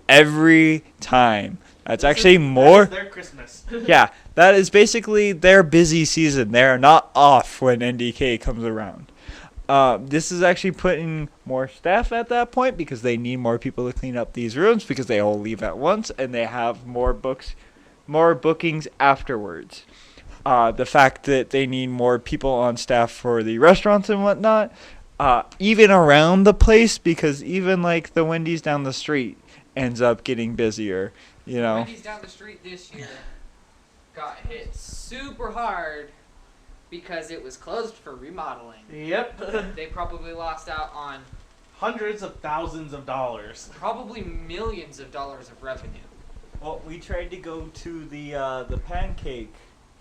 E: every time. That's actually more.
B: That is their Christmas.
E: Yeah, that is basically their busy season. They are not off when NDK comes around. This is actually putting more staff at that point because they need more people to clean up these rooms because they all leave at once and they have more bookings afterwards. The fact that they need more people on staff for the restaurants and whatnot, even around the place, because even like the Wendy's down the street ends up getting busier,
I: Wendy's down the street this year got hit super hard because it was closed for remodeling.
B: Yep.
I: They probably lost out on
B: Hundreds of thousands of dollars.
I: probably millions of dollars of revenue.
C: Well, we tried to go to the pancake.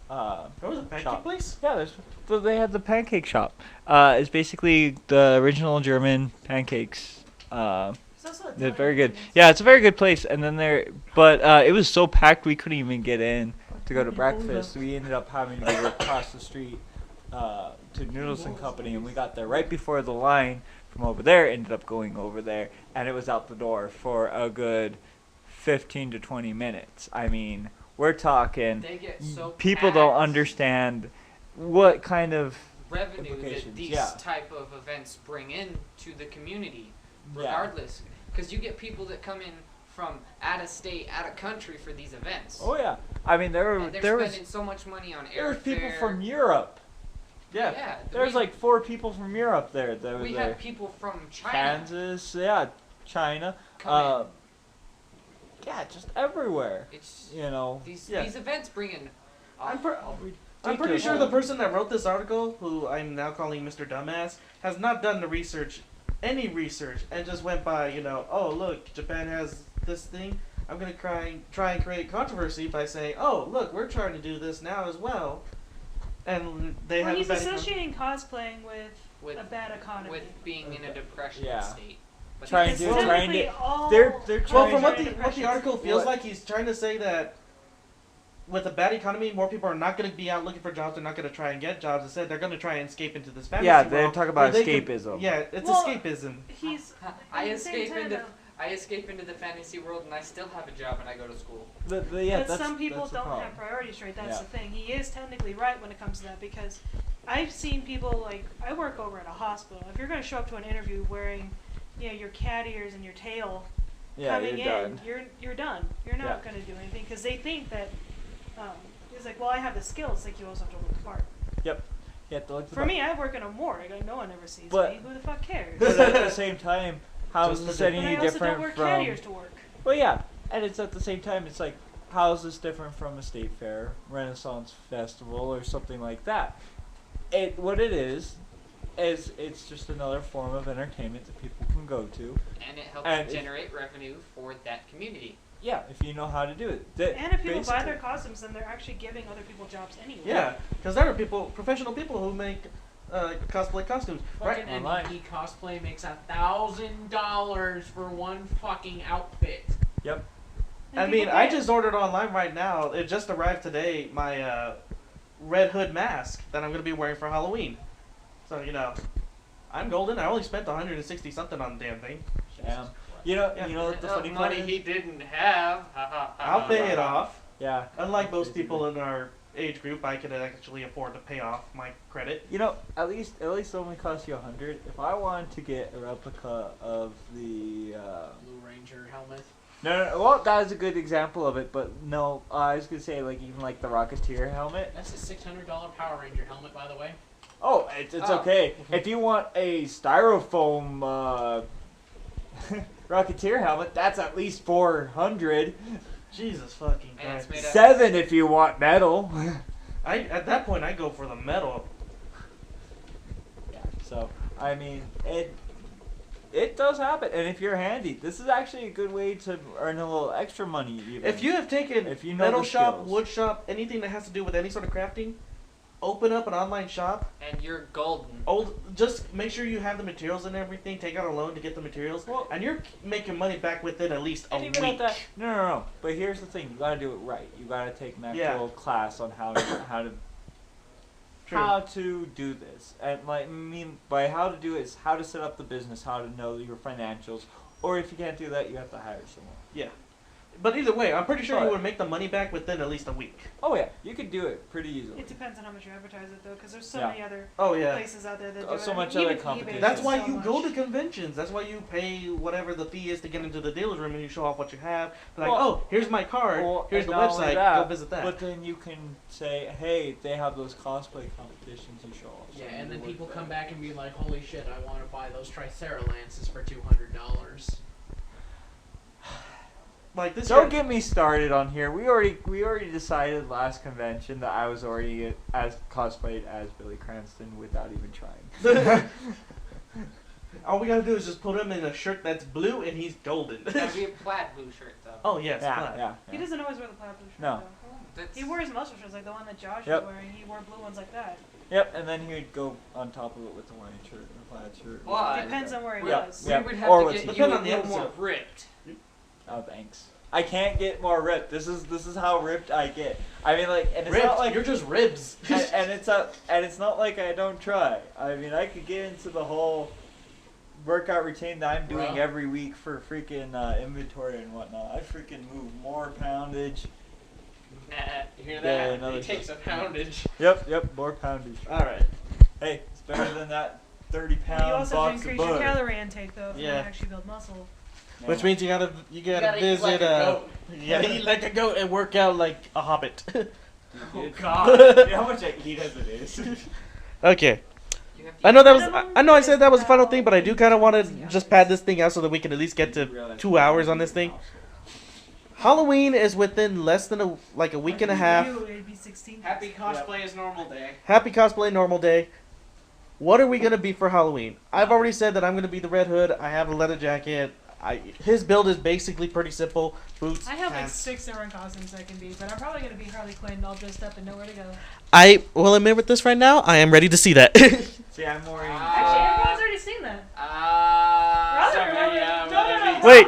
B: There was a pancake
E: Shop.
B: place?
E: Yeah, they had the pancake shop. It's basically the original German pancakes. They're very good. Yeah, it's a very good place. And then but it was so packed we couldn't even get in to go to breakfast. We ended up having to go across the street to Noodles and Company, and we got there right before the line from over there. Ended up going over there, and it was out the door for a good 15 to 20 minutes. I mean, we're talking
I: They get so
E: people don't
I: packed.
E: understand what kind of
I: Revenue that
E: implications,
I: these
E: yeah.
I: type of events bring in to the community,
E: Yeah.
I: regardless. Because you get people that come in from out of state, out of country for these events.
E: Oh yeah. I mean,
I: and they're
E: there
I: spending
E: was
I: so much money on
E: there was people
I: airfare.
E: from Europe.
B: Yeah.
I: Yeah,
E: There's
I: we,
E: like 4 people from Europe there that were
I: we
E: there.
I: have people from China
E: Kansas, yeah, China.
I: come
E: Yeah, just everywhere.
I: in. It's
E: You know.
I: these
B: Yeah.
I: these events bring in.
B: I'm pretty
E: ridiculous.
B: sure the person that wrote this article, who I'm now calling Mr. Dumbass, has not done the research, any research, and just went by, oh look, Japan has this thing. I'm gonna try and create controversy by saying, oh look, we're trying to do this now as well, and they
F: Well,
B: have
F: he's
B: a bad
F: associating cosplaying
I: with
F: a bad economy.
I: with being in a depression
E: Yeah.
I: state. But
E: Trying
F: It's
E: to-
I: that's-
E: trying
F: technically
E: to-
F: all
E: they're
B: Well,
E: trying
B: from what
E: to-
B: the article feels
E: What?
B: like, he's trying to say that with a bad economy, more people are not going to be out looking for jobs. They're not going to try and get jobs. Instead, they're going to try and escape into this fantasy
E: Yeah, they
B: world
E: talk
B: where
E: about
B: they can-
E: escapism.
B: yeah, it's
F: Well,
B: escapism.
F: He's
I: I
F: at the same
I: escape
F: time,
I: into
F: though,
I: I escape into the fantasy world and I still have a job and I go to school.
E: Yeah,
F: but
E: that's,
F: some people
E: that's the
F: don't
E: problem.
F: have priorities straight. That's
E: Yeah.
F: the thing. He is technically right when it comes to that because I've seen people like I work over at a hospital. If you're going to show up to an interview wearing, your cat ears and your tail
E: Yeah,
F: coming
E: you're
F: in,
E: done.
F: you're done. You're not
E: Yeah.
F: going to do anything because they think that it's like, well, I have the skills. Like you also have to look the part.
E: You have to look
F: For me, I work in a morgue. Like, no one ever sees
E: But-
F: me. Who the fuck cares?
E: But at the same time, how is
B: Just
E: this
B: the-
E: any
F: But I also
E: different
F: don't wear
E: from?
F: cat ears to work.
E: Well, yeah, and it's at the same time, it's like, how is this different from a state fair, Renaissance festival, or something like that? What it is it's just another form of entertainment that people can go to.
I: And it helps
E: And if-
I: generate revenue for that community.
E: Yeah, if you know how to do it. That
F: And if people buy
E: basically-
F: their costumes, then they're actually giving other people jobs anyway.
B: Yeah, because there are professional people who make cosplay costumes, right?
D: Fucking
E: Online.
D: NDP cosplay makes $1,000 for one fucking outfit.
E: Yep.
F: And
B: I mean,
F: people
B: I
F: pay it.
B: just ordered online right now. It just arrived today. My Red Hood mask that I'm gonna be wearing for Halloween. So I'm golden. I only spent 160 something on the damn thing.
E: Damn. You know
B: Yeah.
E: what the funny part
I: money
E: is?
I: he didn't have.
B: I'll pay it off.
E: Yeah.
B: Unlike most people in our age group, I could actually afford to pay off my credit.
E: At least it only costs you 100. If I wanted to get a replica of the
D: Blue Ranger helmet.
E: no, well, that is a good example of it, but no, I was gonna say even like the Rocketeer helmet.
D: That's a $600 Power Ranger helmet, by the way.
E: Oh, it's
I: Oh.
E: okay. If you want a styrofoam Rocketeer helmet, that's at least 400.
B: Jesus fucking
I: And it's
B: Christ.
I: made up.
E: 7 if you want metal.
B: At that point, I go for the metal.
E: Yeah. So I mean, it does happen, and if you're handy, this is actually a good way to earn a little extra money. Even.
B: If you have taken
E: If you know
B: metal
E: the
B: shop,
E: skills.
B: wood shop, anything that has to do with any sort of crafting, open up an online shop.
I: And you're golden.
B: Just make sure you have the materials and everything. Take out a loan to get the materials,
E: Well-
B: and you're making money back within at least a
E: And
B: week.
E: even at that, no. But here's the thing: you gotta do it right. You gotta take an
B: Yeah.
E: actual class on how to
B: True.
E: how to do this. And by how to do it is how to set up the business, how to know your financials. Or if you can't do that, you have to hire someone.
B: Yeah. But either way, I'm pretty sure you
E: But-
B: would make the money back within at least a week.
E: Oh yeah, you could do it pretty easily.
F: It depends on how much you advertise it though, because there's so
E: Yeah.
F: many other
B: Oh yeah.
F: places out there that
E: Oh,
F: do
E: so
F: it.
E: much
F: Even
E: other
F: eBay
E: competition.
B: That's
F: does
B: why
F: so
B: you
F: much.
B: go to conventions. That's why you pay whatever the fee is to get into the dealer's room and you show off what you have. Like,
E: Well-
B: oh, here's my card.
E: Well,
B: Here's
E: and
B: the
E: not only
B: website.
E: that,
B: Go visit that.
E: But then you can say, hey, they have those cosplay competitions you show off.
D: Yeah,
E: so
D: and then
E: you
D: people
E: work
D: come
E: there.
D: back and be like, holy shit, I want to buy those Triceratops for $200.
B: Like this.
E: Don't
B: guy-
E: get me started on here. We already decided last convention that I was already as cosplayed as Billy Cranston without even trying.
B: All we gotta do is just put him in a shirt that's blue and he's golden.
I: That'd be a plaid blue shirt though.
B: Oh yes,
E: yeah,
B: plaid.
E: yeah,
F: He
E: yeah.
F: doesn't always wear the plaid blue shirt
E: No.
F: though.
I: That's,
F: He wears muscle shirts like the one that Josh
E: Yep.
F: is wearing. He wore blue ones like that.
E: Yep, and then he would go on top of it with the white shirt and the plaid shirt.
I: Well,
F: Depends on where he
E: Yeah.
F: was.
I: we
E: Yeah.
I: would have
E: Or
I: to
E: what's
I: get
E: the-
I: you
B: Depend
I: a
B: on the
I: little more
B: episode.
I: ripped.
E: Oh, thanks. I can't get more ripped. This is how ripped I get. I mean, and it's
B: Ripped.
E: not like
B: You're just ribs.
E: and it's not like I don't try. I mean, I could get into the whole workout routine that I'm doing
G: Bro.
E: every week for freaking inventory and whatnot. I freaking move more poundage.
G: You hear
E: Yeah,
G: that?
E: another
G: He takes a poundage.
E: Yep, more poundage.
B: All right.
E: Hey, it's better than that 30-pound
F: You also have to
E: box of
F: increase your
E: butter.
F: calorie intake though if you
B: Yeah.
F: want to actually build muscle.
E: Man.
B: Which means you gotta
G: You gotta eat
B: visit
G: like a goat.
B: you gotta eat like a goat and work out like a hobbit.
G: Oh God.
E: You know how much I eat as it is.
B: Okay.
I: You have to
B: I know that was.
F: Minimum
B: I know I said that was the final
F: is
B: thing, but I do kind of want to just pad this thing out so that we can at least get to 2 hours on this thing. Halloween is within less than a week and a half.
F: You, it'd be 16.
G: Happy cosplay is normal day.
B: Happy cosplay normal day. What are we gonna be for Halloween? I've already said that I'm gonna be the Red Hood. I have a leather jacket. His build is basically pretty simple. Boots.
F: I have like
B: pants.
F: 6 different costumes I can be, but I'm probably gonna be Harley Quinn all dressed up and know where to go.
B: I will admit with this right now. I am ready to see that.
E: See, I'm more.
F: Actually, everyone's already seen that. No.
B: Wait.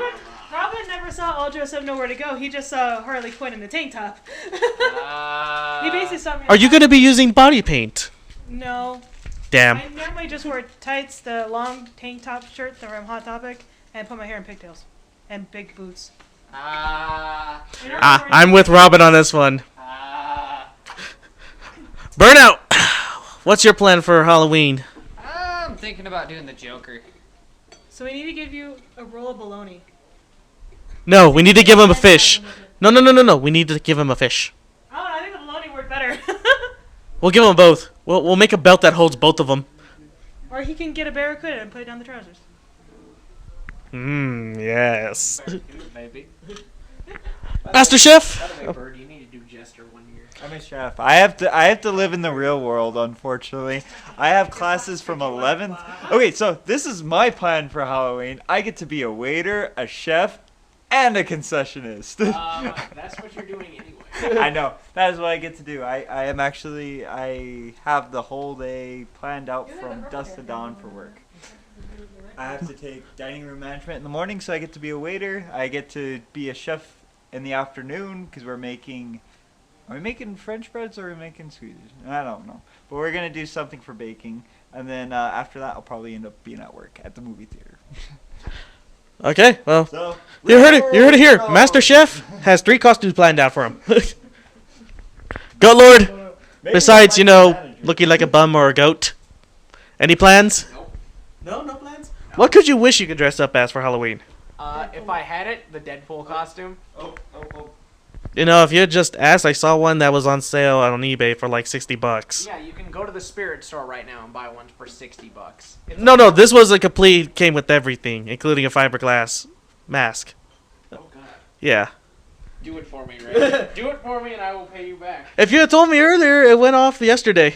F: Robin never saw all dressed up know where to go. He just saw Harley Quinn in the tank top. He basically saw me.
B: Are you gonna be using body paint?
F: No.
B: Damn.
F: I normally just wear tights, the long tank top shirt that are on Hot Topic, and put my hair in pigtails. And big boots.
B: I'm with Robin on this one. Burnout. What's your plan for Halloween?
I: I'm thinking about doing the Joker.
F: So we need to give you a roll of bologna.
B: No, we need to give him a fish. No. We need to give him a fish.
F: Oh, I think the bologna worked better.
B: We'll give him both. We'll make a belt that holds both of them.
F: Or he can get a barracuda and put it down the trousers.
B: Yes.
G: Maybe.
B: Master Chef.
G: By the way, Bird, you need to do Jester one year.
E: I'm a chef. I have to live in the real world, unfortunately. I have classes from 11th. Okay, so this is my plan for Halloween. I get to be a waiter, a chef, and a concessionist.
G: That's what you're doing anyway.
E: I know. That is what I get to do. I have the whole day planned out from dusk to dawn for work. I have to take dining room management in the morning, so I get to be a waiter. I get to be a chef in the afternoon because we're making. Are we making French breads or are we making Swedish? I don't know. But we're going to do something for baking. And then after that, I'll probably end up being at work at the movie theater.
B: Okay, well,
E: So,
B: you heard it here. Master Chef has 3 costumes planned out for him. Goat Lord, besides, looking like a bum or a goat. Any plans? No plans? What could you wish you could dress up as for Halloween?
G: If I had it, the Deadpool costume.
B: If you had just asked, I saw one that was on sale on eBay for like $60.
G: Yeah, you can go to the Spirit store right now and buy one for $60. It's
B: No, this was a complete, came with everything, including a fiberglass mask.
G: Oh God.
B: Yeah.
G: Do it for me, Ray. Do it for me, and I will pay you back.
B: If you had told me earlier, it went off yesterday.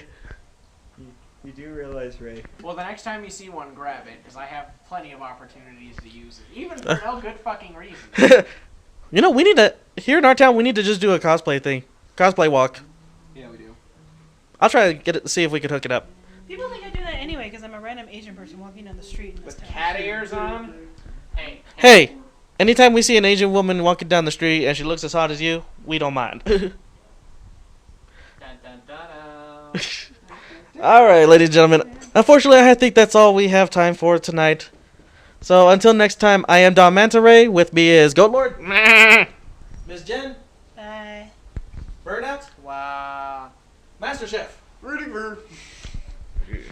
E: You do realize, Ray.
G: Well, the next time you see one, grab it, because I have plenty of opportunities to use it, even for no good fucking reason.
B: We need to, here in our town, we need to just do a cosplay thing. Cosplay walk.
G: Yeah, we do.
B: I'll try to get it, see if we can hook it up.
F: People think I do that anyway because I'm a random Asian person walking down the street in this
G: With
F: town.
G: cat ears on.
B: Hey, anytime we see an Asian woman walking down the street and she looks as hot as you, we don't mind.
G: Dun, dun, dun, dun.
B: Alright, ladies and gentlemen. Unfortunately, I think that's all we have time for tonight. So until next time, I am Don Manta Ray. With me is Goat Lord. Miss Jen.
F: Bye.
B: Burnout.
G: Wow.
B: Master Chef.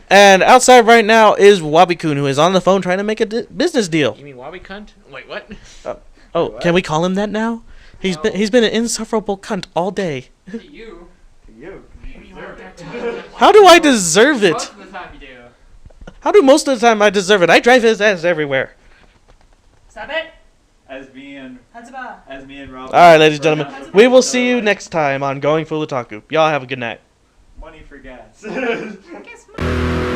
B: And outside right now is Wabi-kun, who is on the phone trying to make a business deal.
G: You mean Wobby cunt? Wait, what?
B: Oh, can we call him that now? He's been an insufferable cunt all day.
I: To you.
E: You.
B: How do I deserve it?
I: Most of the time you do.
B: How do most of the time I deserve it? I drive his ass everywhere.
F: Stop it.
E: As me and Rob.
B: Alright, ladies and gentlemen. We will see you next time on Going Full Otaku. Y'all have a good night.
E: Money for gas.
F: I guess mine.